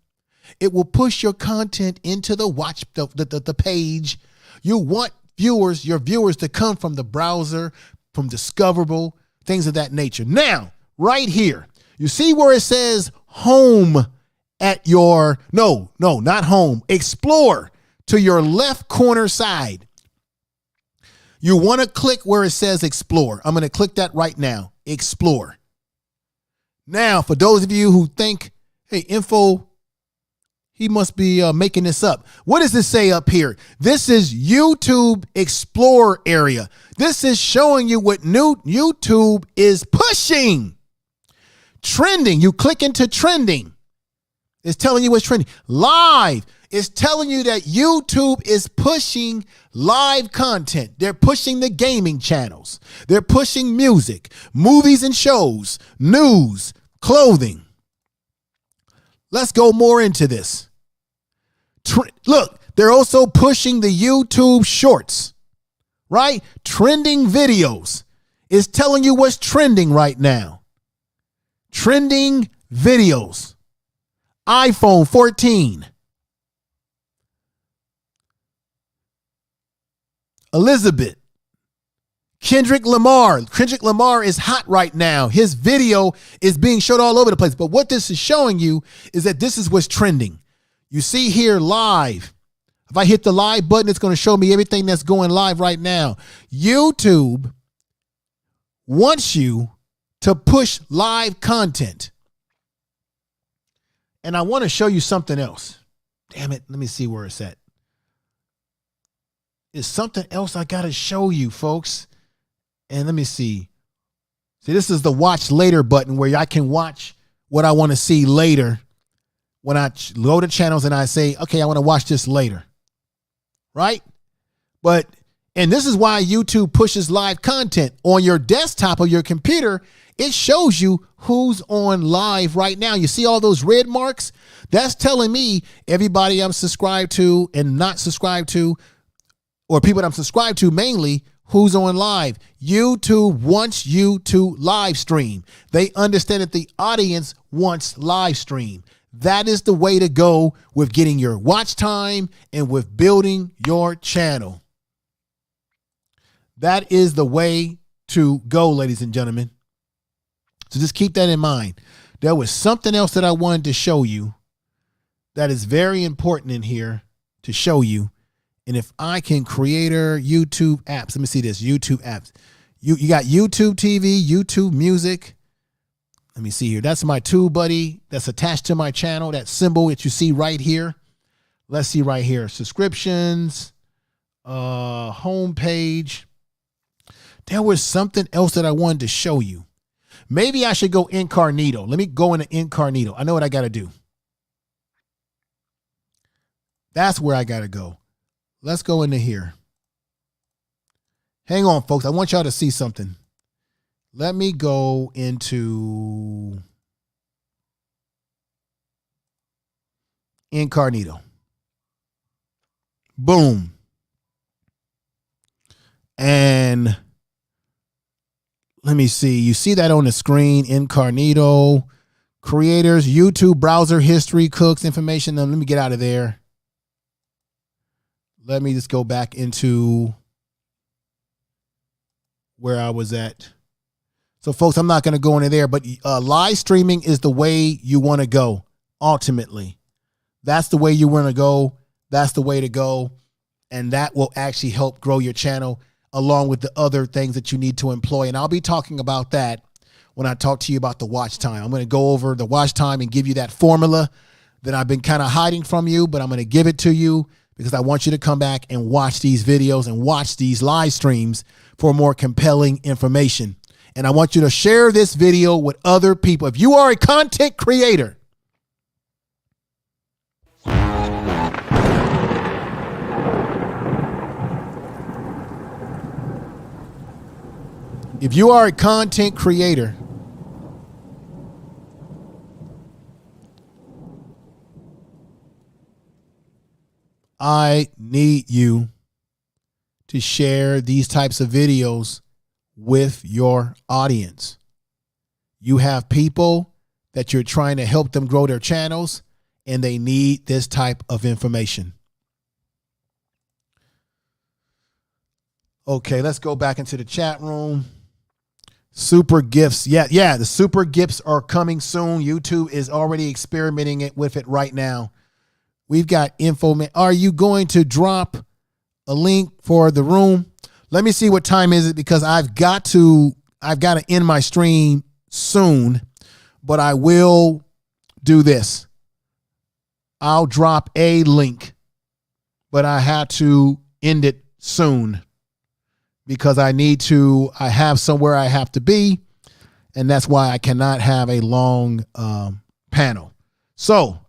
It will push your content into the page. You want your viewers to come from the browser, from discoverable, things of that nature. Now, right here, you see where it says home at your, no, not home, explore to your left corner side. You want to click where it says explore. I'm going to click that right now, explore. Now, for those of you who think, hey, Info, he must be making this up. What does this say up here? This is YouTube Explore area. This is showing you what new YouTube is pushing. Trending. You click into trending. It's telling you what's trending. Live. It's telling you that YouTube is pushing live content. They're pushing the gaming channels. They're pushing music, movies and shows, news, clothing. Let's go more into this. Look, they're also pushing the YouTube shorts, right? Trending videos is telling you what's trending right now. Trending videos. iPhone 14. Elizabeth. Kendrick Lamar. Kendrick Lamar is hot right now. His video is being showed all over the place. But what this is showing you is that this is what's trending. You see here live. If I hit the live button, it's going to show me everything that's going live right now. YouTube wants you to push live content. And I want to show you something else. Damn it. Let me see where it's at. There's something else I got to show you, folks. And let me see. See, this is the watch later button where I can watch what I want to see later. When I go to channels and I say, okay, I want to watch this later. Right? And this is why YouTube pushes live content. On your desktop or your computer, it shows you who's on live right now. You see all those red marks? That's telling me everybody I'm subscribed to and not subscribed to, or people that I'm subscribed to mainly, who's on live. YouTube wants you to live stream. They understand that the audience wants live stream. That is the way to go with getting your watch time and with building your channel. That is the way to go, ladies and gentlemen. So just keep that in mind. There was something else that I wanted to show you that is very important in here to show you. And if I can creator YouTube apps, let me see this, YouTube apps. You got YouTube TV, YouTube Music. Let me see here. That's my TubeBuddy that's attached to my channel, that symbol that you see right here. Let's see right here. Subscriptions. home page. There was something else that I wanted to show you. Maybe I should go incognito. Let me go into incognito. I know what I got to do. That's where I got to go. Let's go into here. Hang on, folks. I want y'all to see something. Let me go into incognito. Boom. And let me see. You see that on the screen, incognito, creators, YouTube, browser history, cooks, information. Let me get out of there. Let me just go back into where I was at. So, folks, I'm not going to go into there, but live streaming is the way you want to go, ultimately. That's the way you want to go. That's the way to go. And that will actually help grow your channel along with the other things that you need to employ. And I'll be talking about that when I talk to you about the watch time. I'm going to go over the watch time and give you that formula that I've been kind of hiding from you, but I'm going to give it to you because I want you to come back and watch these videos and watch these live streams for more compelling information. And I want you to share this video with other people. If you are a content creator, I need you to share these types of videos with your audience. You have people that you're trying to help them grow their channels, and they need this type of information. Okay, let's go back into the chat room. Super gifts. Yeah, the super gifts are coming soon. YouTube is already experimenting with it right now. We've got info. Are you going to drop a link for the room? Let me see what time is it, because I've got to end my stream soon, but I will do this. I'll drop a link, but I had to end it soon because I have somewhere I have to be, and that's why I cannot have a long panel. So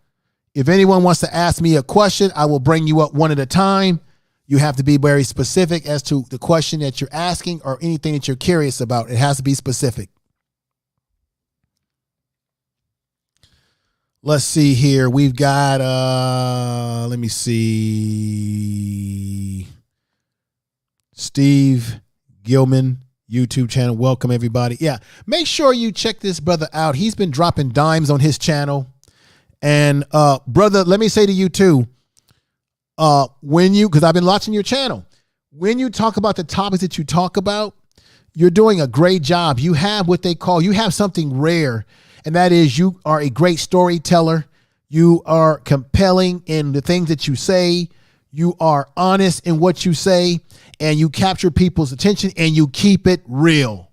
if anyone wants to ask me a question, I will bring you up one at a time. You have to be very specific as to the question that you're asking or anything that you're curious about. It has to be specific. Let's see here. We've got, let me see. Steve Gilman, YouTube channel. Welcome, everybody. Yeah, make sure you check this brother out. He's been dropping dimes on his channel. And brother, let me say to you too, because I've been watching your channel, when you talk about the topics that you talk about, you're doing a great job. You have you have something rare, and that is you are a great storyteller. You are compelling in the things that you say. You are honest in what you say, and you capture people's attention, and you keep it real.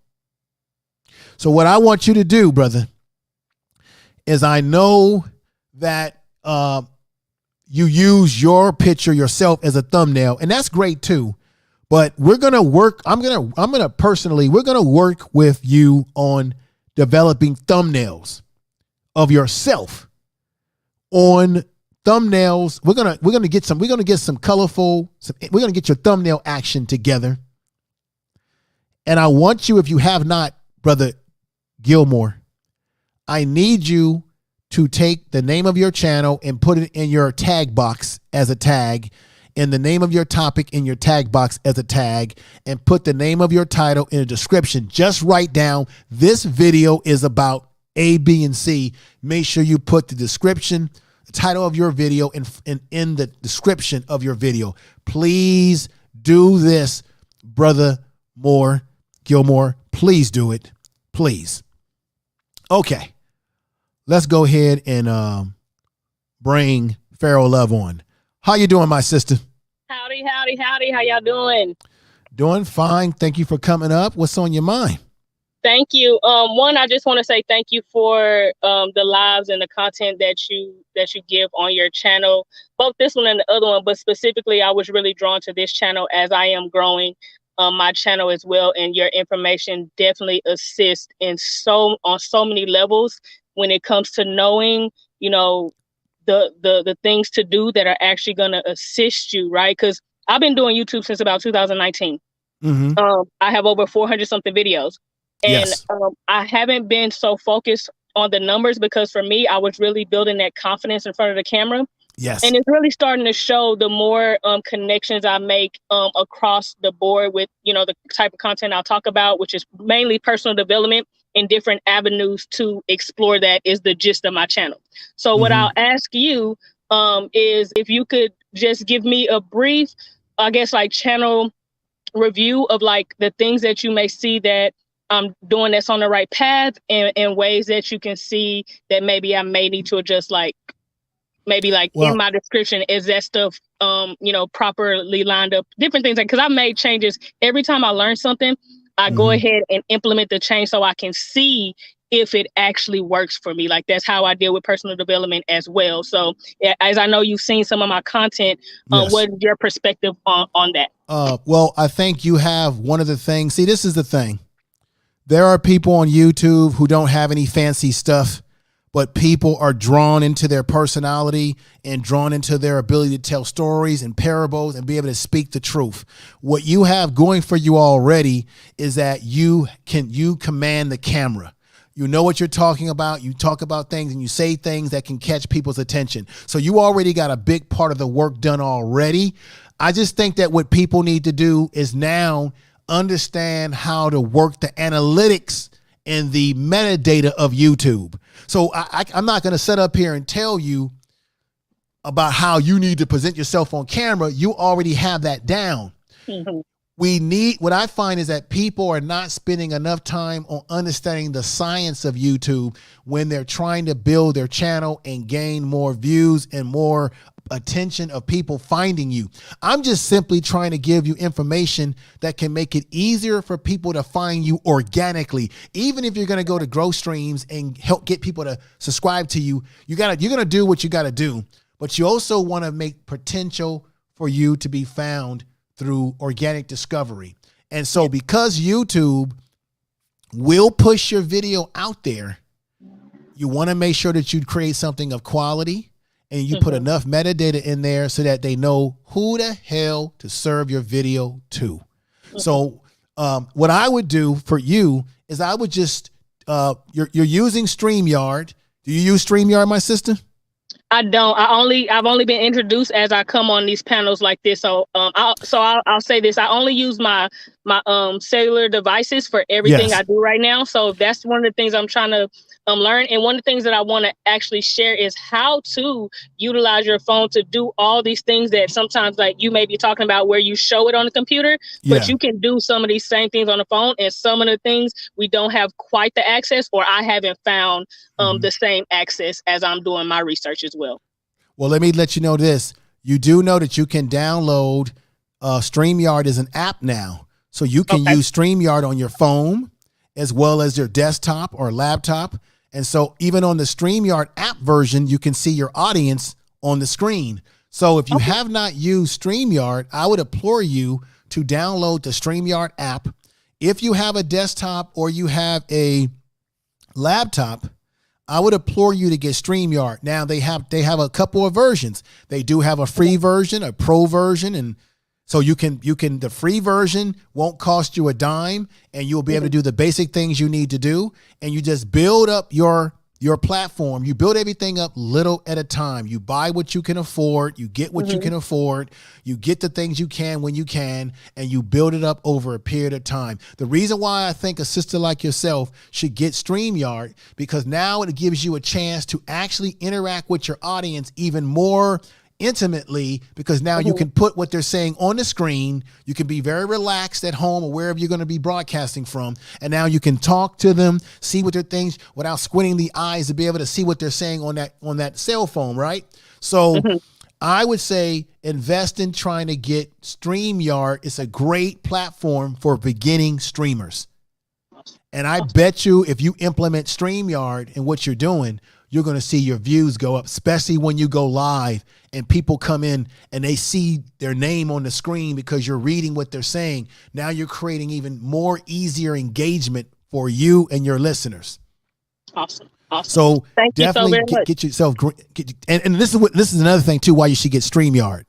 So what I want you to do, brother, is I know that you use your picture yourself as a thumbnail, and that's great too. But we're going to work. We're going to work with you on developing thumbnails of yourself. On thumbnails, we're going to get some colorful, we're going to get your thumbnail action together. And I want you, if you have not, brother Gilmore, I need you to take the name of your channel and put it in your tag box as a tag, and the name of your topic in your tag box as a tag, and put the name of your title in a description. Just write down, this video is about A, B, and C. Make sure you put the description, the title of your video in the description of your video. Please do this, brother Gilmore. Please do it. Please. Okay. Let's go ahead and bring Pharaoh Love on. How you doing, my sister? Howdy. How y'all doing? Doing fine. Thank you for coming up. What's on your mind? Thank you. One, I just want to say thank you for the lives and the content that you give on your channel, both this one and the other one. But specifically, I was really drawn to this channel as I am growing my channel as well, and your information definitely assists on so many levels when it comes to knowing, you know, the things to do that are actually going to assist you, right? Because I've been doing YouTube since about 2019. I have over 400 something videos. And Yes. I haven't been so focused on the numbers because for me, I was really building that confidence in front of the camera. Yes. And it's really starting to show the more connections I make across the board with, you know, the type of content I'll talk about, which is mainly personal development and different avenues to explore. That is the gist of my channel. So what I'll ask you is if you could just give me a brief, I guess, like channel review of like the things that you may see that I'm doing that's on the right path, and ways that you can see that maybe I may need to adjust, like maybe like in my description, is that stuff you know, properly lined up, different things, like because I've made changes every time I learn something. I go ahead and implement the change so I can see if it actually works for me. Like that's how I deal with personal development as well. So as I know you've seen some of my content, what is your perspective on that? Well, I think you have one of the things. See, this is the thing. There are people on YouTube who don't have any fancy stuff, but people are drawn into their personality and drawn into their ability to tell stories and parables and be able to speak the truth. What you have going for you already is that you command the camera. You know what you're talking about. You talk about things and you say things that can catch people's attention. So you already got a big part of the work done already. I just think that what people need to do is now understand how to work the analytics and the metadata of YouTube. So I'm not going to sit up here and tell you about how you need to present yourself on camera. You already have that down. What I find is that people are not spending enough time on understanding the science of YouTube when they're trying to build their channel and gain more views and more attention of people finding you. I'm just simply trying to give you information that can make it easier for people to find you organically. Even if you're going to go to grow streams and help get people to subscribe to you, you're going to do what you got to do, but you also want to make potential for you to be found through organic discovery. And so because YouTube will push your video out there, you want to make sure that you create something of quality and you put enough metadata in there so that they know who the hell to serve your video to. So what I would do for you is I would just, you're using StreamYard. Do you use StreamYard, my sister? I don't. I've only been introduced as I come on these panels like this. So I'll say this. I only use my cellular devices for everything I do right now. So that's one of the things I'm trying to learn. And one of the things that I want to actually share is how to utilize your phone to do all these things that sometimes like you may be talking about where you show it on the computer, but you can do some of these same things on the phone. And some of the things we don't have quite the access, or I haven't found the same access as I'm doing my research as well. Well, let me let you know this. You do know that you can download StreamYard as an app now. So you can use StreamYard on your phone as well as your desktop or laptop. And so even on the StreamYard app version, you can see your audience on the screen. So if you have not used StreamYard, I would implore you to download the StreamYard app. If you have a desktop or you have a laptop, I would implore you to get StreamYard. Now they have a couple of versions. They do have a free version, a pro version, and so the free version won't cost you a dime, and you'll be able to do the basic things you need to do, and you just build up your platform. You build everything up little at a time. You buy what you can afford, you get what you can afford, you get the things you can when you can, and you build it up over a period of time. The reason why I think a sister like yourself should get StreamYard, because now it gives you a chance to actually interact with your audience even more intimately, because now you can put what they're saying on the screen. You can be very relaxed at home or wherever you're going to be broadcasting from. And now you can talk to them, see what they're thinking without squinting the eyes to be able to see what they're saying on that cell phone. Right. So I would say invest in trying to get StreamYard. It's a great platform for beginning streamers. And I bet you if you implement StreamYard and what you're doing, you're going to see your views go up, especially when you go live and people come in and they see their name on the screen because you're reading what they're saying. Now you're creating even more easier engagement for you and your listeners. Awesome. Awesome. So Thank you so definitely very much. get yourself, and this is another thing too, why you should get StreamYard.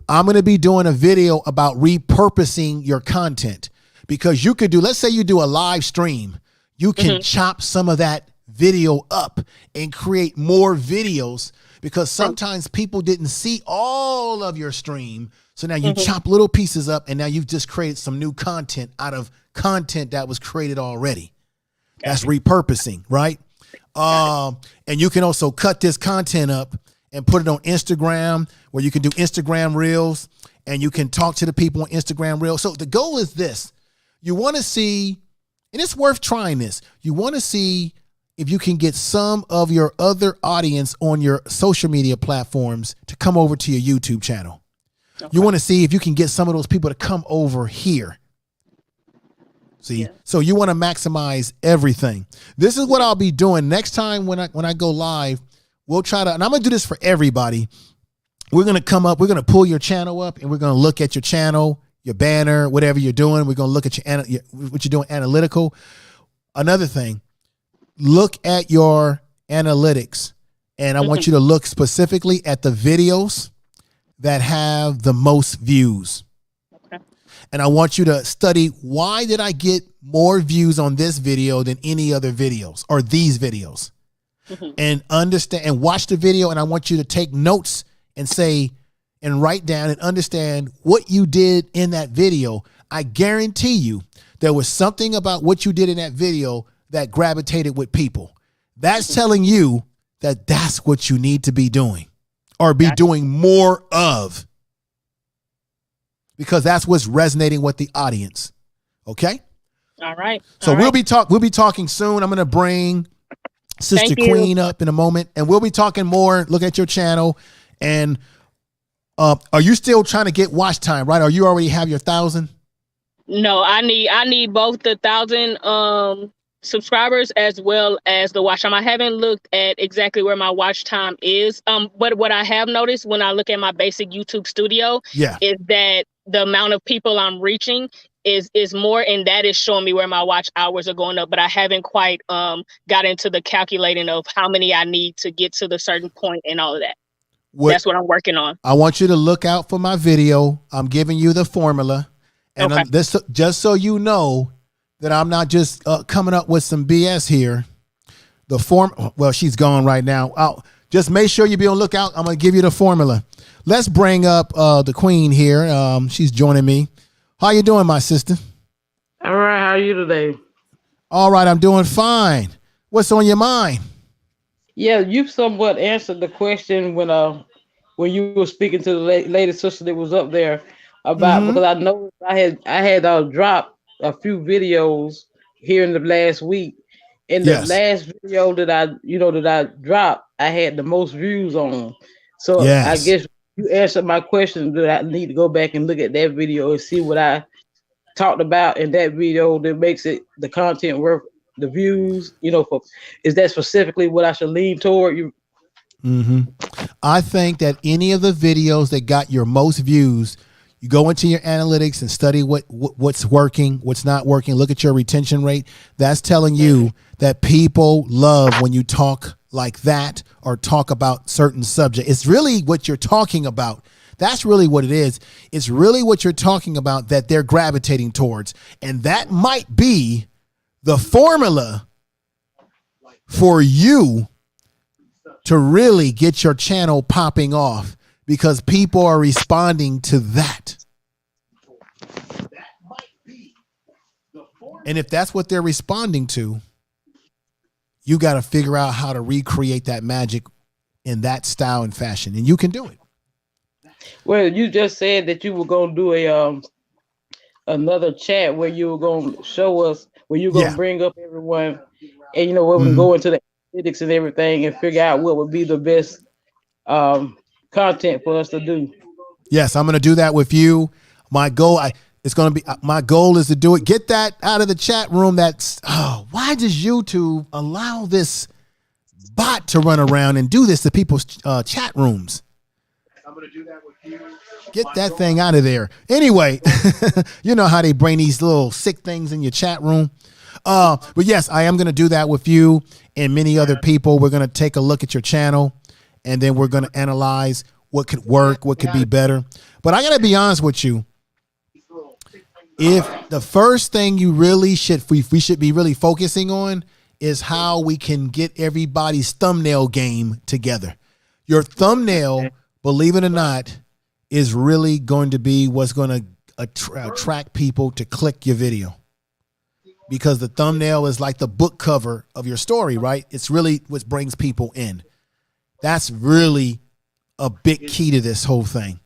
I'm going to be doing a video about repurposing your content, because you could do, let's say you do a live stream, you can chop some of that video up and create more videos, because sometimes people didn't see all of your stream. So now you chop little pieces up and now you've just created some new content out of content that was created already. That's repurposing, right? And you can also cut this content up and put it on Instagram, where you can do Instagram reels and you can talk to the people on Instagram reels. So the goal is this. You want to see, and it's worth trying this. You want to see if you can get some of your other audience on your social media platforms to come over to your YouTube channel. Okay. You want to see if you can get some of those people to come over here. See, so you want to maximize everything. This is what I'll be doing next time when I go live. We'll try to, and I'm going to do this for everybody. We're going to come up, we're going to pull your channel up, and we're going to look at your channel, your banner, whatever you're doing. We're going to look at what you're doing analytical. Another thing, look at your analytics, and I want you to look specifically at the videos that have the most views. And I want you to study, why did I get more views on this video than any other videos or these videos? And understand and watch the video. And I want you to take notes and say, and write down and understand what you did in that video. I guarantee you there was something about what you did in that video that gravitated with people. That's telling you that that's what you need to be doing, or be doing more of, because that's what's resonating with the audience. Okay. All right. So we'll be talking soon. I'm going to bring Sister Queen up in a moment, and we'll be talking more. Look at your channel. And are you still trying to get watch time, right? Or you already have your 1,000? No, I need both the 1,000 subscribers as well as the watch time. I haven't looked at exactly where my watch time is. But what I have noticed when I look at my basic YouTube studio is that the amount of people I'm reaching is more, and that is showing me where my watch hours are going up. But I haven't quite got into the calculating of how many I need to get to the certain point and all of that. That's what I'm working on. I want you to look out for my video. I'm giving you the formula, and this just so you know that I'm not just coming up with some BS here. Well, she's gone right now. Just make sure you be on lookout. I'm going to give you the formula. Let's bring up the Queen here. She's joining me. How you doing, my sister? All right. How are you today? All right. I'm doing fine. What's on your mind? Yeah, you somewhat answered the question when you were speaking to the lady sister that was up there about, because I know I had dropped a few videos here in the last week. In the last video that I dropped, I had the most views on. So I guess you answered my question that I need to go back and look at that video and see what I talked about in that video that makes it the content worth the views. Is that specifically what I should lean toward? I think that any of the videos that got your most views, you go into your analytics and study what's working, what's not working. Look at your retention rate. That's telling you that people love when you talk like that or talk about certain subject. It's really what you're talking about. That's really what it is. It's really what you're talking about that they're gravitating towards. And that might be the formula for you to really get your channel popping off, because people are responding to that. And if that's what they're responding to, you got to figure out how to recreate that magic in that style and fashion, and you can do it. Well, you just said that you were going to do another chat where you were going to show us, where you're going to bring up everyone, and where we go into the analytics and everything and figure out what would be the best content for us to do. Yes, I'm going to do that with you. My goal, It's going to be, my goal is to do it. Get that out of the chat room. Why does YouTube allow this bot to run around and do this to people's chat rooms? I'm going to do that with you. Get that thing out of there. Anyway, you know how they bring these little sick things in your chat room. But yes, I am going to do that with you and many other people. We're going to take a look at your channel, and then we're going to analyze what could work, what could be better. But I got to be honest with you. If the first thing we should be really focusing on is how we can get everybody's thumbnail game together. Your thumbnail, believe it or not, is really going to be what's going to attract people to click your video, because the thumbnail is like the book cover of your story, right? It's really what brings people in. That's really a big key to this whole thing.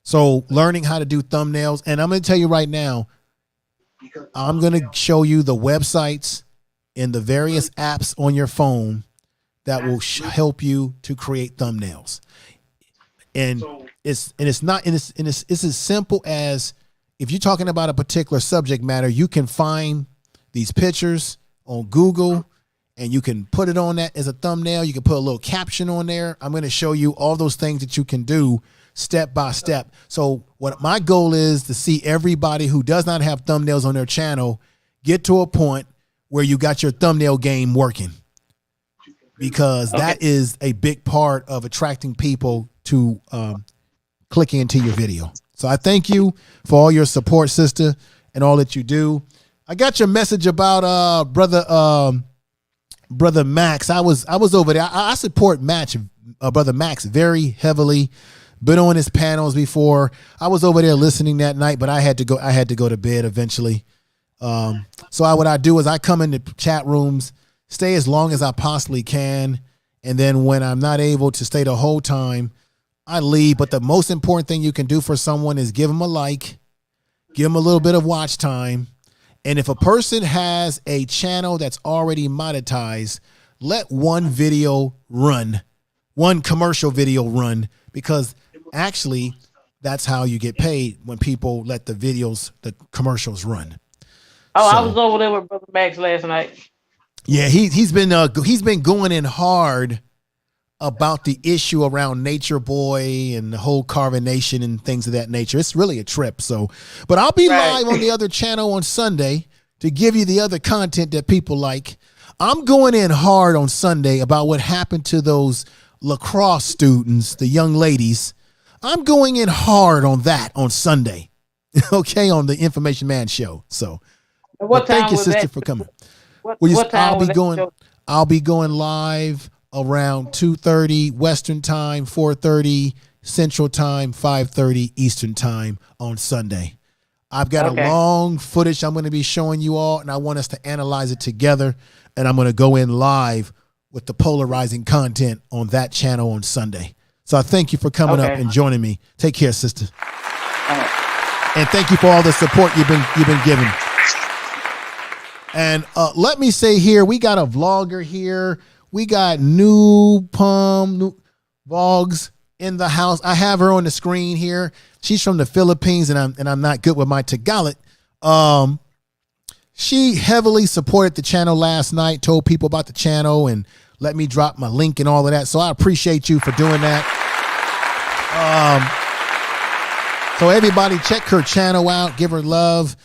So learning how to do thumbnails, and I'm going to tell you right now, I'm going to show you the websites and the various apps on your phone that will help you to create thumbnails. And it's as simple as, if you're talking about a particular subject matter, you can find these pictures on Google and you can put it on that as a thumbnail. You can put a little caption on there. I'm going to show you all those things that you can do step by step. So what my goal is to see everybody who does not have thumbnails on their channel get to a point where you got your thumbnail game working, because that is a big part of attracting people to click into your video. So I thank you for all your support, sister, and all that you do. I got your message about brother Max. I was over there. I support brother Max very heavily. Been on his panels before. I was over there listening that night, but I had to go to bed eventually. So what I do is I come into chat rooms, stay as long as I possibly can, and then when I'm not able to stay the whole time, I leave. But the most important thing you can do for someone is give them a like, give them a little bit of watch time. And if a person has a channel that's already monetized, let one video run, one commercial video run, because actually that's how you get paid, when people let the commercials run. Oh, so, I was over there with Brother Max last night. Yeah, he's been going in hard about the issue around Nature Boy and the whole carbonation and things of that nature. It's really a trip. So, but I'll be live on the other channel on Sunday to give you the other content that people like. I'm going in hard on Sunday about what happened to those lacrosse students, the young ladies. I'm going in hard on that on Sunday. Okay, on the Information Man show. So, thank you, sister, for coming. I'll be going live around 2:30 Western time, 4:30 Central time, 5:30 Eastern time on Sunday. I've got a long footage I'm going to be showing you all, and I want us to analyze it together. And I'm going to go in live with the polarizing content on that channel on Sunday. So I thank you for coming up and joining me. Take care, sister. And thank you for all the support you've been giving. And let me say here, we got a vlogger here. We got new Vlogs in the house. I have her on the screen here. She's from the Philippines, and I'm not good with my Tagalog. She heavily supported the channel last night, told people about the channel, and let me drop my link and all of that. So I appreciate you for doing that. So everybody check her channel out, give her love.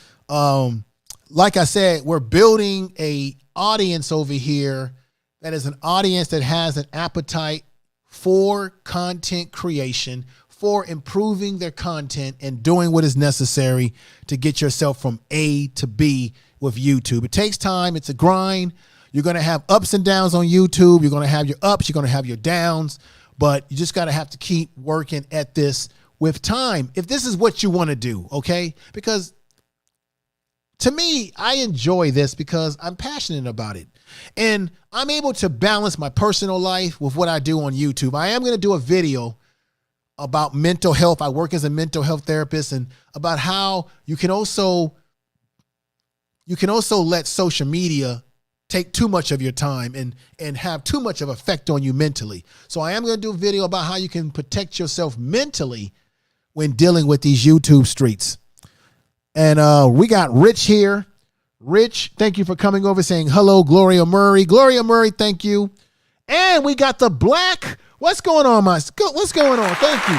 Like I said, we're building a audience over here that is an audience that has an appetite for content creation, for improving their content and doing what is necessary to get yourself from A to B with YouTube. It takes time. It's a grind. You're going to have ups and downs on YouTube. You're going to have your ups. You're going to have your downs, but you just got to have to keep working at this with time. If this is what you want to do, okay? Because to me, I enjoy this because I'm passionate about it. And I'm able to balance my personal life with what I do on YouTube. I am going to do a video about mental health. I work as a mental health therapist, and about how you can also let social media take too much of your time and have too much of an effect on you mentally. So I am going to do a video about how you can protect yourself mentally when dealing with these YouTube streets. And we got Rich here. Rich, thank you for coming over, saying hello, Gloria Murray. Gloria Murray, thank you. And we got the Black. What's going on, what's going on? Thank you.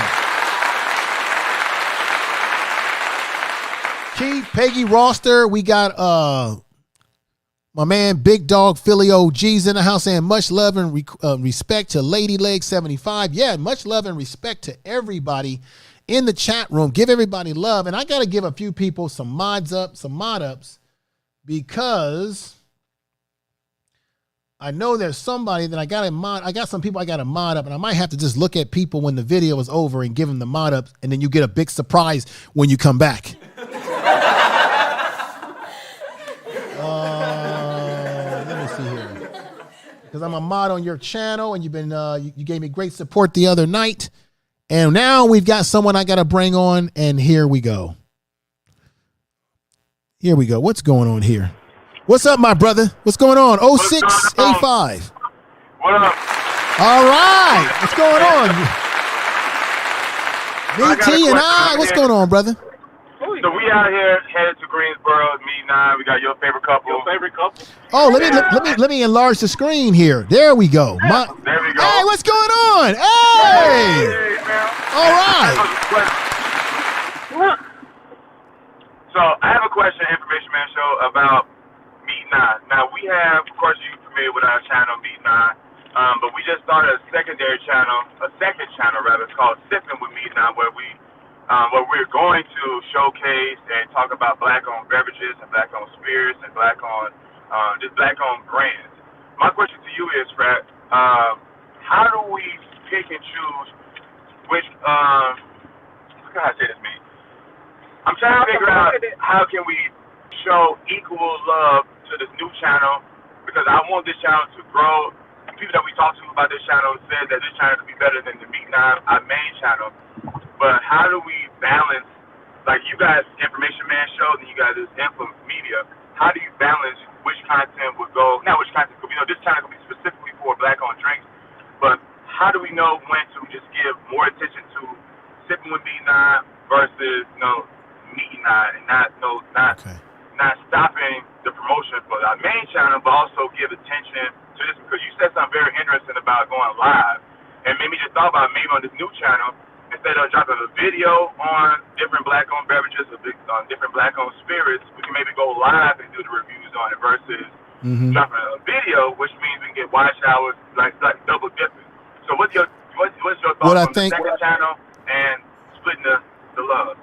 Keith, Peggy Roster. We got my man Big Dog Philly OG's in the house, saying much love and respect to Lady Leg 75. Yeah, much love and respect to everybody in the chat room. Give everybody love. And I got to give a few people some mod ups, because I know there's somebody that I got to mod. I got some people I got to mod up, and I might have to just look at people when the video is over and give them the mod ups, and then you get a big surprise when you come back. Let me see here, because I'm a mod on your channel, and you've been you gave me great support the other night, and now we've got someone I got to bring on, and here we go. Here we go. What's going on here? What's up, my brother? What's going on? 0685. What up? All right. What's going on? BT and I. What's going on, brother? So we out here headed to Greensboro, me and I. We got your favorite couple. Oh, let me enlarge the screen here. There we go. There we go. Hey, what's going on? Hey. Man. All right. So I have a question, Information Man Show, about Meet 9. Now we have, of course, you're familiar with our channel, Meet 9, but we just started a second channel rather. It's called Sipping with Meet 9, where we're going to showcase and talk about Black-owned beverages and Black-owned spirits and Black-owned just Black-owned brands. My question to you is, Fred, how do we pick and choose which? How can I say this, man? I'm trying to figure out how can we show equal love to this new channel, because I want this channel to grow. People that we talked to about this channel said that this channel could be better than the Meet 9, our main channel. But how do we balance, like you guys, Information Man Show, and you guys is Info Media, how do you balance which content would go, not which content, this channel could be specifically for Black-owned drinks, but how do we know when to just give more attention to Sipping with Meet 9 versus, Meet 9, and not stopping the promotion for our main channel, but also give attention to this, because you said something very interesting about going live, and made me just thought about maybe on this new channel, instead of dropping a video on different Black-owned beverages or on different Black-owned spirits, we can maybe go live and do the reviews on it versus dropping a video, which means we can get watch hours like double dipping. So what's your thoughts on the second channel and splitting the love?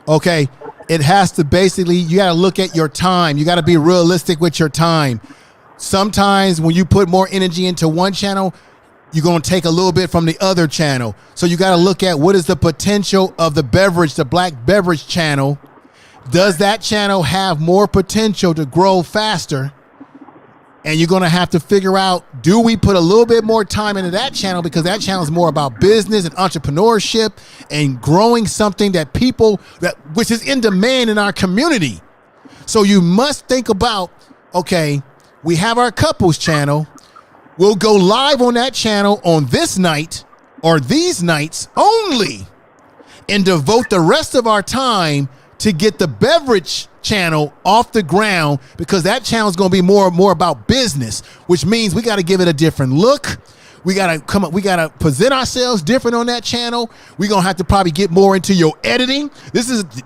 Okay, it has to basically, you got to look at your time. You got to be realistic with your time. Sometimes when you put more energy into one channel, you're going to take a little bit from the other channel. So you got to look at what is the potential of the Black beverage channel. Does that channel have more potential to grow faster? And you're going to have to figure out, do we put a little bit more time into that channel, because that channel is more about business and entrepreneurship and growing something which is in demand in our community. So you must think about, okay, we have our couples channel. We'll go live on that channel on this night or these nights only, and devote the rest of our time to get the beverage channel off the ground, because that channel is going to be more and more about business, which means we got to give it a different look. We got to come up. We got to present ourselves different on that channel. We're going to have to probably get more into your editing.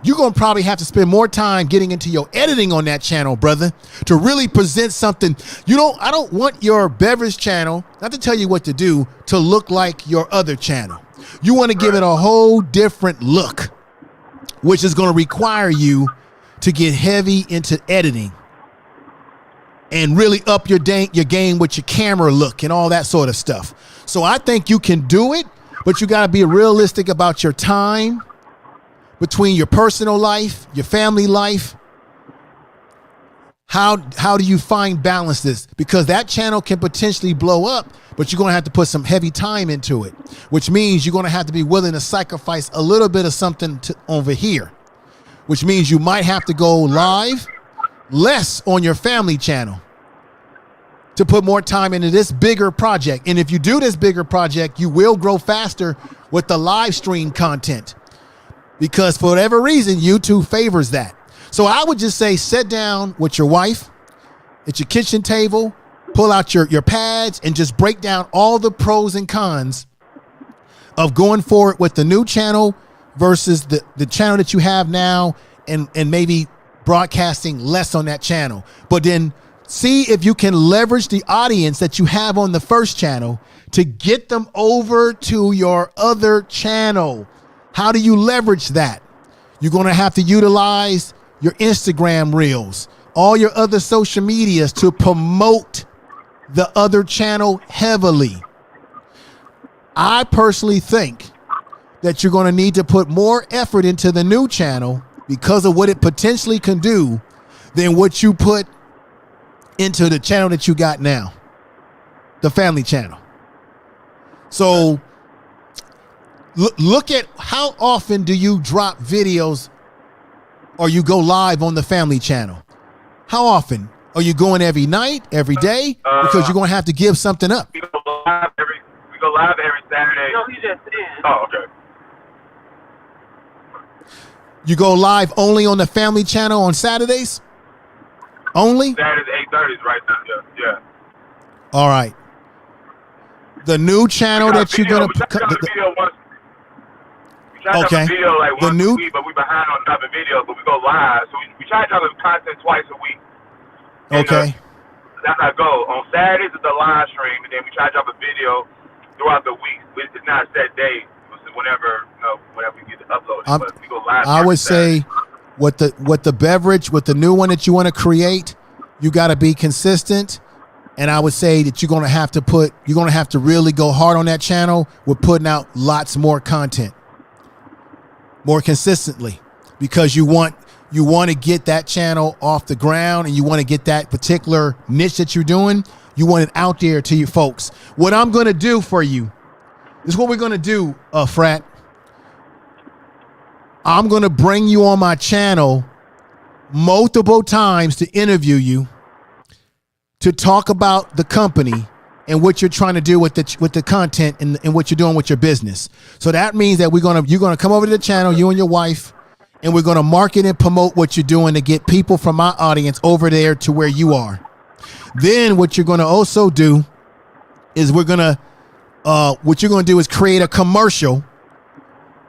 You're going to probably have to spend more time getting into your editing on that channel, brother, to really present something. I don't want your beverage channel, not to tell you what to do, to look like your other channel. You want to give it a whole different look, which is going to require you to get heavy into editing and really up your game with your camera look and all that sort of stuff. So I think you can do it, but you got to be realistic about your time between your personal life, your family life. How do you find balances? Because that channel can potentially blow up, but you're going to have to put some heavy time into it, which means you're going to have to be willing to sacrifice a little bit of something over here, which means you might have to go live less on your family channel to put more time into this bigger project. And if you do this bigger project, you will grow faster with the live stream content, because for whatever reason, YouTube favors that. So I would just say sit down with your wife at your kitchen table, pull out your pads, and just break down all the pros and cons of going forward with the new channel versus the channel that you have now, and maybe broadcasting less on that channel. But then see if you can leverage the audience that you have on the first channel to get them over to your other channel. How do you leverage that? You're going to have to utilize your Instagram reels, all your other social medias to promote the other channel heavily. I personally think that you're going to need to put more effort into the new channel because of what it potentially can do than what you put into the channel that you got now, the family channel. So look at how often do you drop videos or you go live on the family channel? How often? Are you going every night, every day? Because you're going to have to give something up. We go live every Saturday. No, he just did. Oh, okay. You go live only on the family channel on Saturdays? Only? Saturdays, 8:30 right now. Yeah. All right. The new channel that you're going to... Okay. Video like once a week, but we behind on dropping videos, but we go live. So we try to drop content twice a week. Okay. That's our goal. On Saturdays it's the live stream, and then we try to drop a video throughout the week. It's not a set day. Whenever we get to upload it, but we go live. I would say with the beverage, with the new one that you want to create, you got to be consistent. And I would say that you're going to have to really go hard on that channel with putting out lots more content more consistently, because you want to get that channel off the ground, and you want to get that particular niche that you're doing. You want it out there to you folks. What I'm going to do for you, this is what we're going to do, Frat. I'm going to bring you on my channel multiple times to interview you, to talk about the company and what you're trying to do with the content and what you're doing with your business. So that means that you're going to come over to the channel, you and your wife, and we're going to market and promote what you're doing to get people from my audience over there to where you are. Then what you're going to also do is what you're going to do is create a commercial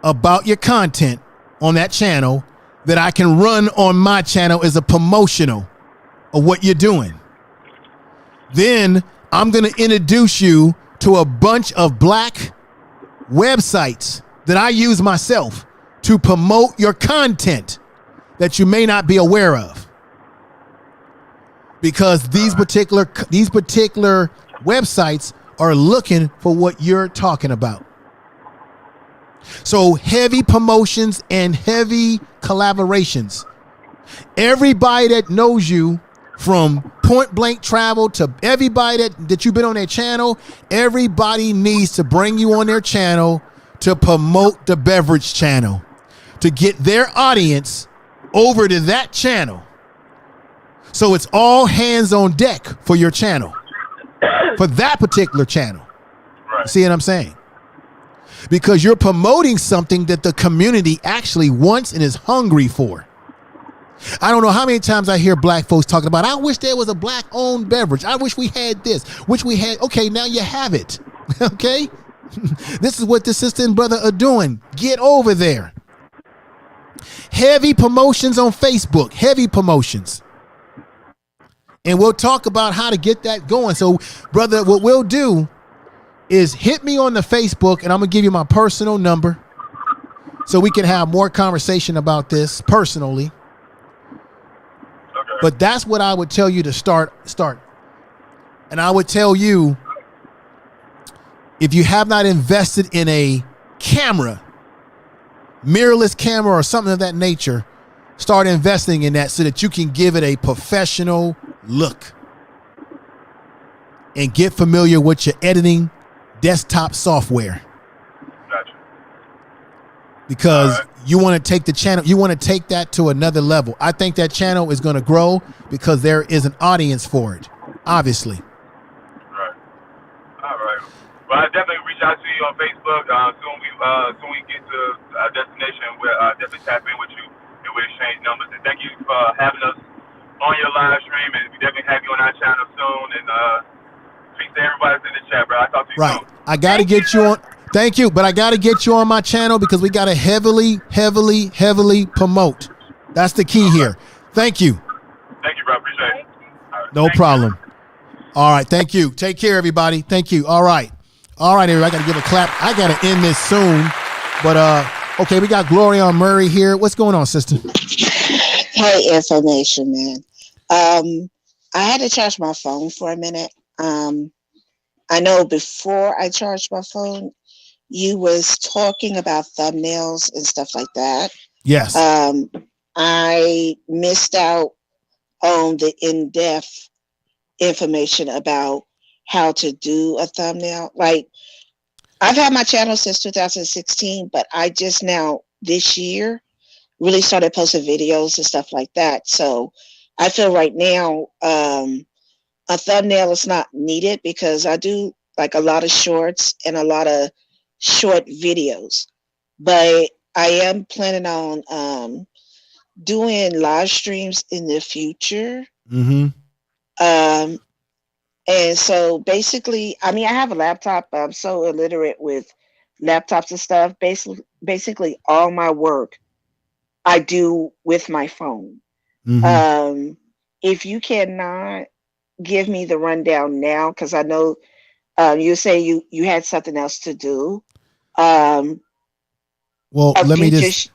about your content on that channel that I can run on my channel as a promotional of what you're doing. Then I'm going to introduce you to a bunch of black websites that I use myself to promote your content that you may not be aware of. Because these particular websites are looking for what you're talking about. So heavy promotions and heavy collaborations. Everybody that knows you, from Point Blank Travel to everybody that you've been on their channel, everybody needs to bring you on their channel to promote the beverage channel, to get their audience over to that channel. So it's all hands on deck for your channel, for that particular channel. Right. See what I'm saying? Because you're promoting something that the community actually wants and is hungry for. I don't know how many times I hear black folks talking about, I wish there was a black owned beverage. I wish we had this, wish we had. Okay, now you have it. Okay. This is what the sister and brother are doing. Get over there. Heavy promotions on Facebook, heavy promotions. And we'll talk about how to get that going. So, brother, what we'll do is hit me on the Facebook, and I'm going to give you my personal number so we can have more conversation about this personally. Okay. But that's what I would tell you to start. And I would tell you, if you have not invested in a camera, mirrorless camera or something of that nature, start investing in that so that you can give it a professional look and get familiar with your editing desktop software. Gotcha. Because you want to take the channel, you want to take that to another level. I think that channel is going to grow because there is an audience for it, obviously. Right. All right. Well, I definitely reach out to you on Facebook. Soon we get to our destination. We'll definitely tap in with you, and we exchange numbers. And thank you for having us on your live stream, and we definitely have you on our channel soon. And peace to everybody that's in the chat, bro. I'll talk to you soon. I got to get you on. Thank you, but I got to get you on my channel because we got to heavily promote. That's the key here. Thank you. Thank you, bro. Appreciate it. Right, no problem. All right. Thank you. Take care, everybody. Thank you. All right. Everybody. I got to give a clap. I got to end this soon. But, okay, we got Glorion Murray here. What's going on, sister? Hey, information, man. I had to charge my phone for a minute. I know before I charged my phone, you was talking about thumbnails and stuff like that. Yes. I missed out on the in-depth information about how to do a thumbnail. Like, I've had my channel since 2016, but I just now this year really started posting videos and stuff like that. So I feel right now a thumbnail is not needed because I do like a lot of shorts and a lot of short videos, but I am planning on doing live streams in the future. And so basically, I mean, I have a laptop. I'm so illiterate with laptops and stuff. Basically all my work I do with my phone. If you cannot give me the rundown now, because I know you say you had something else to do. Well, let me just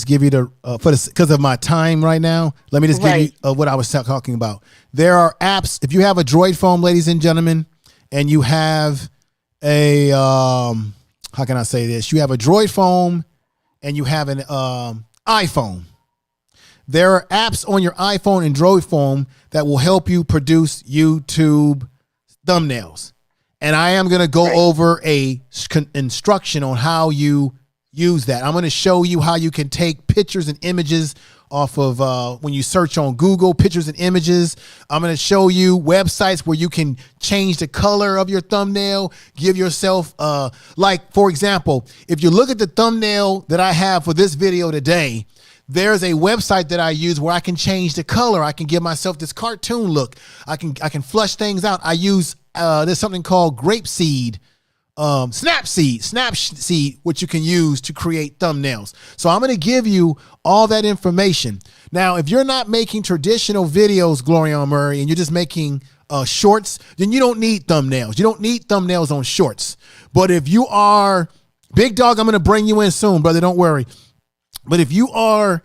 give you the because of my time right now. Let me just give you what I was talking about. There are apps. If you have a Droid phone, ladies and gentlemen, and you have a how can I say this? You have a Droid phone and you have an iPhone. There are apps on your iPhone and Droid phone that will help you produce YouTube thumbnails. And I am going to go over a instruction on how you use that. I'm going to show you how you can take pictures and images off of when you search on Google, pictures and images. I'm going to show you websites where you can change the color of your thumbnail, give yourself, like, for example, if you look at the thumbnail that I have for this video today, there's a website that I use where I can change the color. I can give myself this cartoon look. I can flush things out. I use there's something called Grapeseed, Snapseed, which you can use to create thumbnails. So I'm going to give you all that information. Now, if you're not making traditional videos, Glorion Murray, and you're just making shorts, then you don't need thumbnails. You don't need thumbnails on shorts. But if you are, Big Dog, I'm going to bring you in soon, brother. Don't worry. But if you are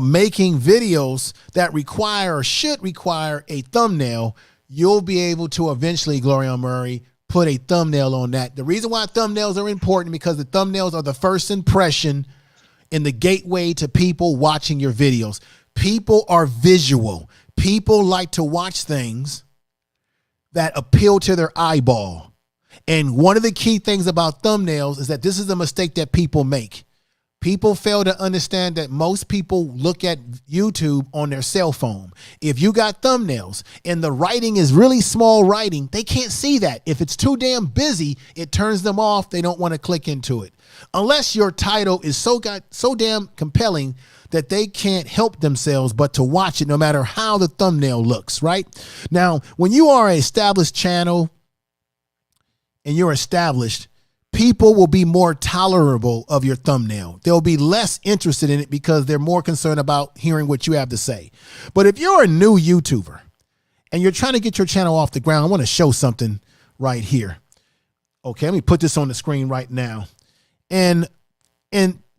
making videos that require or should require a thumbnail, you'll be able to eventually, Glorion Murray, put a thumbnail on that. The reason why thumbnails are important because the thumbnails are the first impression in the gateway to people watching your videos. People are visual. People like to watch things that appeal to their eyeball. And one of the key things about thumbnails is that this is a mistake that people make. People fail to understand that most people look at YouTube on their cell phone. If you got thumbnails and the writing is really small writing, they can't see that. If it's too damn busy, it turns them off. They don't want to click into it. Unless your title is so damn compelling that they can't help themselves but to watch it no matter how the thumbnail looks, right? Now, when you are an established channel and you're established, people will be more tolerable of your thumbnail. They'll be less interested in it because they're more concerned about hearing what you have to say. But if you're a new YouTuber and you're trying to get your channel off the ground, I want to show something right here. Okay, let me put this on the screen right now. And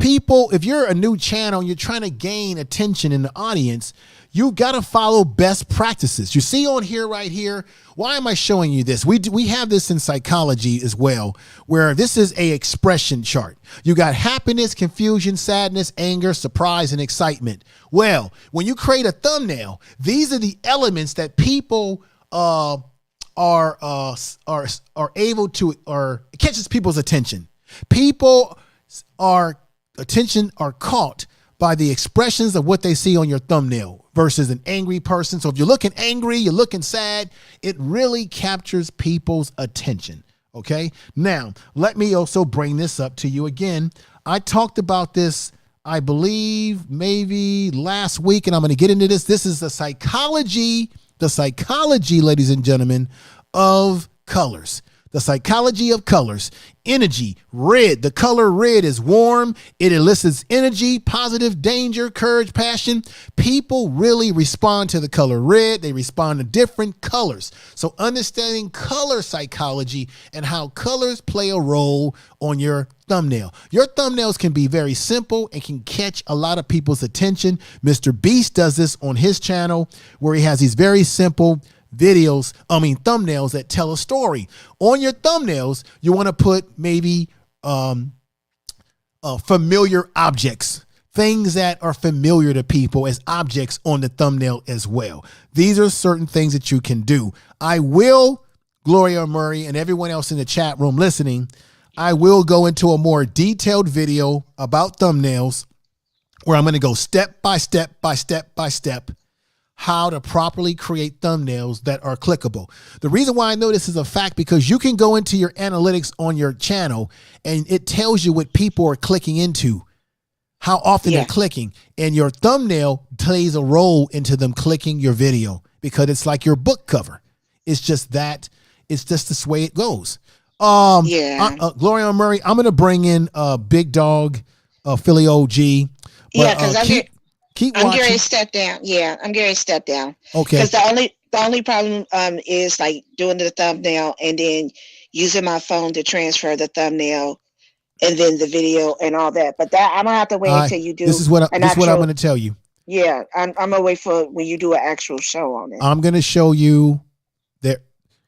people, if you're a new channel and you're trying to gain attention in the audience, you got to follow best practices. You see on here, right here, why am I showing you this? We have this in psychology as well, where this is a expression chart. You got happiness, confusion, sadness, anger, surprise, and excitement. Well, when you create a thumbnail, these are the elements that people are able to, or catches people's attention. People are caught by the expressions of what they see on your thumbnail versus an angry person. So if you're looking angry, you're looking sad, it really captures people's attention. Okay. Now, let me also bring this up to you again. I talked about this I believe maybe last week, and I'm going to get into this. This is the psychology, ladies and gentlemen, of colors. The psychology of colors. Energy, red. The color red is warm. It elicits energy, positive, danger, courage, passion. People really respond to the color red. They respond to different colors. So understanding color psychology and how colors play a role on your thumbnail. Your thumbnails can be very simple and can catch a lot of people's attention. Mr. Beast does this on his channel where he has these very simple thumbnails that tell a story. On your thumbnails, you want to put maybe familiar objects, things that are familiar to people as objects on the thumbnail as well. These are certain things that you can do. I will, Gloria Murray and everyone else in the chat room listening, I will go into a more detailed video about thumbnails where I'm going to go step by step how to properly create thumbnails that are clickable. The reason why I know this is a fact, because you can go into your analytics on your channel and it tells you what people are clicking into, how often they're clicking, and your thumbnail plays a role into them clicking your video because it's like your book cover. It's just that, it's just this way it goes. Gloria Murray, I'm going to bring in Big Dog, Philly OG. Yeah, because keep I'm watching. going to step down. Yeah, I'm going to step down. Okay. Because the only problem is like doing the thumbnail and then using my phone to transfer the thumbnail and then the video and all that. But that I'm gonna have to wait until you do. This is what I'm going to tell you. Yeah, I'm gonna wait for when you do an actual show on it. I'm going to show you that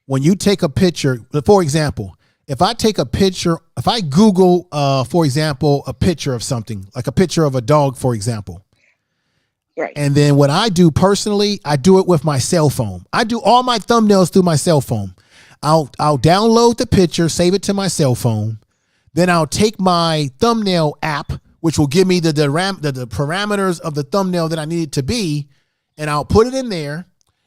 when you take a picture, for example, if I take a picture, if I Google, for example, a picture of something, like a picture of a dog, for example. Right. And then what I do personally, I do it with my cell phone. I do all my thumbnails through my cell phone. I'll download the picture, save it to my cell phone. Then I'll take my thumbnail app, which will give me the parameters of the thumbnail that I need it to be, and I'll put it in there.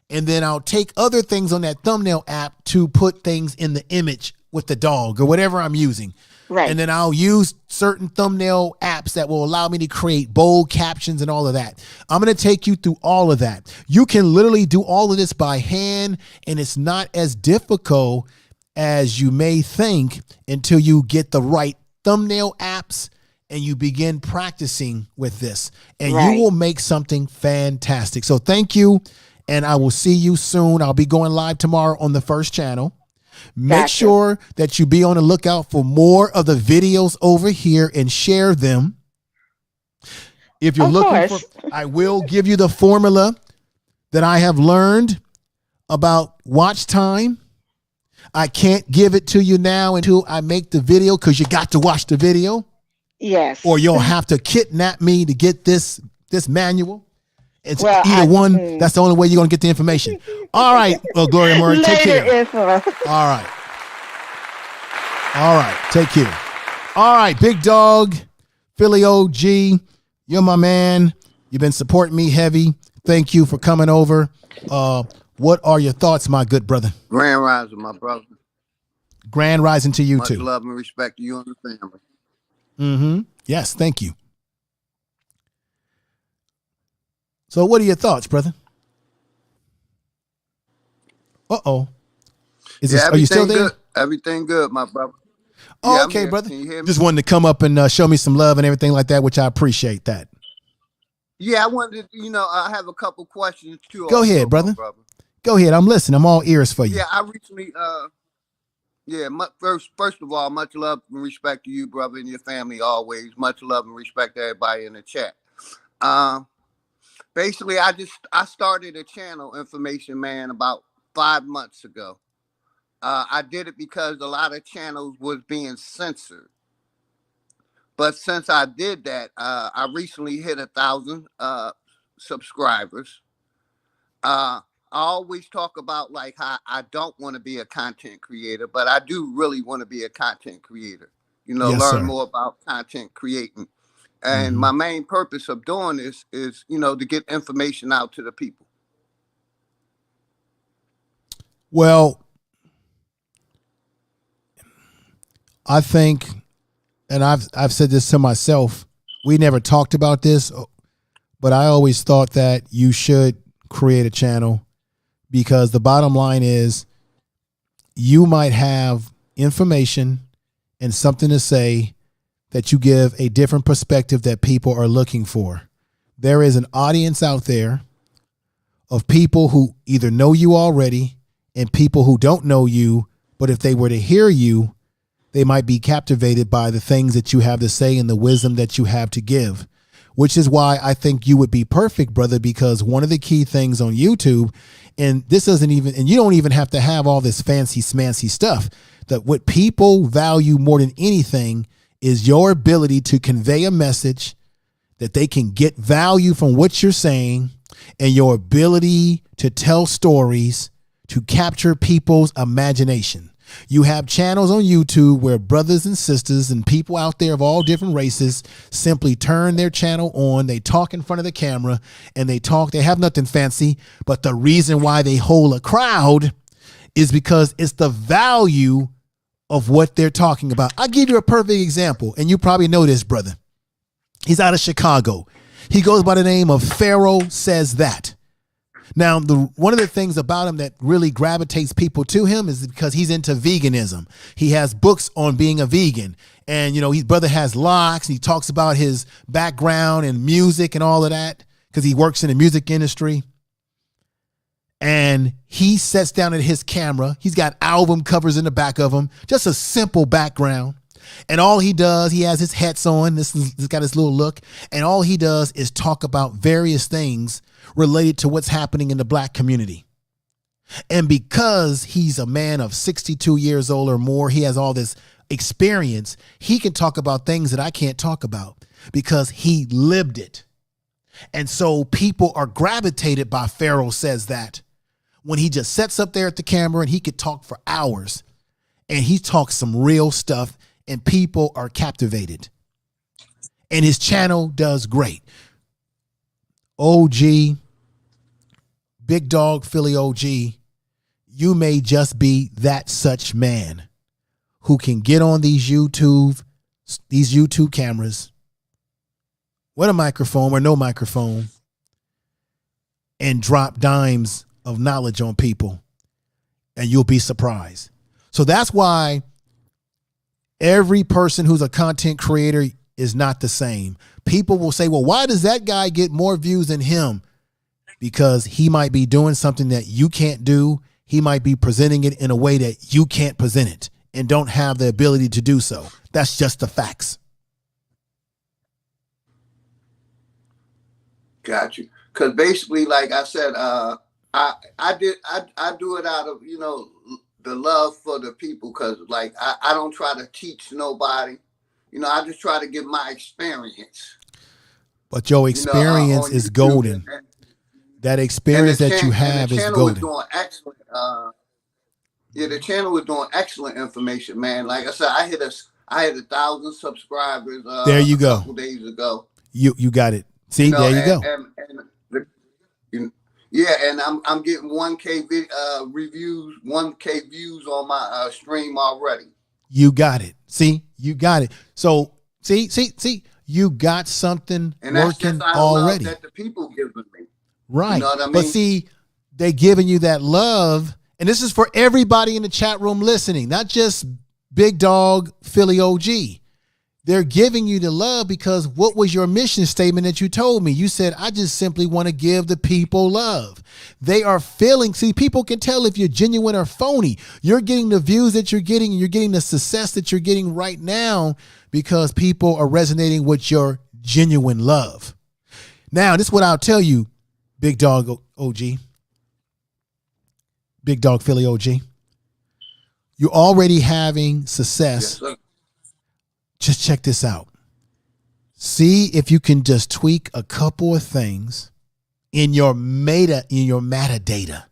And then I'll take other things on that thumbnail app to put things in the image with the dog or whatever I'm using. Right. And then I'll use certain thumbnail apps that will allow me to create bold captions and all of that. I'm going to take you through all of that. You can literally do all of this by hand, and it's not as difficult as you may think until you get the right thumbnail apps and you begin practicing with this. And you will make something fantastic. So thank you, and I will see you soon. I'll be going live tomorrow on the first channel. Make sure that you be on the lookout for more of the videos over here and share them. If you're looking for, I will give you the formula that I have learned about watch time. I can't give it to you now until I make the video because you got to watch the video. Yes. Or you'll have to kidnap me to get this manual. It's either one. That's the only way you're going to get the information. All right. Well, Gloria Murray, take care. All right. All right. Take care. All right. Big Dog, Philly OG, you're my man. You've been supporting me heavy. Thank you for coming over. What are your thoughts, my good brother? Grand rising, my brother. Grand rising to you, too. Much love and respect to you and the family. Mm-hmm. Yes. Thank you. So what are your thoughts, brother? Uh-oh. Are you still there? Good. Everything good, my brother. Oh, yeah, okay, brother. Can you hear me? Just wanted to come up and show me some love and everything like that, which I appreciate that. Yeah, I wanted to, I have a couple questions too. Go ahead, brother. Go ahead. I'm listening. I'm all ears for you. Yeah, I recently, first of all, much love and respect to you, brother, and your family always. Much love and respect to everybody in the chat. Basically, I started a channel, Information Man, about 5 months ago. I did it because a lot of channels was being censored. But since I did that, I recently hit 1,000 subscribers. I always talk about like how I don't want to be a content creator, but I do really want to be a content creator. Learn more about content creating. And my main purpose of doing this is, to get information out to the people. Well, I think, and I've said this to myself we never talked about this, but I always thought that you should create a channel, because the bottom line is you might have information and something to say that you give a different perspective that people are looking for. There is an audience out there of people who either know you already and people who don't know you, but if they were to hear you, they might be captivated by the things that you have to say and the wisdom that you have to give, which is why I think you would be perfect, brother, because one of the key things on YouTube, and this doesn't even, and you don't even have to have all this fancy smancy stuff, that what people value more than anything is your ability to convey a message that they can get value from what you're saying, and your ability to tell stories to capture people's imagination. You have channels on YouTube where brothers and sisters and people out there of all different races simply turn their channel on. They talk in front of the camera and they talk. They have nothing fancy, but the reason why they hold a crowd is because it's the value of what they're talking about. I'll give you a perfect example, and you probably know this brother. He's out of Chicago. He goes by the name of Pharaoh Says That. Now, one of the things about him that really gravitates people to him is because he's into veganism. He has books on being a vegan. And, you know, his brother has locks. And he talks about his background and music and all of that because he works in the music industry. And he sits down at his camera. He's got album covers in the back of him. Just a simple background. And all he does, he has his hats on. He's got his little look. And all he does is talk about various things related to what's happening in the black community. And because he's a man of 62 years old or more, he has all this experience. He can talk about things that I can't talk about because he lived it. And so people are gravitated by Pharaoh Says That when he just sits up there at the camera and he could talk for hours and he talks some real stuff and people are captivated. And his channel does great. OG, Big Dog Philly OG, you may just be that such man who can get on these YouTube cameras with a microphone or no microphone and drop dimes of knowledge on people, and you'll be surprised. So that's why every person who's a content creator is not the same. People will say, well, why does that guy get more views than him? Because he might be doing something that you can't do. He might be presenting it in a way that you can't present it and don't have the ability to do so. That's just the facts. Got you. Because basically, like I said, I do it out of, you know, the love for the people. Because like I don't try to teach nobody. You know, I just try to give my experience. But your experience is golden. That experience that you have is golden. Doing excellent. Yeah, the channel was doing excellent information, man. Like I said, I hit 1,000 subscribers. There you go. A couple days ago. You got it. See, there you go. And I'm getting 1K reviews, 1K views on my stream already. You got it. See, you got it. So see, you got something and that's working just already. That the people giving me. Right. You know what I mean? But see, they giving you that love. And this is for everybody in the chat room listening, not just Big Dog Philly OG. They're giving you the love because what was your mission statement that you told me? You said, I just simply want to give the people love. They are feeling, see, people can tell if you're genuine or phony. You're getting the views that you're getting, and you're getting the success that you're getting right now because people are resonating with your genuine love. Now, this is what I'll tell you, Big Dog OG, Big Dog Philly OG. You're already having success. Yes, just check this out. See if you can just tweak a couple of things in your metadata,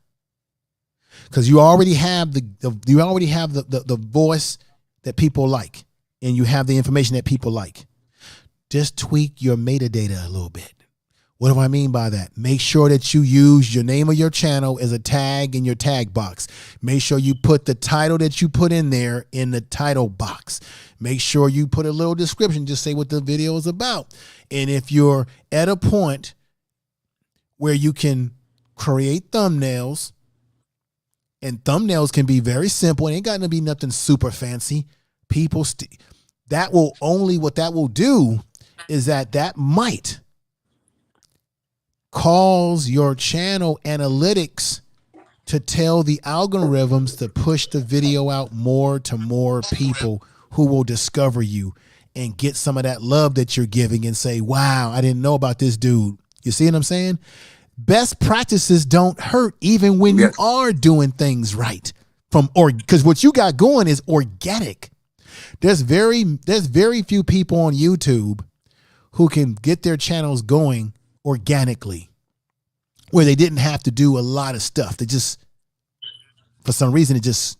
because you already have the voice that people like, and you have the information that people like. Just tweak your metadata a little bit. What do I mean by that? Make sure that you use your name of your channel as a tag in your tag box. Make sure you put the title that you put in there in the title box. Make sure you put a little description, just say what the video is about. And if you're at a point where you can create thumbnails, and thumbnails can be very simple, it ain't got to be nothing super fancy. People, what that will do is that might cause your channel analytics to tell the algorithms to push the video out more to more people who will discover you and get some of that love that you're giving and say, wow, I didn't know about this dude. You see what I'm saying? Best practices don't hurt even when you are doing things right. Because what you got going is organic. There's very few people on YouTube who can get their channels going organically, where they didn't have to do a lot of stuff. They just, for some reason, it just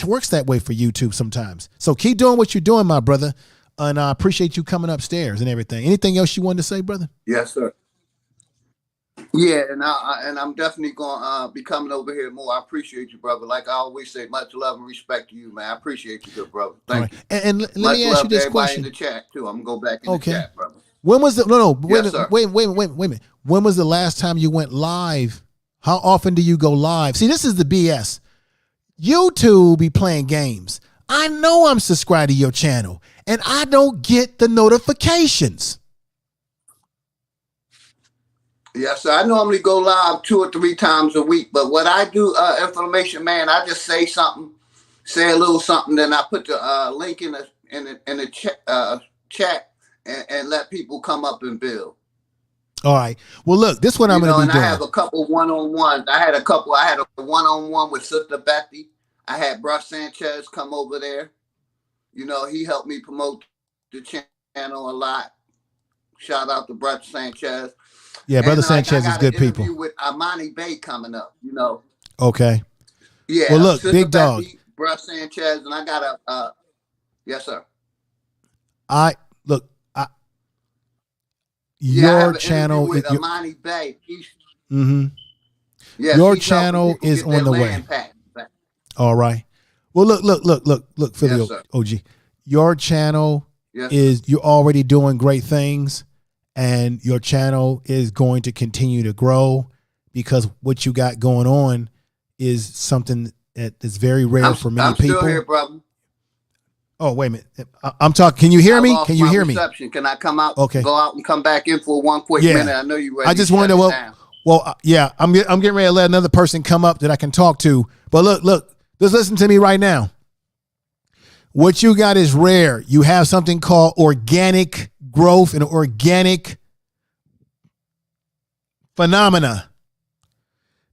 works that way for YouTube sometimes. So keep doing what you're doing, my brother. And I appreciate you coming upstairs and everything. Anything else you wanted to say, brother? Yes, sir. Yeah, and I'm definitely going to be coming over here more. I appreciate you, brother. Like I always say, much love and respect to you, man. I appreciate you, good brother. Thank you. And let me ask you this question. In the chat too. I'm going to go back in the chat, brother. When was the wait a minute. When was the last time you went live? How often do you go live? See, this is the BS. YouTube be playing games. I know I'm subscribed to your channel and I don't get the notifications. Yes, sir. I normally go live 2 or 3 times a week, but what I do, information man, I just say something, say a little something, then I put the link in the chat and let people come up and build. All right. Well, look, this is what I'm going to be doing. I have a couple one-on-ones. I had a one-on-one with Sister Bethy. I had Bruce Sanchez come over there. You know, he helped me promote the channel a lot. Shout out to Bruce Sanchez. Yeah, Brother Sanchez is good people. With Amani Bay coming up, you know. Okay. Yeah. Well, look, Sister big dog. Bethy, Bruce Sanchez, and I got yes, sir. Your channel with Amani Bay. Your channel is on the way. All right. Well, look, Philly OG. Your channel you're already doing great things, and your channel is going to continue to grow because what you got going on is something that is very rare for many people. I'm still here, brother. Oh, wait a minute. I'm talking. Can you hear me? Can you hear me? Can I come out? Okay. Go out and come back in for one quick minute. I know you ready. I just wanted to. Yeah. I'm getting ready to let another person come up that I can talk to. But look. Just listen to me right now. What you got is rare. You have something called organic growth and organic phenomena.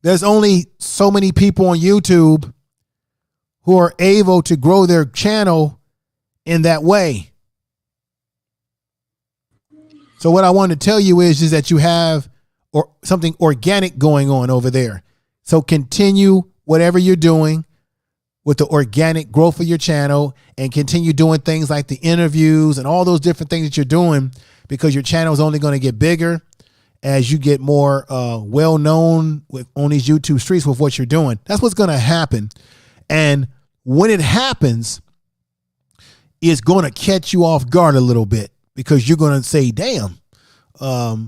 There's only so many people on YouTube who are able to grow their channel in that way. So what I want to tell you is that you have something organic going on over there. So continue whatever you're doing with the organic growth of your channel and continue doing things like the interviews and all those different things that you're doing, because your channel is only going to get bigger as you get more well-known on these YouTube streets with what you're doing. That's what's going to happen. And when it happens, it's going to catch you off guard a little bit, because you're going to say, damn, wow,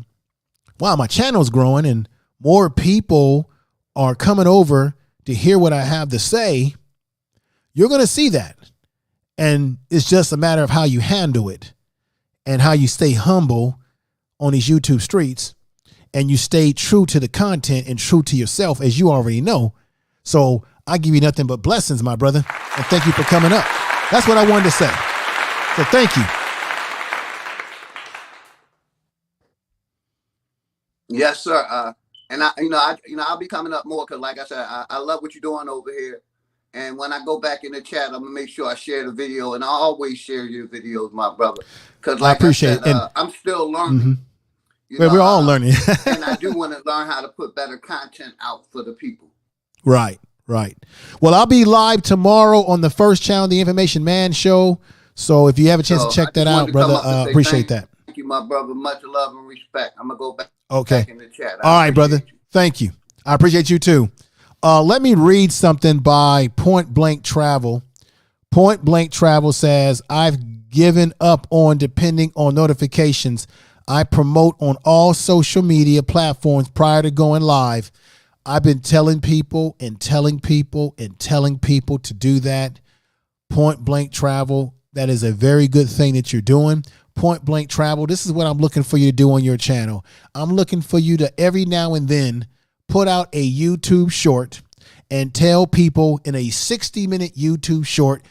my channel's growing and more people are coming over to hear what I have to say. You're going to see that. And it's just a matter of how you handle it and how you stay humble on these YouTube streets, and you stay true to the content and true to yourself, as you already know. So I give you nothing but blessings, my brother. And thank you for coming up. That's what I wanted to say. So thank you. Yes, sir. And I'll be coming up more, because like I said, I love what you're doing over here. And when I go back in the chat, I'm gonna make sure I share the video, and I always share your videos, my brother. Because like I appreciate it. I'm still learning. We're all learning. And I do want to learn how to put better content out for the people. Right. Well, I'll be live tomorrow on the first channel, the Information Man Show. So if you have a chance to check that out, brother, appreciate that. Thank you, my brother. Much love and respect. I'm gonna go back in the chat. All right, brother. You. Thank you. I appreciate you too. Let me read something by Point Blank Travel. Point Blank Travel says, I've given up on depending on notifications. I promote on all social media platforms prior to going live. I've been telling people and telling people and telling people to do that. Point Blank Travel, that is a very good thing that you're doing. Point Blank Travel, this is what I'm looking for you to do on your channel. I'm looking for you to every now and then put out a YouTube short and tell people in a 60-minute YouTube short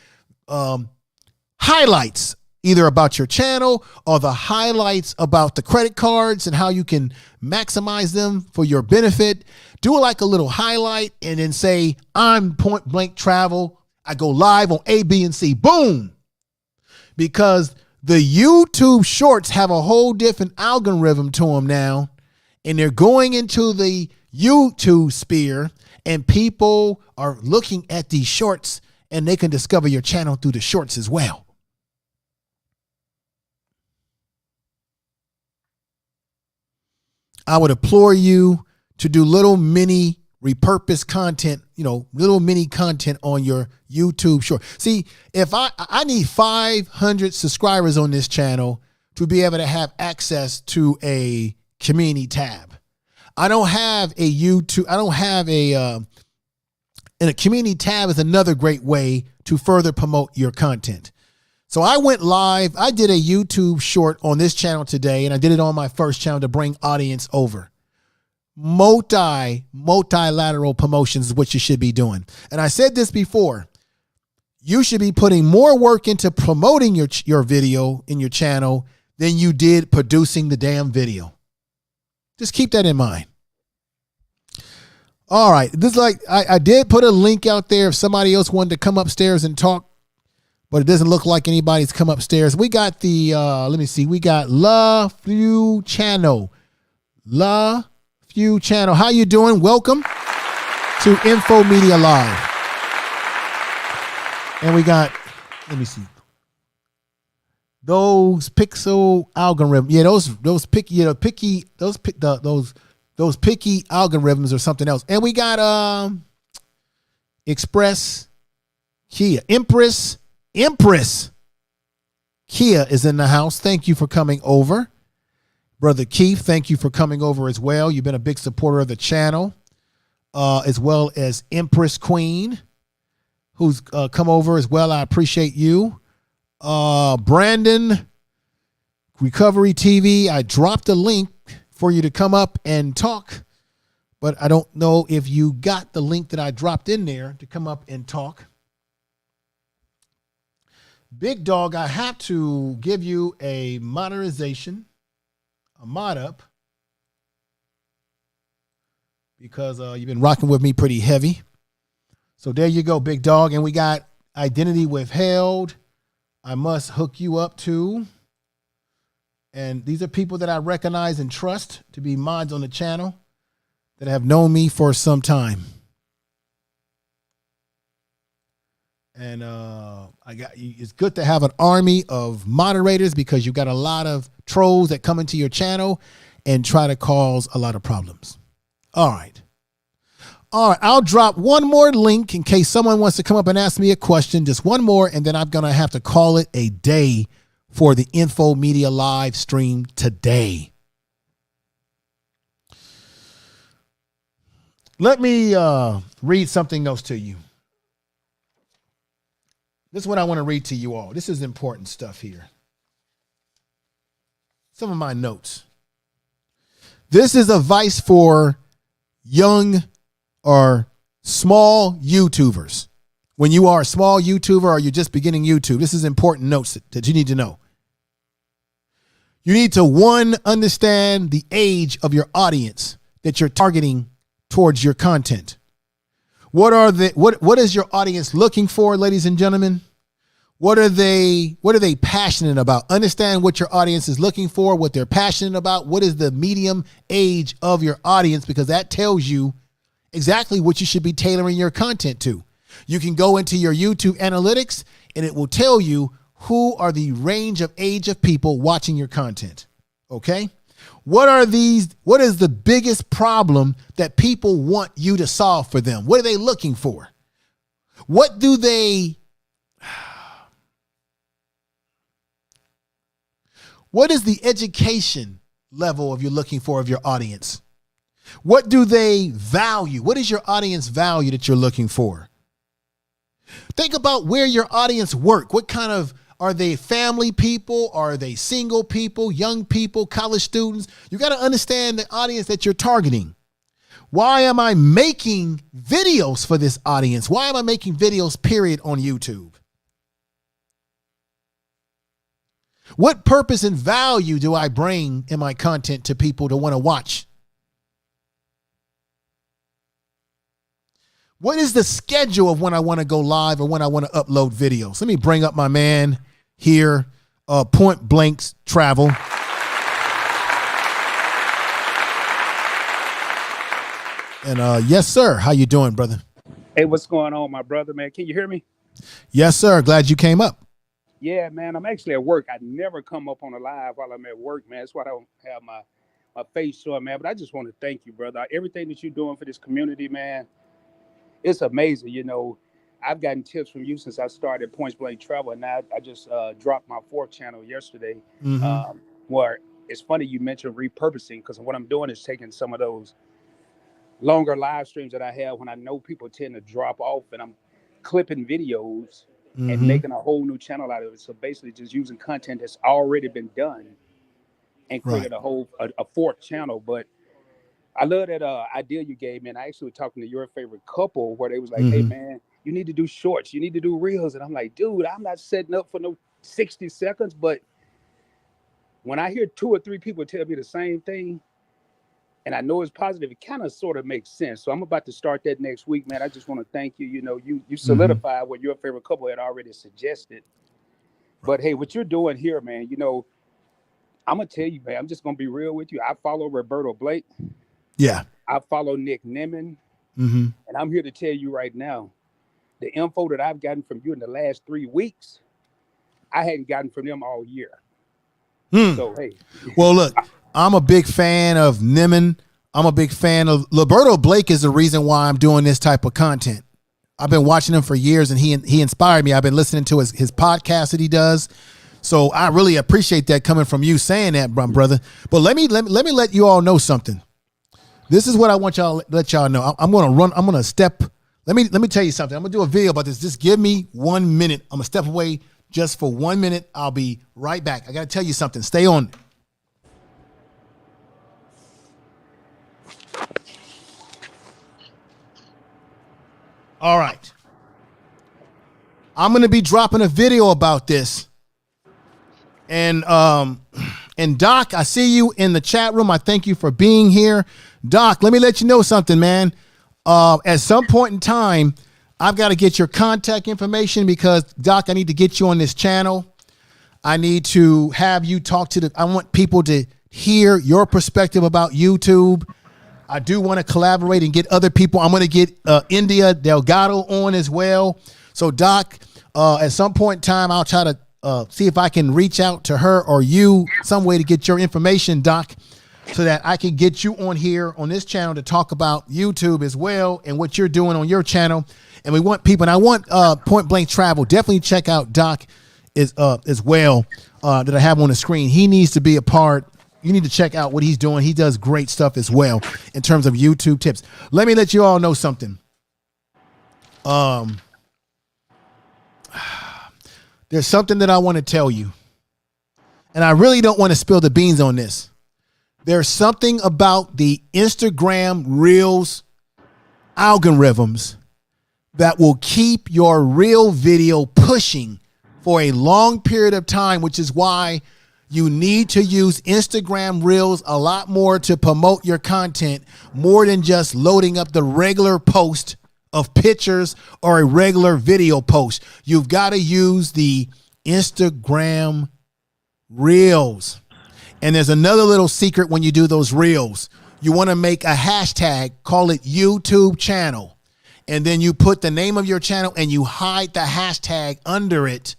highlights, either about your channel or the highlights about the credit cards and how you can maximize them for your benefit. Do like a little highlight and then say, I'm Point Blank Travel. I go live on A, B, and C. Boom. Because the YouTube shorts have a whole different algorithm to them now. And they're going into the YouTube sphere and people are looking at these shorts and they can discover your channel through the shorts as well. I would implore you to do little mini repurposed content, little mini content on your YouTube short. See, if I need 500 subscribers on this channel to be able to have access to a community tab. I don't have a YouTube. I don't have and a community tab is another great way to further promote your content. So I went live. I did a YouTube short on this channel today, and I did it on my first channel to bring audience over. Multilateral promotions is what you should be doing. And I said this before. You should be putting more work into promoting your video in your channel than you did producing the damn video. Just keep that in mind. All right. This is like, I did put a link out there if somebody else wanted to come upstairs and talk, but it doesn't look like anybody's come upstairs. We got the, let me see. We got La Few Channel. La Few Channel. How you doing? Welcome to Info Media Live. And we got, let me see. Those pixel algorithms. Yeah, those picky algorithms or something else. And we got Express Kia. Empress Kia is in the house. Thank you for coming over. Brother Keith, thank you for coming over as well. You've been a big supporter of the channel, as well as Empress Queen, who's come over as well. I appreciate you. Brandon, Recovery TV, I dropped a link for you to come up and talk, but I don't know if you got the link that I dropped in there to come up and talk. Big Dog, I have to give you a modernization, a mod up, because you've been rocking with me pretty heavy. So there you go, Big Dog. And we got identity withheld. I must hook you up to. And these are people that I recognize and trust to be mods on the channel that have known me for some time. And it's good to have an army of moderators because you got a lot of trolls that come into your channel and try to cause a lot of problems. All right. I'll drop one more link in case someone wants to come up and ask me a question. Just one more, and then I'm going to have to call it a day for the Info Media live stream today. Let me read something else to you. This is what I want to read to you all. This is important stuff here. Some of my notes. This is advice for young or small YouTubers. When you are a small YouTuber or you're just beginning YouTube, this is important notes that you need to know. You need to, one, understand the age of your audience that you're targeting towards your content. What is your audience looking for, ladies and gentlemen? What are they passionate about? Understand what your audience is looking for, what they're passionate about. What is the medium age of your audience? Because that tells you exactly what you should be tailoring your content to. You can go into your YouTube analytics and it will tell you who are the range of age of people watching your content. Okay. What is the biggest problem that people want you to solve for them? What are they looking for? What is the education level you're looking for of your audience? What do they value? What is your audience value that you're looking for? Think about where your audience work. What kind of, are they family people? Are they single people, young people, college students? You got to understand the audience that you're targeting. Why am I making videos for this audience? Why am I making videos, period, on YouTube? What purpose and value do I bring in my content to people to want to watch? What is the schedule of when I want to go live or when I want to upload videos? Let me bring up my man here, Point Blank's Travel. And yes, sir. How you doing, brother? Hey, what's going on, my brother, man? Can you hear me? Yes, sir. Glad you came up. Yeah, man. I'm actually at work. I never come up on a live while I'm at work, man. That's why I don't have my face showing, man. But I just want to thank you, brother. Everything that you're doing for this community, man, it's amazing. You know, I've gotten tips from you since I started Point Blank Travel, and now I just dropped my 4th channel yesterday. Where it's funny you mentioned repurposing, because what I'm doing is taking some of those longer live streams that I have when I know people tend to drop off, and I'm clipping videos and making a whole new channel out of it. So basically just using content that's already been done and creating a 4th channel. But I love that idea you gave me. And I actually was talking to your favorite couple where they was like, hey, man, you need to do shorts. You need to do reels. And I'm like, dude, I'm not setting up for no 60 seconds. But when I hear 2 or 3 people tell me the same thing, and I know it's positive, it kind of sort of makes sense. So I'm about to start that next week, man. I just want to thank you. You know, you solidified what your favorite couple had already suggested. But hey, what you're doing here, man, you know, I'm going to tell you, man, I'm just going to be real with you. I follow Roberto Blake. Yeah. I follow Nick Nimmin. And I'm here to tell you right now, the info that I've gotten from you in the last 3 weeks, I hadn't gotten from them all year. So, hey. Well, look, I'm a big fan of Nimmin. I'm a big fan of Roberto Blake is the reason why I'm doing this type of content. I've been watching him for years, and he inspired me. I've been listening to his podcast that he does. So I really appreciate that coming from you saying that, brother. But let me let you all know something. This is what I want y'all to let y'all know. I'm gonna step. Let me tell you something. I'm gonna do a video about this. Just give me 1 minute. I'm gonna step away just for 1 minute. I'll be right back. I gotta tell you something. Stay on. All right. I'm going to be dropping a video about this. And Doc, I see you in the chat room. I thank you for being here. Doc, let me let you know something, man. At some point in time, I've got to get your contact information because, Doc, I need to get you on this channel. I need to have you talk to I want people to hear your perspective about YouTube. I do want to collaborate and get other people. I'm going to get India Delgado on as well. So, Doc, at some point in time, I'll try to see if I can reach out to her or you some way to get your information, Doc, so that I can get you on here on this channel to talk about YouTube as well and what you're doing on your channel. And we want people, and I want Point Blank Travel. Definitely check out Doc as well that I have on the screen. He needs to be a part. You need to check out what he's doing. He does great stuff as well in terms of YouTube tips. Let me let you all know something. There's something that I want to tell you, and I really don't want to spill the beans on this. There's something about the Instagram Reels algorithms that will keep your reel video pushing for a long period of time, which is why you need to use Instagram Reels a lot more to promote your content, more than just loading up the regular post of pictures or a regular video post. You've got to use the Instagram Reels. And there's another little secret when you do those Reels. You want to make a hashtag, call it YouTube channel. And then you put the name of your channel and you hide the hashtag under it.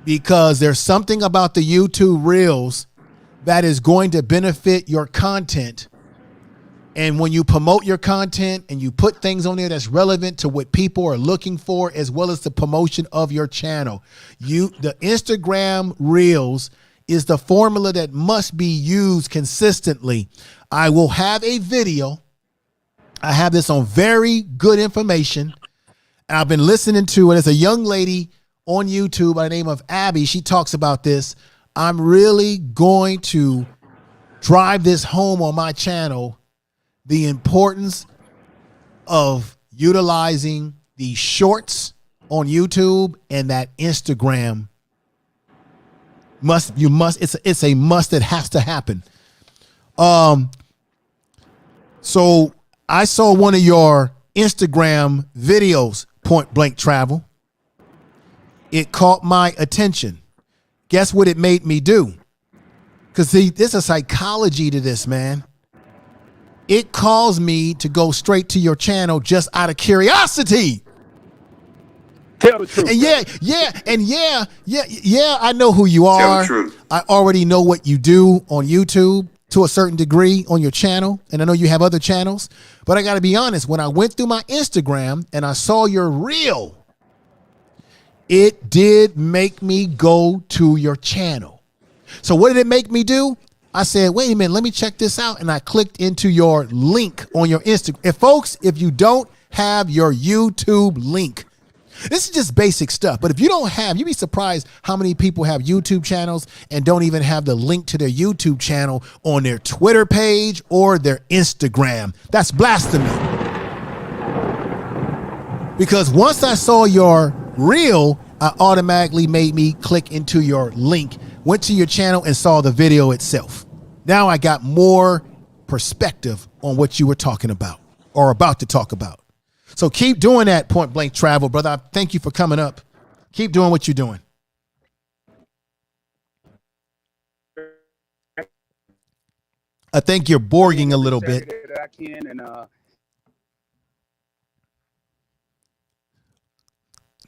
because there's something about the YouTube Reels that is going to benefit your content. And when you promote your content and you put things on there that's relevant to what people are looking for, as well as the promotion of your channel, the Instagram Reels is the formula that must be used consistently. I will have a video. I have this on very good information. I've been listening to it. There's a young lady on YouTube by the name of Abby. She talks about this. I'm really going to drive this home on my channel, the importance of utilizing the shorts on YouTube and that Instagram it's a must that has to happen. So I saw one of your Instagram videos, Point Blank Travel. It caught my attention. Guess what it made me do? Because see, there's a psychology to this, man. It caused me to go straight to your channel just out of curiosity. Tell the truth. And I know who you are. Tell the truth. I already know what you do on YouTube to a certain degree on your channel. And I know you have other channels. But I got to be honest, when I went through my Instagram and I saw your reel, it did make me go to your channel. So what did it make me do? I said, wait a minute, let me check this out. And I clicked into your link on your Instagram. If you don't have your YouTube link, this is just basic stuff. But if you don't have, you'd be surprised how many people have YouTube channels and don't even have the link to their YouTube channel on their Twitter page or their Instagram. That's blasphemy. Because once I saw your reel, I automatically made me click into your link, went to your channel and saw the video itself. Now I got more perspective on what you were talking about or about to talk about. So keep doing that, Point Blank Travel, brother. I thank you for coming up. Keep doing what you're doing. I think you're borging a little bit.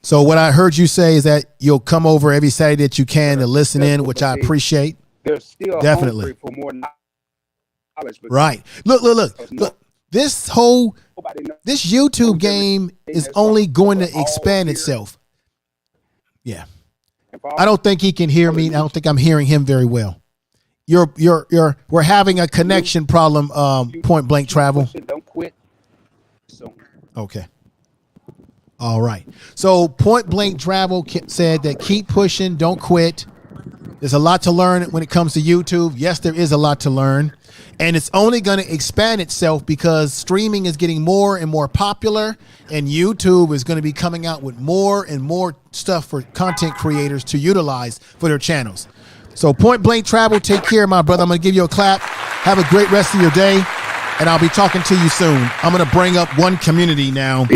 So what I heard you say is that you'll come over every Saturday that you can to listen in, which I appreciate. They're still Definitely hungry for more knowledge. Right. Look. This YouTube game is only going to expand itself. Yeah. I don't think he can hear me. I don't think I'm hearing him very well. We're having a connection problem, Point Blank Travel. Don't quit. Okay. All right. So Point Blank Travel said that keep pushing, don't quit. There's a lot to learn when it comes to YouTube. Yes, there is a lot to learn. And it's only going to expand itself because streaming is getting more and more popular, and YouTube is going to be coming out with more and more stuff for content creators to utilize for their channels. So Point Blank Travel, take care, my brother. I'm going to give you a clap. Have a great rest of your day, and I'll be talking to you soon. I'm going to bring up One Community now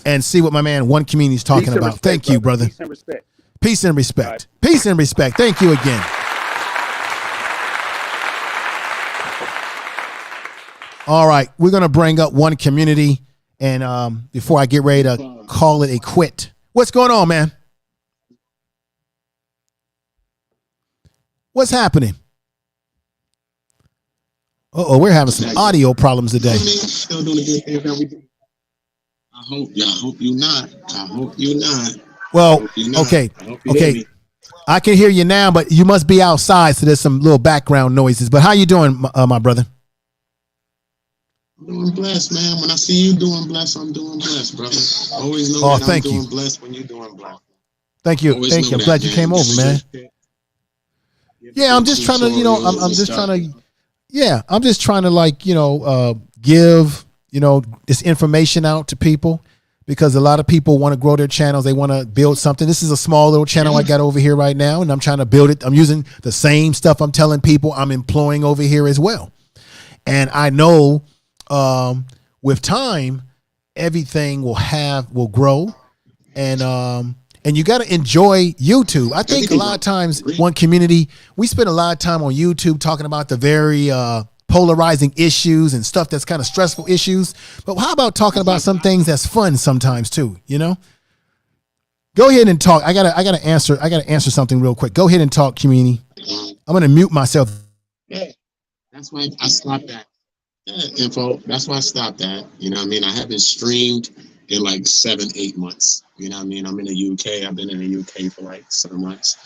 and see what my man One Community is talking about. Thank you, brother. Peace and respect. Peace and respect. Peace and respect. Thank you again. All right, we're going to bring up One Community, and before I get ready to call it a quit. What's going on, man? What's happening? Uh-oh, we're having some audio problems today. Still doing a good thing every day. I hope you not. I hope you not. Well, okay. I can hear you now, but you must be outside, so there's some little background noises. But how you doing, my brother? I'm doing blessed, man. When I see you doing blessed, I'm doing blessed, brother. Always know that I'm doing blessed when you're doing blessed. Thank you. Thank you. I'm glad you came over, man. Yeah, I'm just trying to, I'm just trying to like, give, this information out to people, because a lot of people want to grow their channels. They want to build something. This is a small little channel I got over here right now, and I'm trying to build it. I'm using the same stuff I'm telling people I'm employing over here as well. And I know with time, everything will grow, and you got to enjoy YouTube. I think a lot of times, One Community, we spend a lot of time on YouTube talking about the very polarizing issues and stuff that's kind of stressful issues. But how about talking about some things that's fun sometimes too, Go ahead and talk. I gotta answer something real quick. Go ahead and talk, community. I'm gonna mute myself. Yeah, that's why I stopped that. Yeah, info. That's why I stopped that. You know what I mean? I haven't streamed in like 7-8 months. You know what I mean? I'm in the UK. I've been in the UK for like 7 months.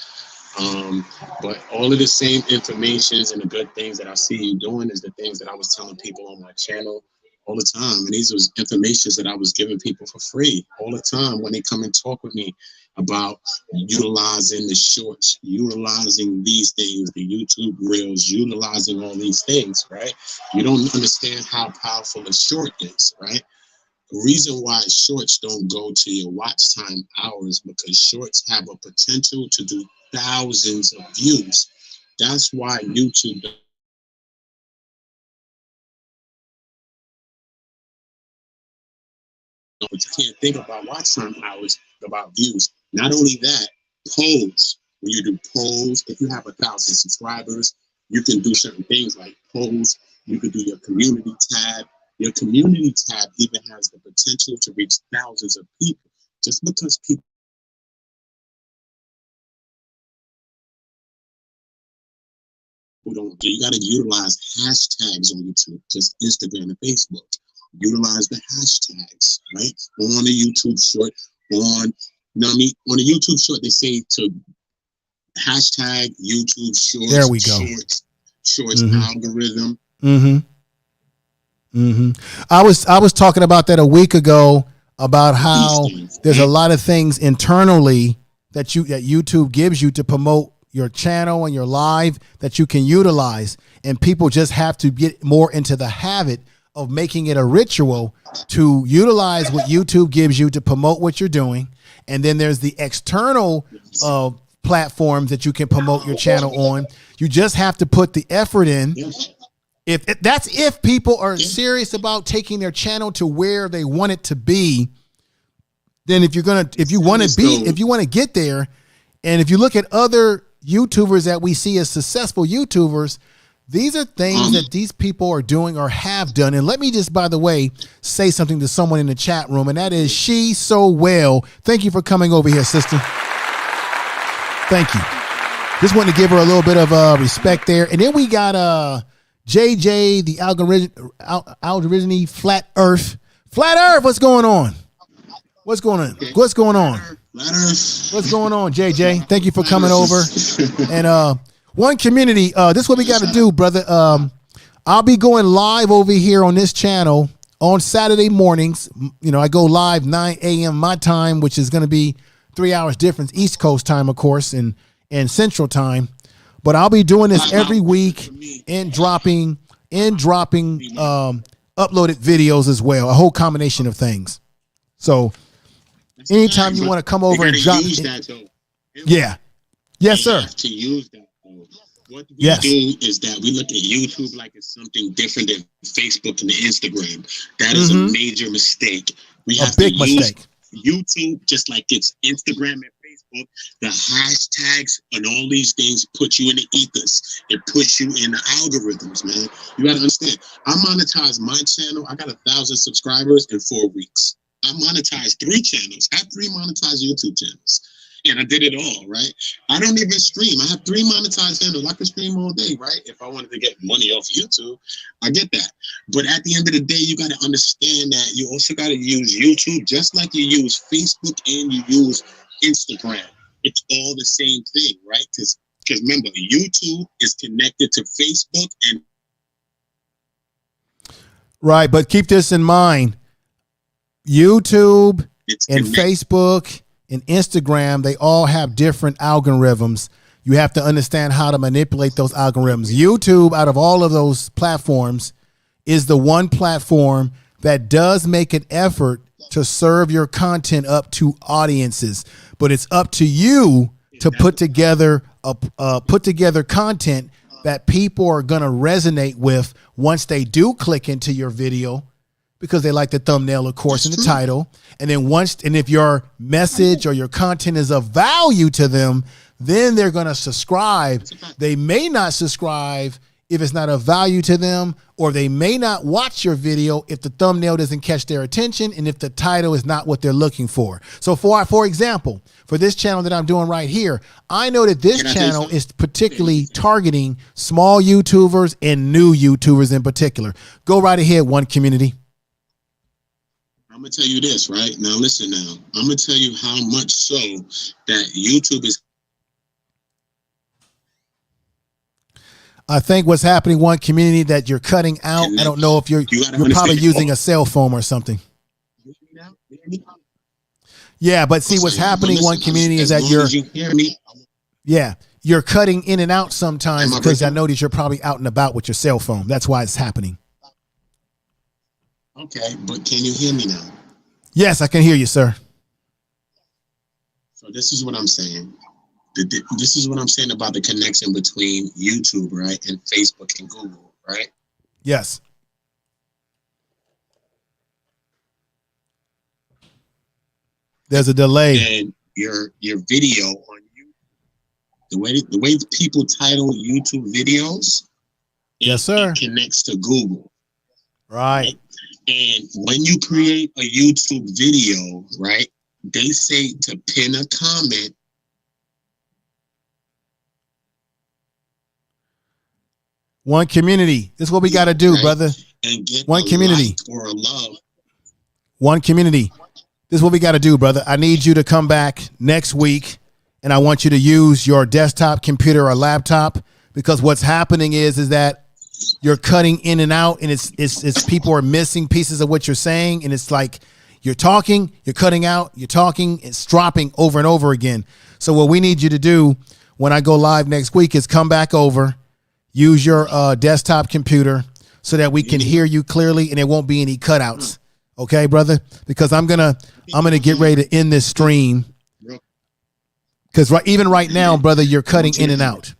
But all of the same informations and the good things that I see you doing is the things that I was telling people on my channel all the time. And these was informations that I was giving people for free all the time when they come and talk with me about utilizing the shorts, utilizing these things, the YouTube reels, utilizing all these things, right? You don't understand how powerful a short is, right? The reason why shorts don't go to your watch time hours because shorts have a potential to do thousands of views. That's why YouTube but you can't think about watch time hours, about views. Not only that, polls. When you do polls, if you have 1,000 subscribers, you can do certain things like polls. You can do your community tab. Your community tab even has the potential to reach thousands of people. Just because people don't, you got to utilize hashtags on YouTube, just Instagram and Facebook. Utilize the hashtags, right? On the YouTube short, on the YouTube short, they say to hashtag YouTube shorts. There we go. Shorts algorithm. I was talking about that a week ago about how there's a lot of things internally that YouTube gives you to promote your channel and your live that you can utilize, and people just have to get more into the habit of making it a ritual to utilize what YouTube gives you to promote what you're doing. And then there's the external platforms that you can promote your channel on. You just have to put the effort in. If people are serious about taking their channel to where they want it to be, then if you want to get there, and if you look at other YouTubers that we see as successful YouTubers, these are things that these people are doing or have done. And let me just, by the way, say something to someone in the chat room, and that is She So Well. Thank you for coming over here, sister. Thank you. Just wanted to give her a little bit of respect there. And then we got JJ, the algorithm Flat Earth. Flat Earth, what's going on? What's going on? What's going on? What's going on, JJ? Thank you for coming over. And one community, this is what we got to do, brother. I'll be going live over here on this channel on Saturday mornings. You know, I go live 9 a.m. my time, which is going to be 3 hours difference, East Coast time, of course, and Central time. But I'll be doing this every week and dropping uploaded videos as well, a whole combination of things. So anytime you want to come over and drop, yeah, yes, sir. To use that. What we do is that we look at YouTube like it's something different than Facebook and Instagram. That is a major mistake. We have to use YouTube just like it's Instagram and Facebook. The hashtags and all these things put you in the ethos. It puts you in the algorithms, man. You gotta understand. I monetized my channel. I got 1,000 subscribers in 4 weeks. I monetized 3 channels. I have 3 monetized YouTube channels. And I did it all, right? I don't even stream. I have 3 monetized channels. I can stream all day, right? If I wanted to get money off YouTube, I get that. But at the end of the day, you got to understand that you also got to use YouTube just like you use Facebook and you use Instagram. It's all the same thing, right? Because remember, YouTube is connected to Facebook and right. But keep this in mind: YouTube and Facebook and Instagram, they all have different algorithms. You have to understand how to manipulate those algorithms. YouTube, out of all of those platforms, is the one platform that does make an effort to serve your content up to audiences. But it's up to you to put together content that people are going to resonate with once they do click into your video, because they like the thumbnail, of course, and the title. And then if your message or your content is of value to them, then they're going to subscribe. They may not subscribe if it's not of value to them, or they may not watch your video if the thumbnail doesn't catch their attention and if the title is not what they're looking for. So for example, for this channel that I'm doing right here, I know that this channel is particularly targeting small YouTubers and new YouTubers in particular. Go right ahead, One Community. I'm going to tell you this, right? Now, listen now. I'm going to tell you how much so that YouTube is. I think what's happening, One Community, that you're cutting out. I don't know if you're probably using a cell phone or something. Yeah, but see what's happening, One Community, is that you're cutting in and out sometimes because I notice you're probably out and about with your cell phone. That's why it's happening. Okay, but can you hear me now? Yes, I can hear you, sir. So this is what I'm saying. This is what I'm saying about the connection between YouTube, right, and Facebook and Google, right? Yes. There's a delay. And your video on YouTube, the way people title YouTube videos, yes, sir, it connects to Google, right? And when you create a YouTube video, right, they say to pin a comment. One Community. This is what we got to do, right, brother. And get One Community or a love. One Community. This is what we got to do, brother. I need you to come back next week, and I want you to use your desktop computer or laptop, because what's happening is that you're cutting in and out, and it's people are missing pieces of what you're saying, and it's like you're talking, you're cutting out, you're talking, it's dropping over and over again. So what we need you to do when I go live next week is come back over. Use your desktop computer so that we can hear you clearly and there won't be any cutouts. Okay, brother? Because I'm gonna get ready to end this stream. Because even right now, brother, you're cutting in and out.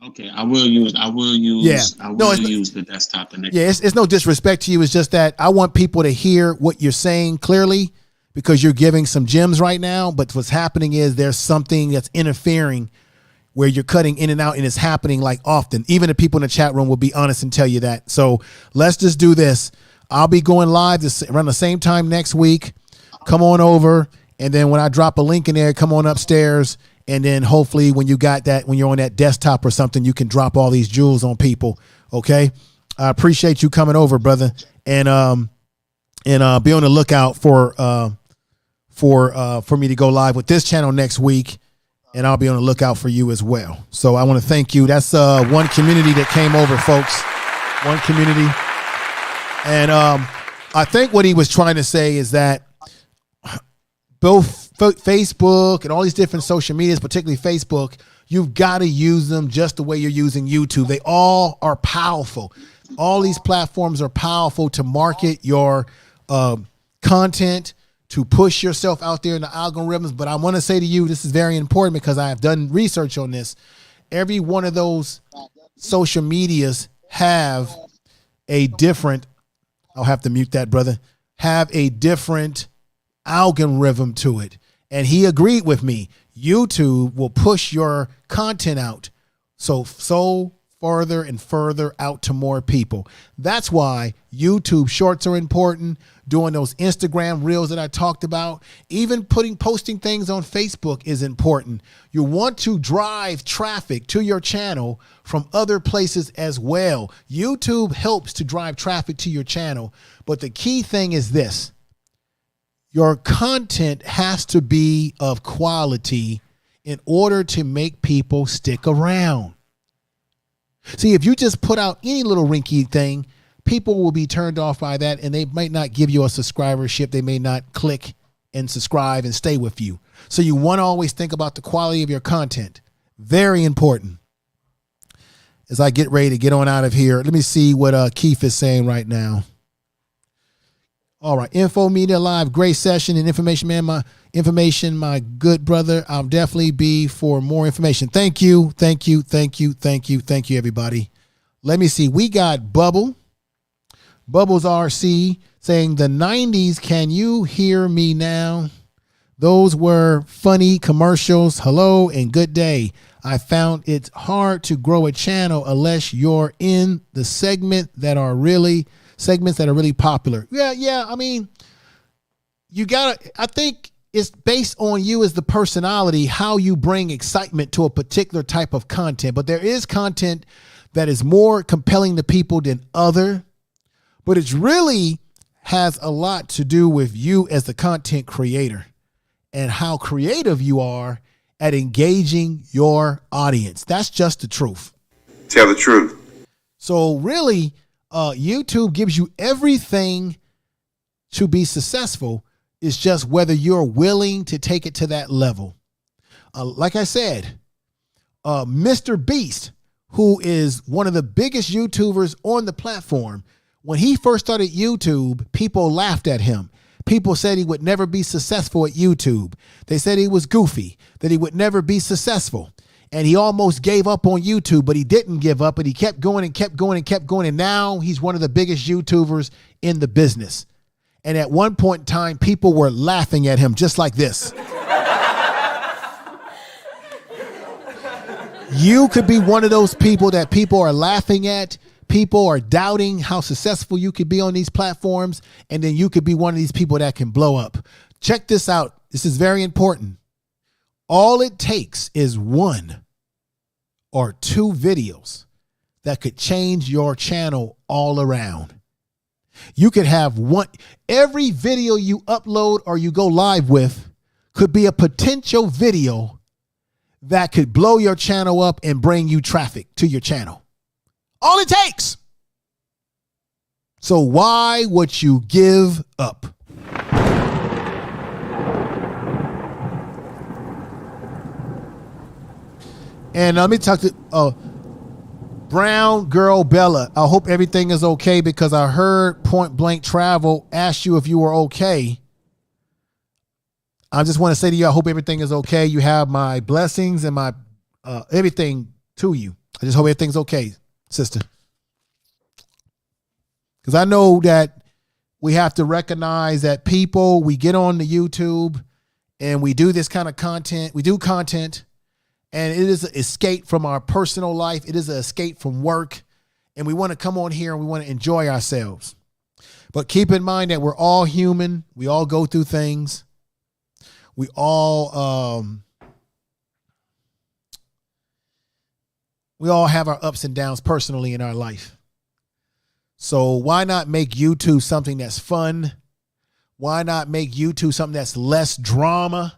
Okay, I will use the desktop the next. Yeah, it's no disrespect to you. It's just that I want people to hear what you're saying clearly, because you're giving some gems right now. But what's happening is there's something that's interfering where you're cutting in and out, and it's happening like often. Even the people in the chat room will be honest and tell you that. So let's just do this. I'll be going live around the same time next week. Come on over. And then when I drop a link in there, come on upstairs. And then hopefully when you're on that desktop or something, you can drop all these jewels on people. Okay. I appreciate you coming over, brother. And be on the lookout for me to go live with this channel next week. And I'll be on the lookout for you as well. So I want to thank you. That's One Community that came over, folks. One Community. And I think what he was trying to say is that both Facebook and all these different social medias, particularly Facebook, you've got to use them just the way you're using YouTube. They all are powerful. All these platforms are powerful to market your content, to push yourself out there in the algorithms. But I want to say to you, this is very important because I have done research on this. Every one of those social medias have a different, I'll have to mute that, brother, have a different algorithm to it. And he agreed with me. YouTube will push your content out so further and further out to more people. That's why YouTube shorts are important, doing those Instagram reels that I talked about, even posting things on Facebook is important. You want to drive traffic to your channel from other places as well. YouTube helps to drive traffic to your channel, but the key thing is this. Your content has to be of quality in order to make people stick around. See, if you just put out any little rinky thing, people will be turned off by that, and they might not give you a subscribership. They may not click and subscribe and stay with you. So you want to always think about the quality of your content. Very important. As I get ready to get on out of here, let me see what Keith is saying right now. All right, Info Media Live, great session and information, man. My good brother. I'll definitely be for more information. Thank you, everybody. Let me see. We got Bubbles RC saying the 90s. Can you hear me now? Those were funny commercials. Hello and good day. I found it's hard to grow a channel unless you're in the segments that are really popular. Yeah. I mean, I think it's based on you as the personality, how you bring excitement to a particular type of content. But there is content that is more compelling to people than other. But it really has a lot to do with you as the content creator and how creative you are at engaging your audience. That's just the truth. Tell the truth. So really, YouTube gives you everything to be successful. It's just whether you're willing to take it to that level. Like I said, Mr. Beast, who is one of the biggest YouTubers on the platform, when he first started YouTube, people laughed at him. People said he would never be successful at YouTube. They said he was goofy, that he would never be successful. And he almost gave up on YouTube, but he didn't give up, and he kept going and kept going and kept going. And now he's one of the biggest YouTubers in the business. And at one point in time, people were laughing at him just like this. You could be one of those people that people are laughing at. People are doubting how successful you could be on these platforms. And then you could be one of these people that can blow up. Check this out. This is very important. All it takes is 1 or 2 videos that could change your channel all around. You could have every video you upload or you go live with could be a potential video that could blow your channel up and bring you traffic to your channel. All it takes. So why would you give up? And let me talk to Brown Girl Bella. I hope everything is okay because I heard Point Blank Travel ask you if you were okay. I just want to say to you, I hope everything is okay. You have my blessings and my everything to you. I just hope everything's okay, sister. Because I know that we have to recognize that we get on the YouTube and we do this kind of content. We do content. And it is an escape from our personal life. It is an escape from work. And we want to come on here and we want to enjoy ourselves. But keep in mind that we're all human. We all go through things. We all have our ups and downs personally in our life. So why not make YouTube something that's fun? Why not make YouTube something that's less drama?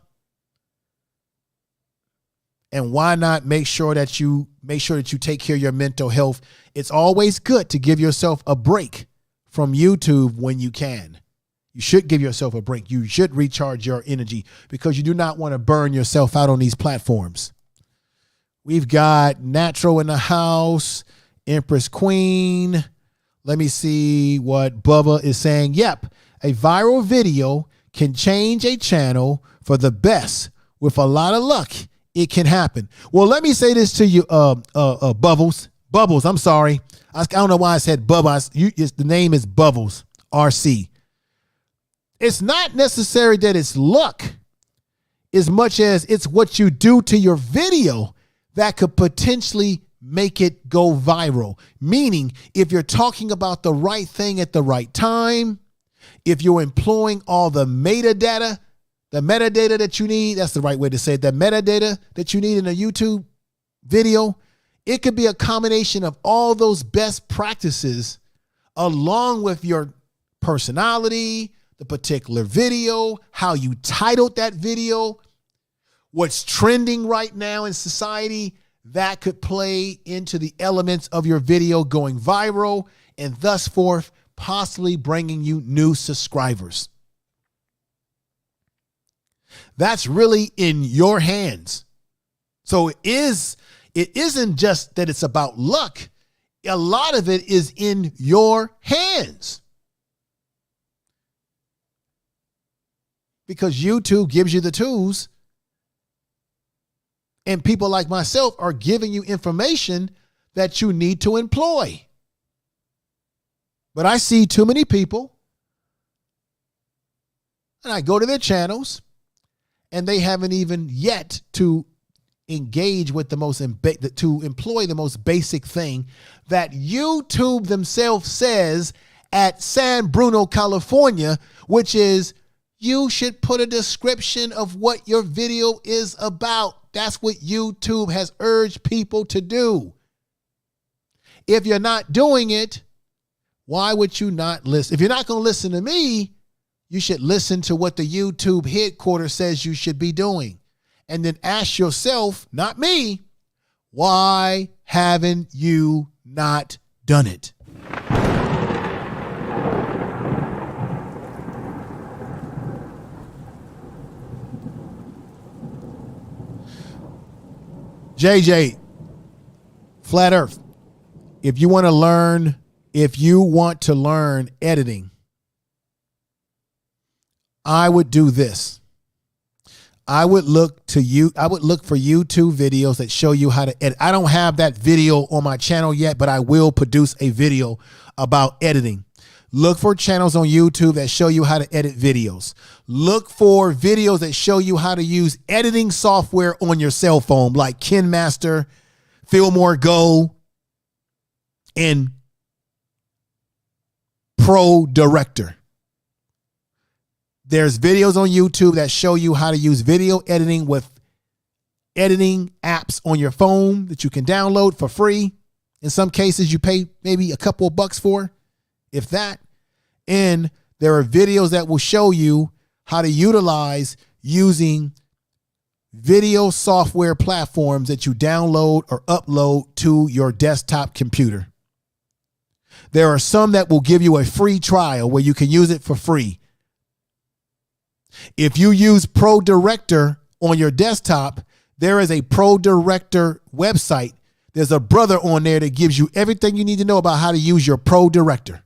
And why not make sure that you take care of your mental health? It's always good to give yourself a break from YouTube when you can. You should give yourself a break. You should recharge your energy because you do not want to burn yourself out on these platforms. We've got Natural in the house, Empress Queen. Let me see what Bubba is saying. Yep, a viral video can change a channel for the best. With a lot of luck, it can happen. Well, let me say this to you, Bubbles. Bubbles, I'm sorry. I don't know why I said Bubba. The name is Bubbles, RC. It's not necessary that it's luck as much as it's what you do to your video that could potentially make it go viral. Meaning, if you're talking about the right thing at the right time, if you're employing all the metadata that you need, that's the right way to say it, the metadata that you need in a YouTube video, it could be a combination of all those best practices along with your personality, the particular video, how you titled that video, what's trending right now in society, that could play into the elements of your video going viral and thus forth, possibly bringing you new subscribers. That's really in your hands. So it isn't just that it's about luck. A lot of it is in your hands. Because YouTube gives you the tools. And people like myself are giving you information that you need to employ. But I see too many people, and I go to their channels, and they haven't even yet to engage with to employ the most basic thing that YouTube themselves says at San Bruno, California, which is you should put a description of what your video is about. That's what YouTube has urged people to do. If you're not doing it, why would you not listen? If you're not going to listen to me, you should listen to what the YouTube headquarters says you should be doing. And then ask yourself, not me, why haven't you not done it? JJ, Flat Earth, if you want to learn editing, I would do this. I would look for YouTube videos that show you how to edit. I don't have that video on my channel yet, but I will produce a video about editing. Look for channels on YouTube that show you how to edit videos. Look for videos that show you how to use editing software on your cell phone, like KineMaster, Filmora Go, and Pro Director. There's videos on YouTube that show you how to use video editing with editing apps on your phone that you can download for free. In some cases, you pay maybe a couple of bucks for, if that. And there are videos that will show you how to utilize using video software platforms that you download or upload to your desktop computer. There are some that will give you a free trial where you can use it for free. If you use Pro Director on your desktop, there is a Pro Director website. There's a brother on there that gives you everything you need to know about how to use your Pro Director.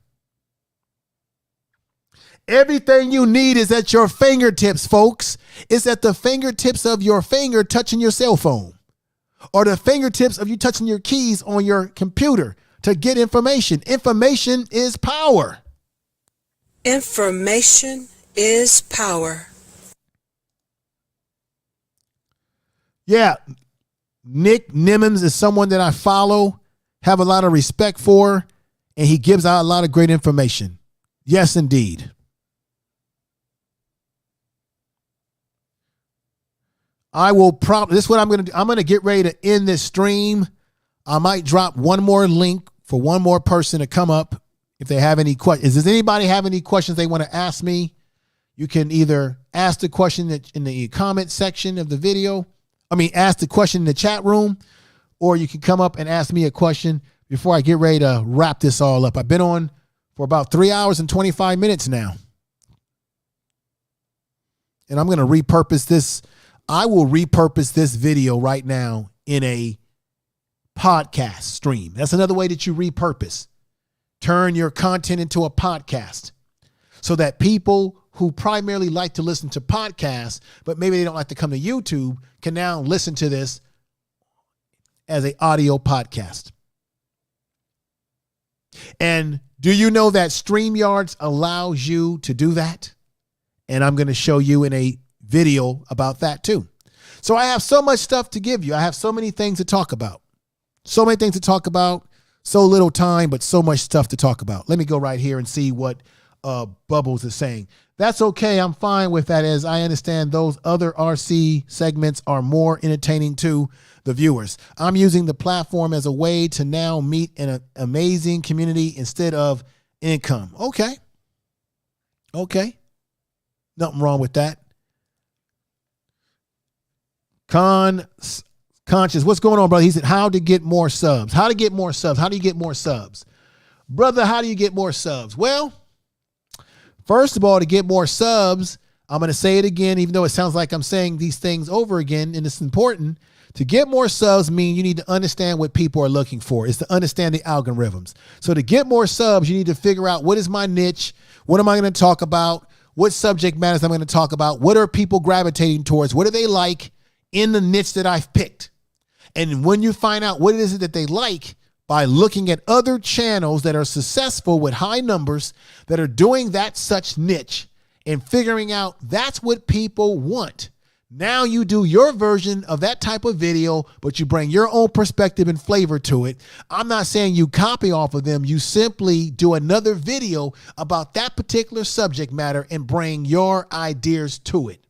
Everything you need is at your fingertips, folks. It's at the fingertips of your finger touching your cell phone, or the fingertips of you touching your keys on your computer to get information. Information is power. Information is power. Yeah, Nick Nimmons is someone that I follow, have a lot of respect for, and he gives out a lot of great information. Yes, indeed. This is what I'm going to do. I'm going to get ready to end this stream. I might drop one more link for one more person to come up if they have any questions. Does anybody have any questions they want to ask me? You can either ask the question in the comment section of the video. Ask the question in the chat room, or you can come up and ask me a question before I get ready to wrap this all up. I've been on for about 3 hours and 25 minutes now. And I'm going to repurpose this. I will repurpose this video right now in a podcast stream. That's another way that you repurpose. Turn your content into a podcast so that people who primarily like to listen to podcasts, but maybe they don't like to come to YouTube, can now listen to this as an audio podcast. And do you know that StreamYards allows you to do that? And I'm going to show you in a video about that too. So I have so much stuff to give you. I have so many things to talk about. So many things to talk about. So little time, but so much stuff to talk about. Let me go right here and see what Bubbles is saying. That's okay. I'm fine with that, as I understand those other RC segments are more entertaining to the viewers. I'm using the platform as a way to now meet an amazing community instead of income. Okay. Nothing wrong with that. Conscious, what's going on, brother? He said, how to get more subs. How to get more subs. How do you get more subs? Brother, how do you get more subs? Well, first of all, to get more subs, I'm going to say it again, even though it sounds like I'm saying these things over again, and it's important. To get more subs mean you need to understand what people are looking for. It's to understand the algorithms. So to get more subs, you need to figure out, what is my niche? What am I going to talk about? What subject matters I'm going to talk about? What are people gravitating towards? What do they like in the niche that I've picked? And when you find out what it is that they like by looking at other channels that are successful with high numbers that are doing that such niche and figuring out that's what people want. Now you do your version of that type of video, but you bring your own perspective and flavor to it. I'm not saying you copy off of them. You simply do another video about that particular subject matter and bring your ideas to it.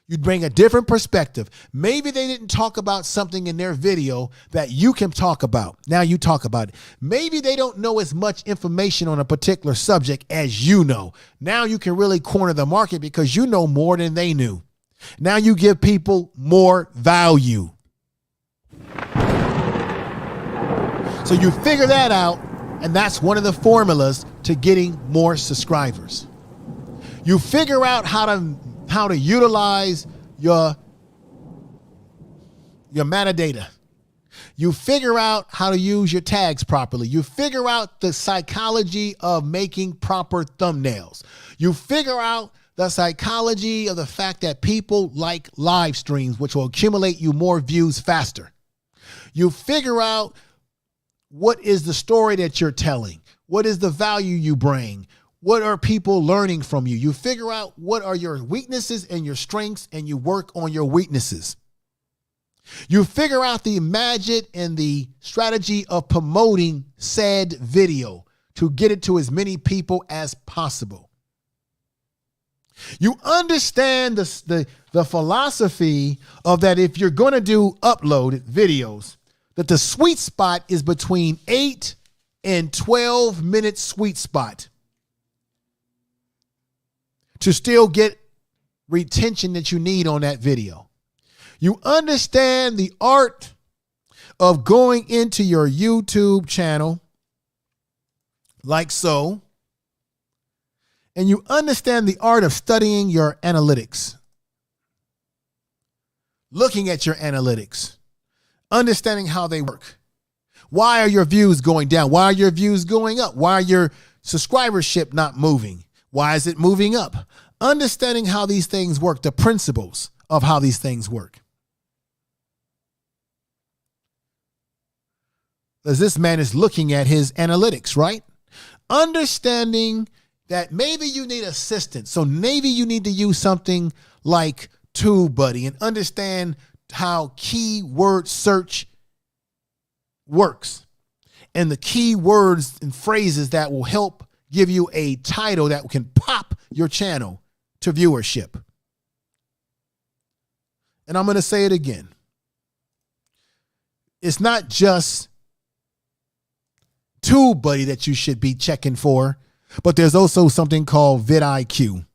You'd bring a different perspective. Maybe they didn't talk about something in their video that you can talk about. Now you talk about it. Maybe they don't know as much information on a particular subject as you know. Now you can really corner the market because you know more than they knew. Now you give people more value. So you figure that out, and that's one of the formulas to getting more subscribers. You figure out how to utilize your metadata. You figure out how to use your tags properly. You figure out the psychology of making proper thumbnails. You figure out the psychology of the fact that people like live streams, which will accumulate you more views faster. You figure out what is the story that you're telling. What is the value you bring? What are people learning from you? You figure out what are your weaknesses and your strengths, and you work on your weaknesses. You figure out the magic and the strategy of promoting said video to get it to as many people as possible. You understand the philosophy of that if you're going to do upload videos, that the sweet spot is between 8 and 12 minute sweet spot to still get retention that you need on that video. You understand the art of going into your YouTube channel like so, and you understand the art of studying your analytics, looking at your analytics, understanding how they work. Why are your views going down? Why are your views going up? Why are your subscribership not moving? Why is it moving up? Understanding how these things work, the principles of how these things work. As this man is looking at his analytics, right? Understanding that maybe you need assistance. So maybe you need to use something like TubeBuddy and understand how keyword search works and the keywords and phrases that will help give you a title that can pop your channel to viewership. And I'm going to say it again. It's not just TubeBuddy that you should be checking for, but there's also something called vidIQ.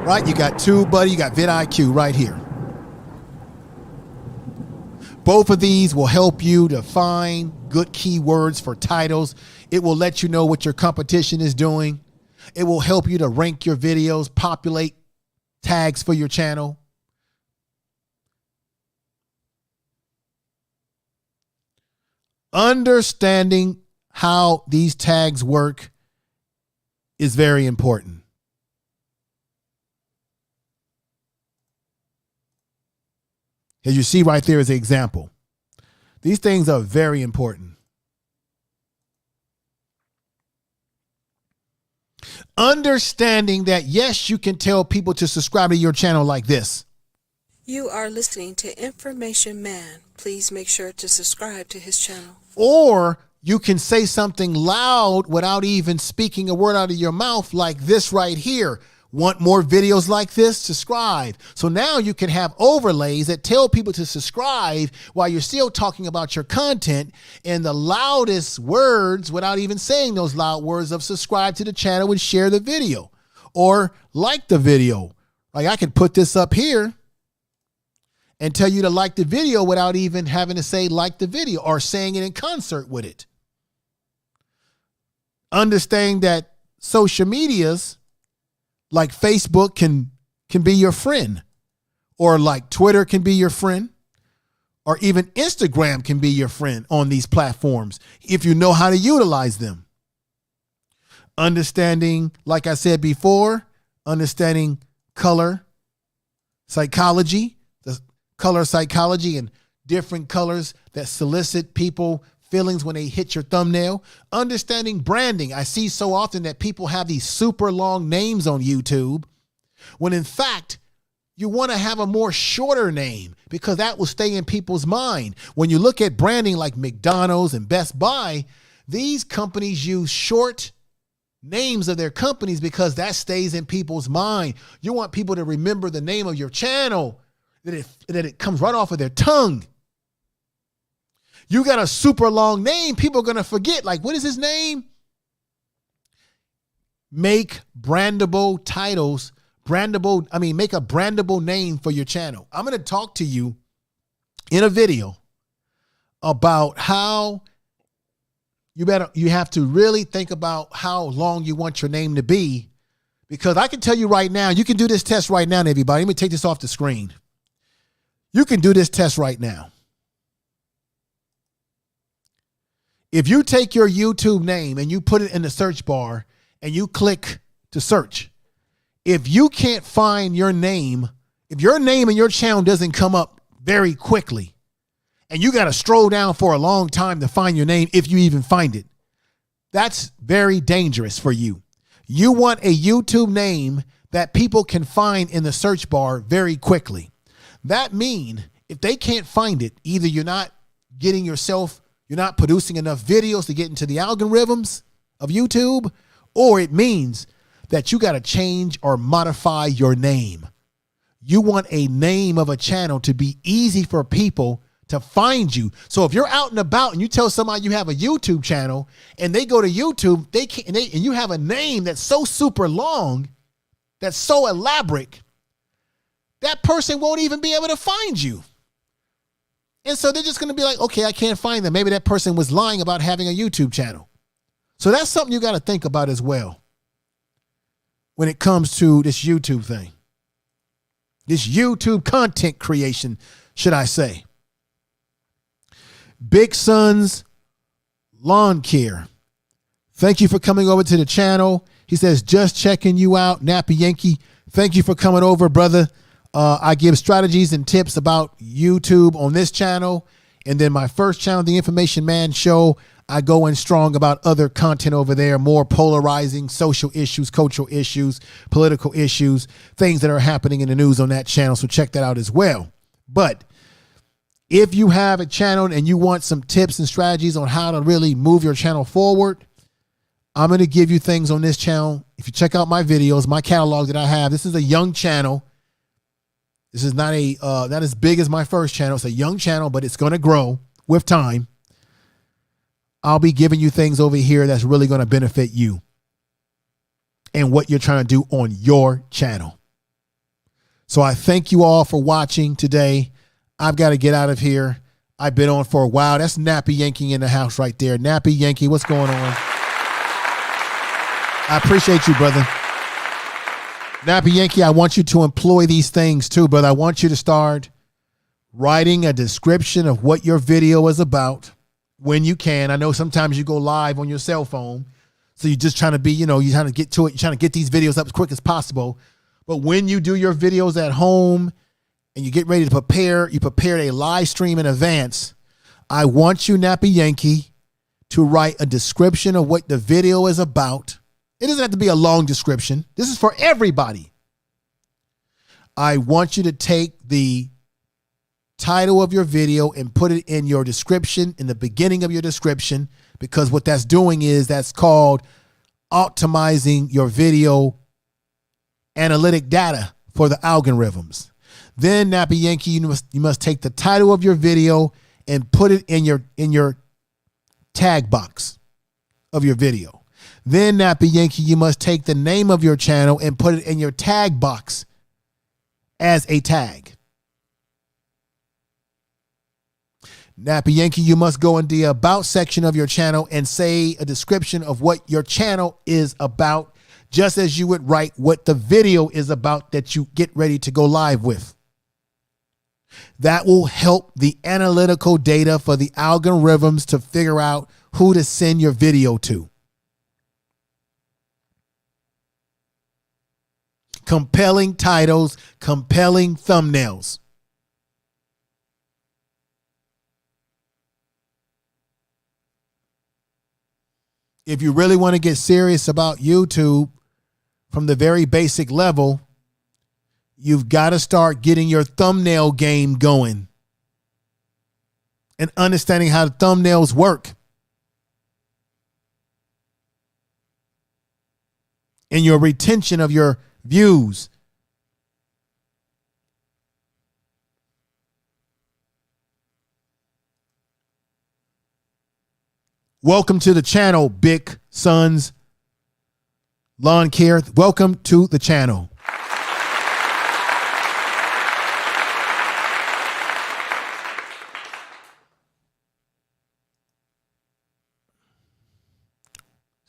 Right? You got TubeBuddy, you got vidIQ right here. Both of these will help you to find good keywords for titles. It will let you know what your competition is doing. It will help you to rank your videos, populate tags for your channel. Understanding how these tags work is very important. As you see right there as an example, these things are very important. Understanding that, yes, you can tell people to subscribe to your channel like this. You are listening to Information Man. Please make sure to subscribe to his channel. Or you can say something loud without even speaking a word out of your mouth like this right here. Want more videos like this? Subscribe. So now you can have overlays that tell people to subscribe while you're still talking about your content in the loudest words without even saying those loud words of subscribe to the channel and share the video or like the video. Like I could put this up here and tell you to like the video without even having to say like the video or saying it in concert with it. Understanding that social medias like Facebook can be your friend, or like Twitter can be your friend, or even Instagram can be your friend on these platforms if you know how to utilize them. Understanding, like I said before, understanding color psychology, the color psychology and different colors that solicit people feelings when they hit your thumbnail. Understanding branding. I see so often that people have these super long names on YouTube When in fact, you want to have a more shorter name because that will stay in people's mind. When you look at branding like McDonald's and Best Buy, these companies use short names of their companies because that stays in people's mind. You want people to remember the name of your channel, that it comes right off of their tongue. You got a super long name, people are going to forget. Like, what is his name? Make brandable titles, make a brandable name for your channel. I'm going to talk to you in a video about how you have to really think about how long you want your name to be, because I can tell you right now, you can do this test right now, everybody. Let me take this off the screen. You can do this test right now. If you take your YouTube name and you put it in the search bar and you click to search, if you can't find your name, if your name and your channel doesn't come up very quickly, and you got to stroll down for a long time to find your name, if you even find it, that's very dangerous for you. You want a YouTube name that people can find in the search bar very quickly. That means if they can't find it, either you're not producing enough videos to get into the algorithms of YouTube, or it means that you got to change or modify your name. You want a name of a channel to be easy for people to find you. So if you're out and about and you tell somebody you have a YouTube channel and they go to YouTube, and you have a name that's so super long, that's so elaborate, that person won't even be able to find you. And so they're just going to be like, okay, I can't find them. Maybe that person was lying about having a YouTube channel. So that's something you got to think about as well when it comes to this YouTube thing. This YouTube content creation, should I say. Big Son's Lawn Care. Thank you for coming over to the channel. He says, just checking you out. Nappy Yankee, thank you for coming over, brother. I give strategies and tips about YouTube on this channel. And then my first channel, The Information Man Show, I go in strong about other content over there, more polarizing social issues, cultural issues, political issues, things that are happening in the news on that channel. So check that out as well. But if you have a channel and you want some tips and strategies on how to really move your channel forward, I'm going to give you things on this channel. If you check out my videos, my catalog that I have, this is a young channel. This is not as big as my first channel. It's a young channel, but it's going to grow with time. I'll be giving you things over here that's really going to benefit you and what you're trying to do on your channel. So I thank you all for watching today. I've got to get out of here. I've been on for a while. That's Nappy Yankee in the house right there. Nappy Yankee, what's going on? I appreciate you, brother. Nappy Yankee, I want you to employ these things too, brother. I want you to start writing a description of what your video is about when you can. I know sometimes you go live on your cell phone, so you're just trying to be, you're trying to get to it. You're trying to get these videos up as quick as possible. But when you do your videos at home and you get ready to prepare, you prepared a live stream in advance, I want you, Nappy Yankee, to write a description of what the video is about. It doesn't have to be a long description. This is for everybody. I want you to take the title of your video and put it in your description, in the beginning of your description, because what that's doing is that's called optimizing your video analytic data for the algorithms. Then, Nappy Yankee, you must take the title of your video and put it in your tag box of your video. Then, Nappy Yankee, you must take the name of your channel and put it in your tag box as a tag. Nappy Yankee, you must go in the About section of your channel and say a description of what your channel is about, just as you would write what the video is about that you get ready to go live with. That will help the analytical data for the algorithms to figure out who to send your video to. Compelling titles, compelling thumbnails. If you really want to get serious about YouTube from the very basic level, You've got to start getting your thumbnail game going and understanding how the thumbnails work. And your retention of your views. Welcome to the channel, Big Sons Lawn Care. Welcome to the channel.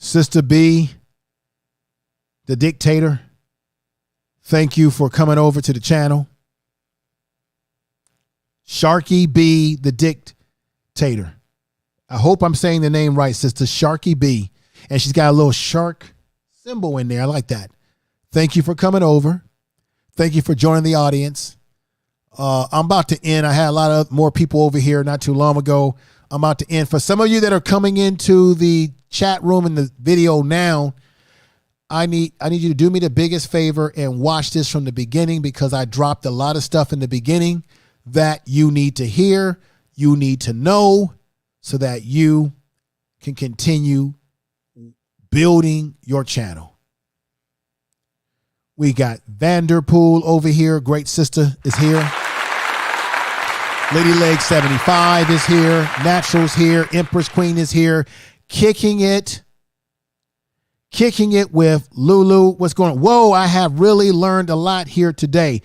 Sister B, the dictator, thank you for coming over to the channel. Sharky B, the dictator. I hope I'm saying the name right, Sister Sharky B. And she's got a little shark symbol in there. I like that. Thank you for coming over. Thank you for joining the audience. I'm about to end. I had a lot of more people over here not too long ago. I'm about to end. For some of you that are coming into the chat room in the video now, I need you to do me the biggest favor and watch this from the beginning, because I dropped a lot of stuff in the beginning that you need to hear, you need to know, so that you can continue building your channel. We got Vanderpool over here. Great sister is here. Lady Leg 75 is here. Naturals here. Empress Queen is here. Kicking it with Lulu. What's going on? Whoa, I have really learned a lot here today.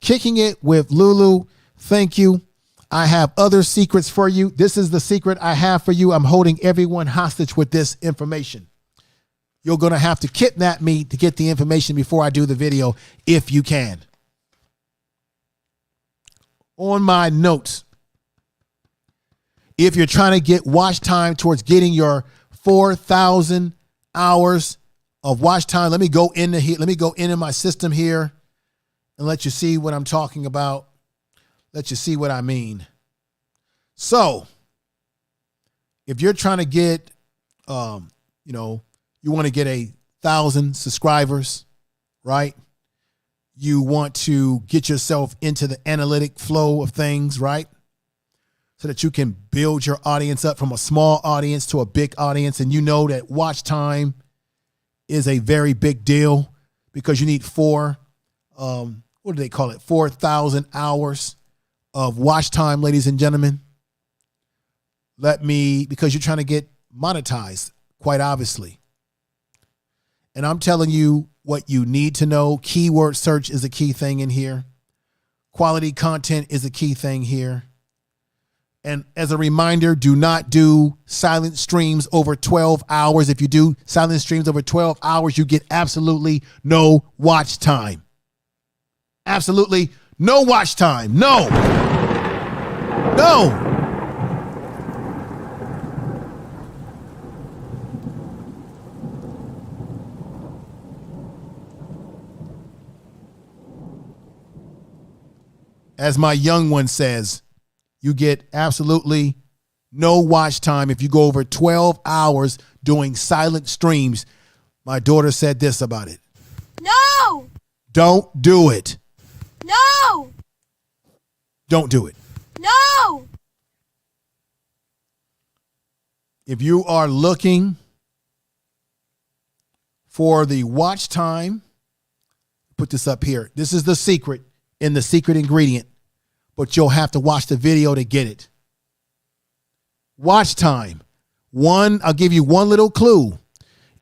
Kicking it with Lulu. Thank you. I have other secrets for you. This is the secret I have for you. I'm holding everyone hostage with this information. You're going to have to kidnap me to get the information before I do the video, if you can. On my notes, if you're trying to get watch time towards getting your 4,000 hours of watch time, let me go into here. Let me go into my system here and let you see what I'm talking about. Let you see what I mean. So, if you're trying to get, you want to get 1,000 subscribers, right? You want to get yourself into the analytic flow of things, right? So that you can build your audience up from a small audience to a big audience. And you know that watch time is a very big deal, because you need 4,000 hours of watch time, ladies and gentlemen. Because you're trying to get monetized, quite obviously. And I'm telling you what you need to know. Keyword search is a key thing in here. Quality content is a key thing here. And as a reminder, do not do silent streams over 12 hours. If you do silent streams over 12 hours, you get absolutely no watch time. Absolutely no watch time. No. No. As my young one says, you get absolutely no watch time if you go over 12 hours doing silent streams. My daughter said this about it. No! Don't do it. No! Don't do it. No! If you are looking for the watch time, put this up here. This is the secret and the secret ingredient, but you'll have to watch the video to get it. Watch time. I'll give you one little clue.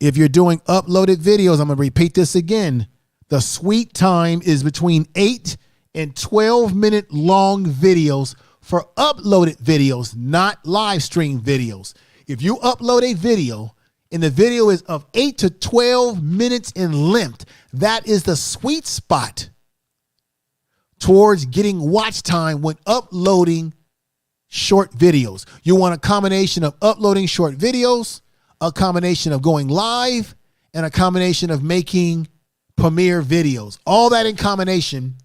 If you're doing uploaded videos, I'm going to repeat this again. The sweet time is between 8 and 12 minute long videos for uploaded videos, not live stream videos. If you upload a video and the video is of 8 to 12 minutes in length, that is the sweet spot towards getting watch time when uploading short videos. You want a combination of uploading short videos, a combination of going live, and a combination of making premiere videos. All that in combination,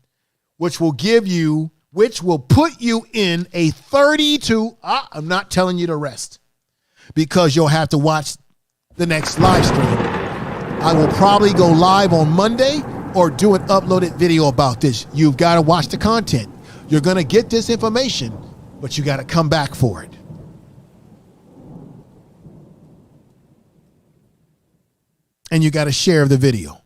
which will put you in a 32, I'm not telling you to rest, because you'll have to watch the next live stream. I will probably go live on Monday or do an uploaded video about this. You've got to watch the content. You're going to get this information, but you got to come back for it. And you got to share the video.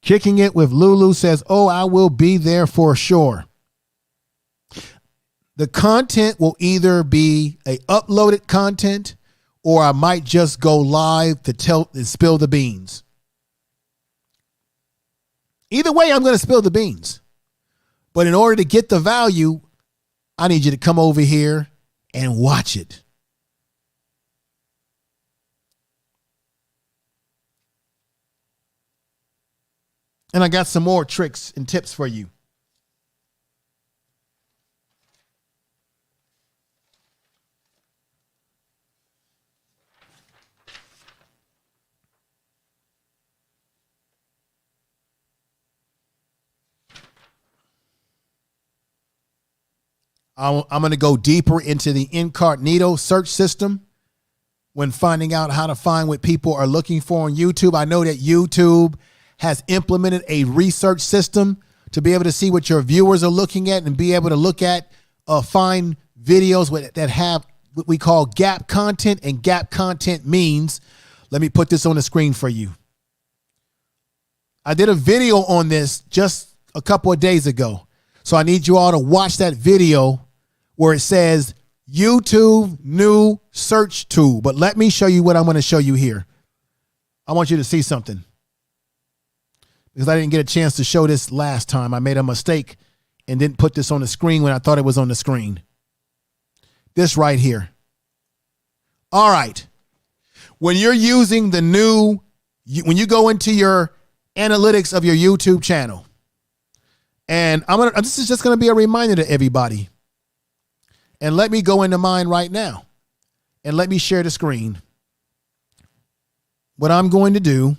Kicking It with Lulu says, oh, I will be there for sure. The content will either be a uploaded content or I might just go live to tell and spill the beans. Either way, I'm going to spill the beans. But in order to get the value, I need you to come over here and watch it. And I got some more tricks and tips for you. I'm going to go deeper into the incognito search system when finding out how to find what people are looking for on YouTube. I know that YouTube has implemented a research system to be able to see what your viewers are looking at and be able to look at, find videos that have what we call gap content. And gap content means, let me put this on the screen for you. I did a video on this just a couple of days ago. So I need you all to watch that video where it says YouTube new search tool. But let me show you what I'm going to show you here. I want you to see something, because I didn't get a chance to show this last time. I made a mistake and didn't put this on the screen when I thought it was on the screen. This right here. All right. When you're using the new, when you go into your analytics of your YouTube channel, and this is just going to be a reminder to everybody. And let me go into mine right now and let me share the screen. What I'm going to do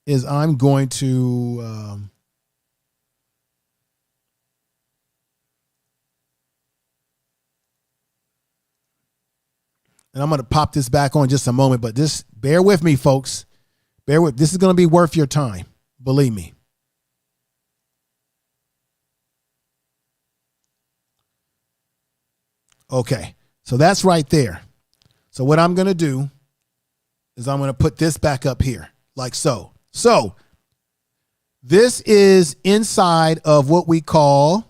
is I'm going to and I'm going to pop this back on just a moment, but just bear with me, folks. This is going to be worth your time. Believe me. Okay, so that's right there. So what I'm going to do is I'm going to put this back up here like so. So this is inside of what we call,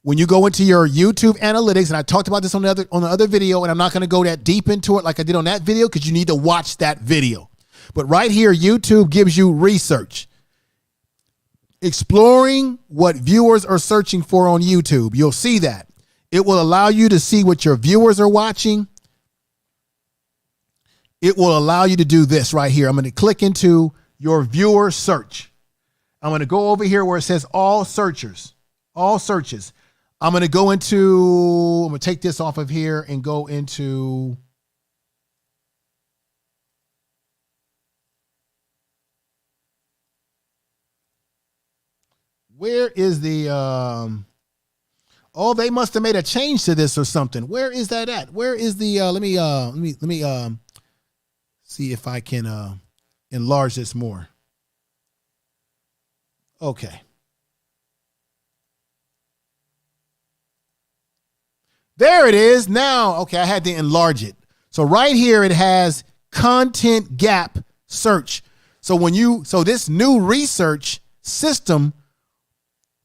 when you go into your YouTube analytics, and I talked about this on the other video, and I'm not going to go that deep into it like I did on that video because you need to watch that video. But right here, YouTube gives you research. Exploring what viewers are searching for on YouTube. You'll see that. It will allow you to see what your viewers are watching. It will allow you to do this right here. I'm going to click into your viewer search. I'm going to go over here where it says all searchers, all searches. I'm going to take this off of here and go into where is the, oh, they must have made a change to this or something. Where is that at? Where is the, let me see if I can enlarge this more. Okay. There it is now. Okay, I had to enlarge it. So right here it has content gap search. So this new research system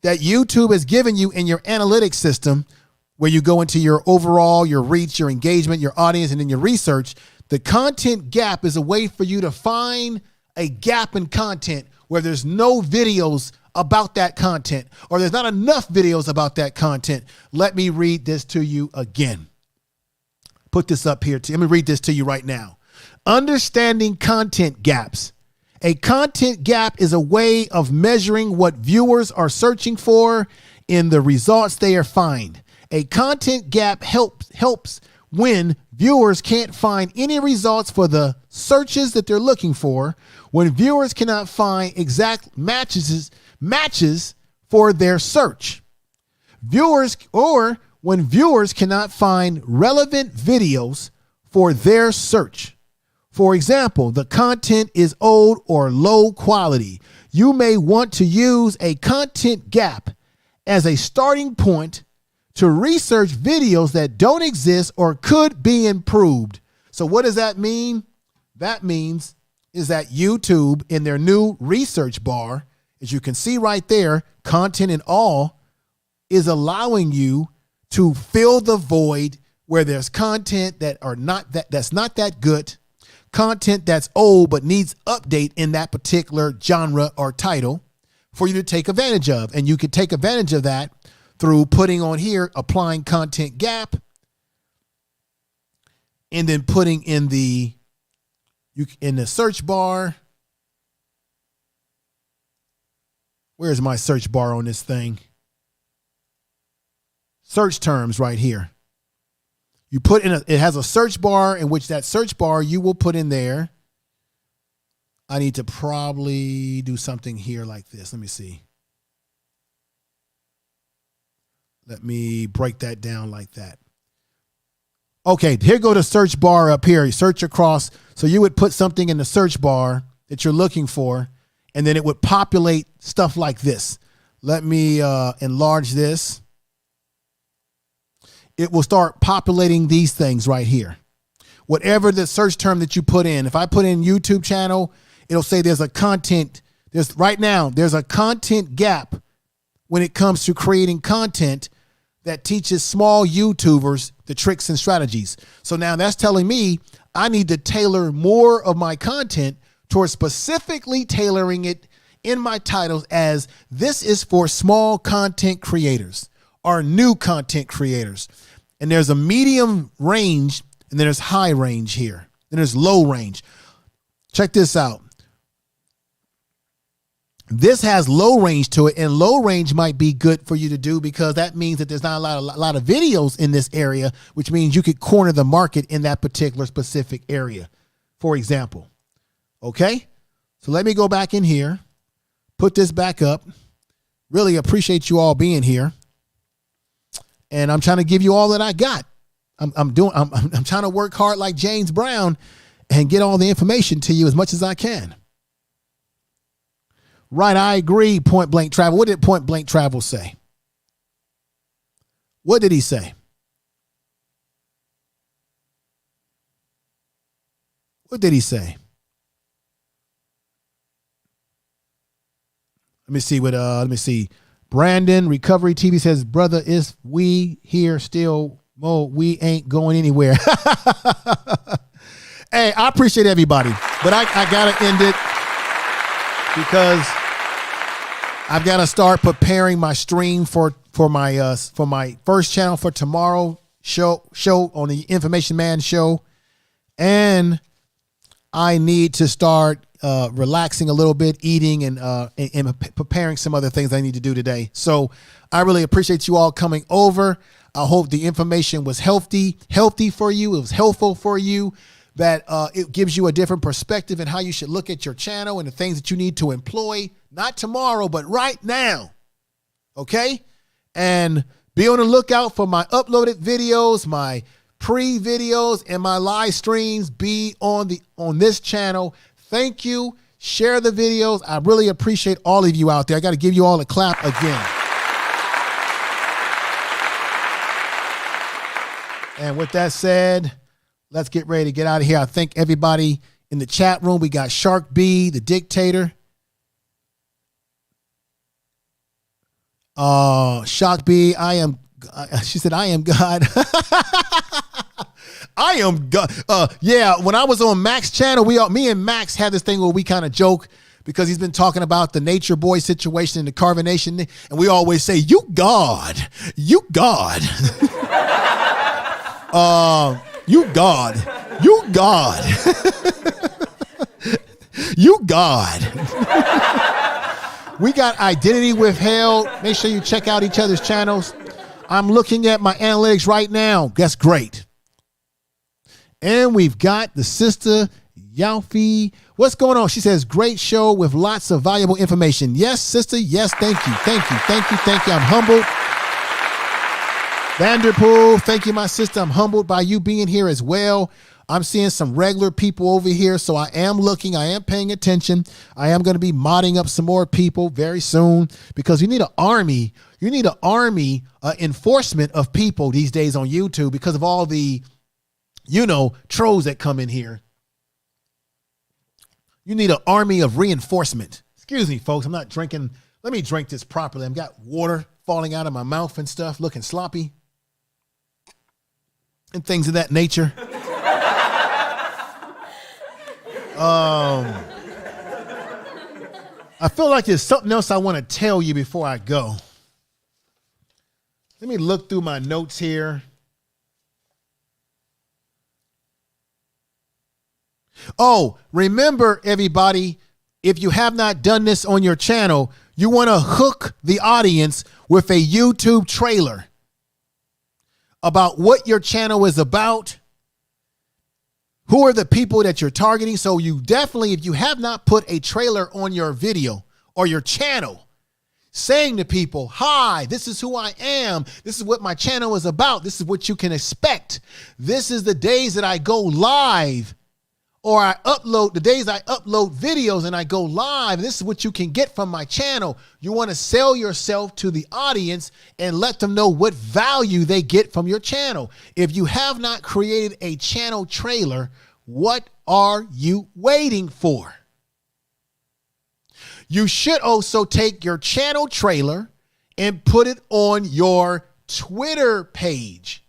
that YouTube has given you in your analytics system, where you go into your overall, your reach, your engagement, your audience, and then your research, the content gap is a way for you to find a gap in content where there's no videos about that content, or there's not enough videos about that content. Let me read this to you again. Put this up here. Let me read this to you right now. Understanding content gaps. A content gap is a way of measuring what viewers are searching for in the results they are find. A content gap helps when viewers can't find any results for the searches that they're looking for, when viewers cannot find exact matches for their search. When viewers cannot find relevant videos for their search. For example, the content is old or low quality. You may want to use a content gap as a starting point to research videos that don't exist or could be improved. So what does that mean? That means is that YouTube in their new research bar, as you can see right there, content and all, is allowing you to fill the void where there's content that's not that good, content that's old but needs update in that particular genre or title for you to take advantage of. And you can take advantage of that through putting on here, applying content gap, and then putting in the search bar. Where's my search bar on this thing? Search terms right here. You put in it has a search bar in which that search bar you will put in there. I need to probably do something here like this. Let me see. Let me break that down like that. Okay, here go the search bar up here. You search across. So you would put something in the search bar that you're looking for, and then it would populate stuff like this. Let me enlarge this. It will start populating these things right here. Whatever the search term that you put in. If I put in YouTube channel, it'll say there's a content. There's a content gap when it comes to creating content that teaches small YouTubers the tricks and strategies. So now that's telling me I need to tailor more of my content towards specifically tailoring it in my titles as this is for small content creators or new content creators. And there's a medium range and then there's high range here. Then there's low range. Check this out. This has low range to it, and low range might be good for you to do because that means that there's not a lot of videos in this area, which means you could corner the market in that particular specific area, for example. Okay, so let me go back in here, put this back up. Really appreciate you all being here, and I'm trying to give you all that I got. I'm trying to work hard like James Brown and get all the information to you as much as I can. Right, I agree, Point Blank Travel. What did Point Blank Travel say? What did he say? What did he say? Let me see. Brandon Recovery TV says, brother, is we here still? Mo, we ain't going anywhere. Hey, I appreciate everybody, but I gotta end it because I've got to start preparing my stream for my first channel for tomorrow show on the Information Man show, and I need to start relaxing a little bit, eating and preparing some other things I need to do today. So I really appreciate you all coming over. I hope the information was healthy for you. It was helpful for you. That it gives you a different perspective in how you should look at your channel and the things that you need to employ, not tomorrow, but right now. Okay? And be on the lookout for my uploaded videos, my pre-videos, and my live streams be on this channel. Thank you. Share the videos. I really appreciate all of you out there. I got to give you all a clap again. And with that said, let's get ready to get out of here. I thank everybody in the chat room. We got Shark B, the Dictator. Shark B, she said, I am God. I am God. Yeah, when I was on Mac's channel, me and Max had this thing where we kind of joke because he's been talking about the Nature Boy situation and the carbonation. And we always say, you God. You God. You God. You God. You God. We got Identity Withheld. Make sure you check out each other's channels. I'm looking at my analytics right now. That's great. And we've got the sister Yalfi. What's going on? She says, great show with lots of valuable information. Yes, sister. Yes, thank you. Thank you. Thank you. Thank you. I'm humbled. Vanderpool, thank you, my sister. I'm humbled by you being here as well. I'm seeing some regular people over here, so I am looking. I am paying attention. I am going to be modding up some more people very soon because you need an army. You need an army enforcement of people these days on YouTube because of all the, trolls that come in here. You need an army of reinforcement. Excuse me, folks. I'm not drinking. Let me drink this properly. I've got water falling out of my mouth and stuff, looking sloppy and things of that nature. I feel like there's something else I want to tell you before I go. Let me look through my notes here. Oh, remember, everybody, if you have not done this on your channel, you want to hook the audience with a YouTube trailer about what your channel is about. Who are the people that you're targeting? So you definitely, if you have not put a trailer on your video or your channel saying to people, hi, this is who I am. This is what my channel is about. This is what you can expect. This is the days that I go live or the days I upload videos and I go live. This is what you can get from my channel. You want to sell yourself to the audience and let them know what value they get from your channel. If you have not created a channel trailer, what are you waiting for? You should also take your channel trailer and put it on your Twitter page.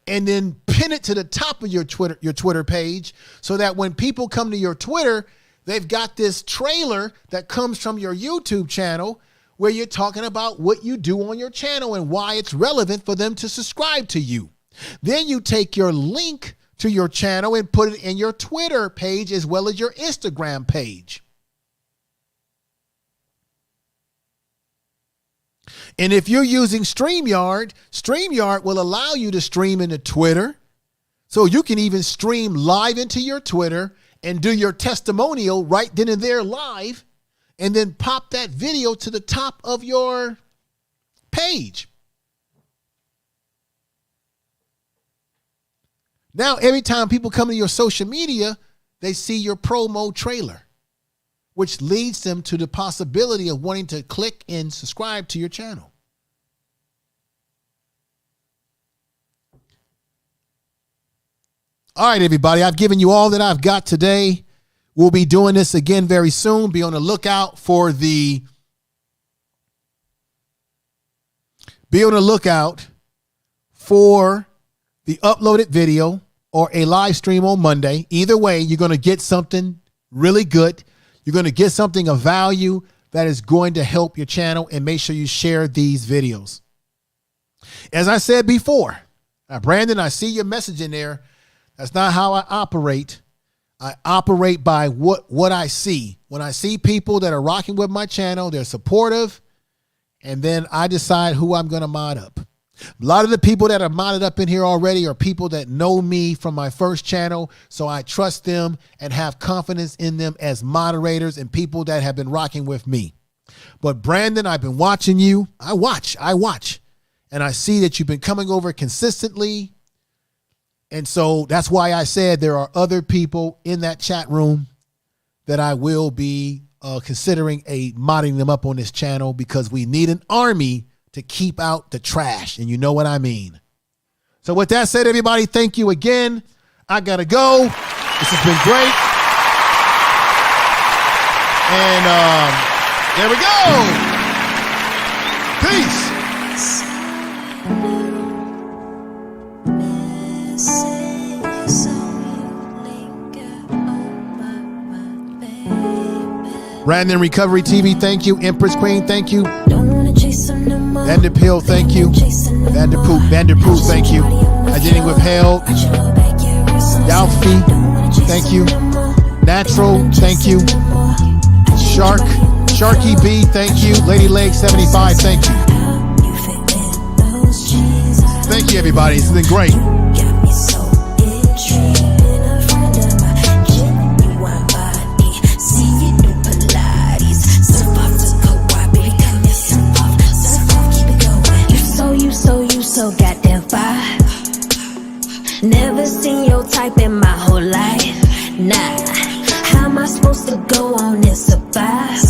And then pin it to the top of your Twitter page so that when people come to your Twitter, they've got this trailer that comes from your YouTube channel where you're talking about what you do on your channel and why it's relevant for them to subscribe to you. Then you take your link to your channel and put it in your Twitter page as well as your Instagram page. And if you're using StreamYard, StreamYard will allow you to stream into Twitter. So you can even stream live into your Twitter and do your testimonial right then and there live and then pop that video to the top of your page. Now, every time people come to your social media, they see your promo trailer, which leads them to the possibility of wanting to click and subscribe to your channel. All right, everybody, I've given you all that I've got today. We'll be doing this again very soon. Be on the lookout for the uploaded video or a live stream on Monday. Either way, you're going to get something really good. You're going to get something of value that is going to help your channel, and make sure you share these videos. As I said before, Brandon, I see your message in there. That's not how I operate. I operate by what I see. When I see people that are rocking with my channel, they're supportive, and then I decide who I'm going to mod up. A lot of the people that are modded up in here already are people that know me from my first channel, so I trust them and have confidence in them as moderators and people that have been rocking with me. But Brandon, I've been watching you. I watch, and I see that you've been coming over consistently. And so that's why I said there are other people in that chat room that I will be considering modding them up on this channel, because we need an army to keep out the trash. And you know what I mean. So with that said, everybody, thank you again. I got to go. This has been great. And there we go. Peace. Brandon Recovery TV, thank you. Empress Queen, thank you. Vanderpill, thank you. Vanderpool, thank you. Identity Withheld. Dalfi, thank you. Natural, thank you. Sharky B, thank you. Lady Leg 75, thank you. Thank you, everybody. It's been great. your type in my whole life. Nah, how am I supposed to go on and survive?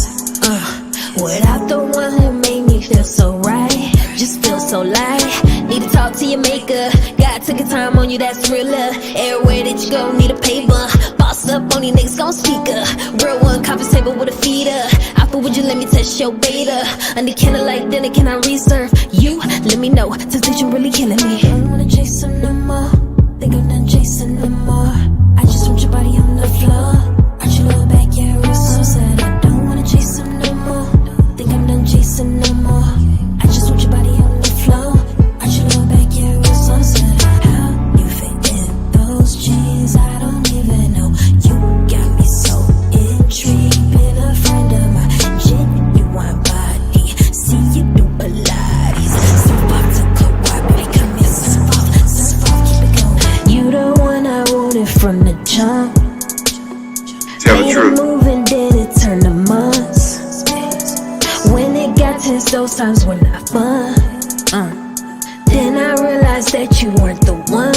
Without the one who made me feel so right, just feel so light. Need to talk to your maker. God took a time on you, that's real love. Everywhere that you go, need a paper. Boss up on these niggas, gon' speaker. Real one, conference table with a feeder. Alpha, would you let me test your beta? Under candlelight dinner, can I reserve you? Let me know, temptation really killing me. Don't wanna chase him no more. Think I'm done chasing no more. I just want your body on the floor. Arch your lower back, yeah, real so sad. I don't wanna chase him no more. Think I'm done chasing no more. I just want your body on the floor. Arch your lower back, yeah, real so sad. How you fit in those jeans, I don't even know. You got me so intrigued. Been a friend of mine, genuine body. See you do Pilates. Surf off to Kauai, come here, surf off, keep it going. You the one I wanted from the jump. Tell the truth. Moving, then it turned to months. When it got tense, those times were not fun. Then I realized that you weren't the one.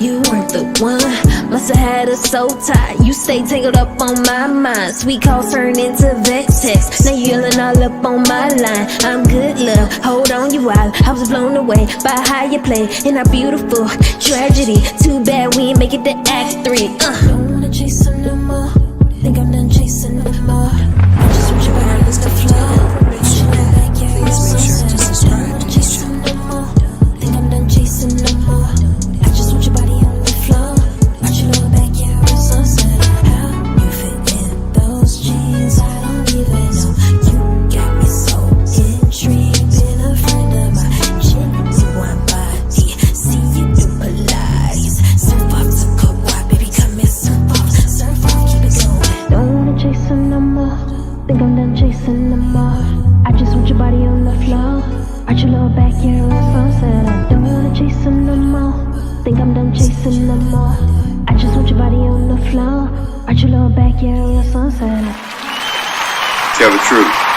You weren't the one. Must've had us so tight. You stay tangled up on my mind. Sweet calls turn into vex text. Now you yelling all up on my line. I'm good, love. Hold on, you wild. I was blown away by how you play in our beautiful tragedy. Too bad we ain't make it to Act 3. Don't wanna chase him no more. Think I'm done chasing no more. I just want your body on the floor. Please make sure to subscribe to this channel. Think I'm done chasing no more. I just want your body on the floor. Arch your lower back, yeah, real so sad. How you fit in those jeans, I don't even know. You got me so intrigued. Been a friend of mine, genuine body. See you do Pilates. Surf off to Kauai, baby, come here, surf off, keep it going. Don't wanna chase him no more. Think I'm done chasing no more. I just want your body on the floor. Arch your lower back, yeah, real so sad. I don't wanna chase him no more. Think I'm done chasing no more. I just want your body on the floor. Arch your lower back, yeah, real so sad. Tell the truth.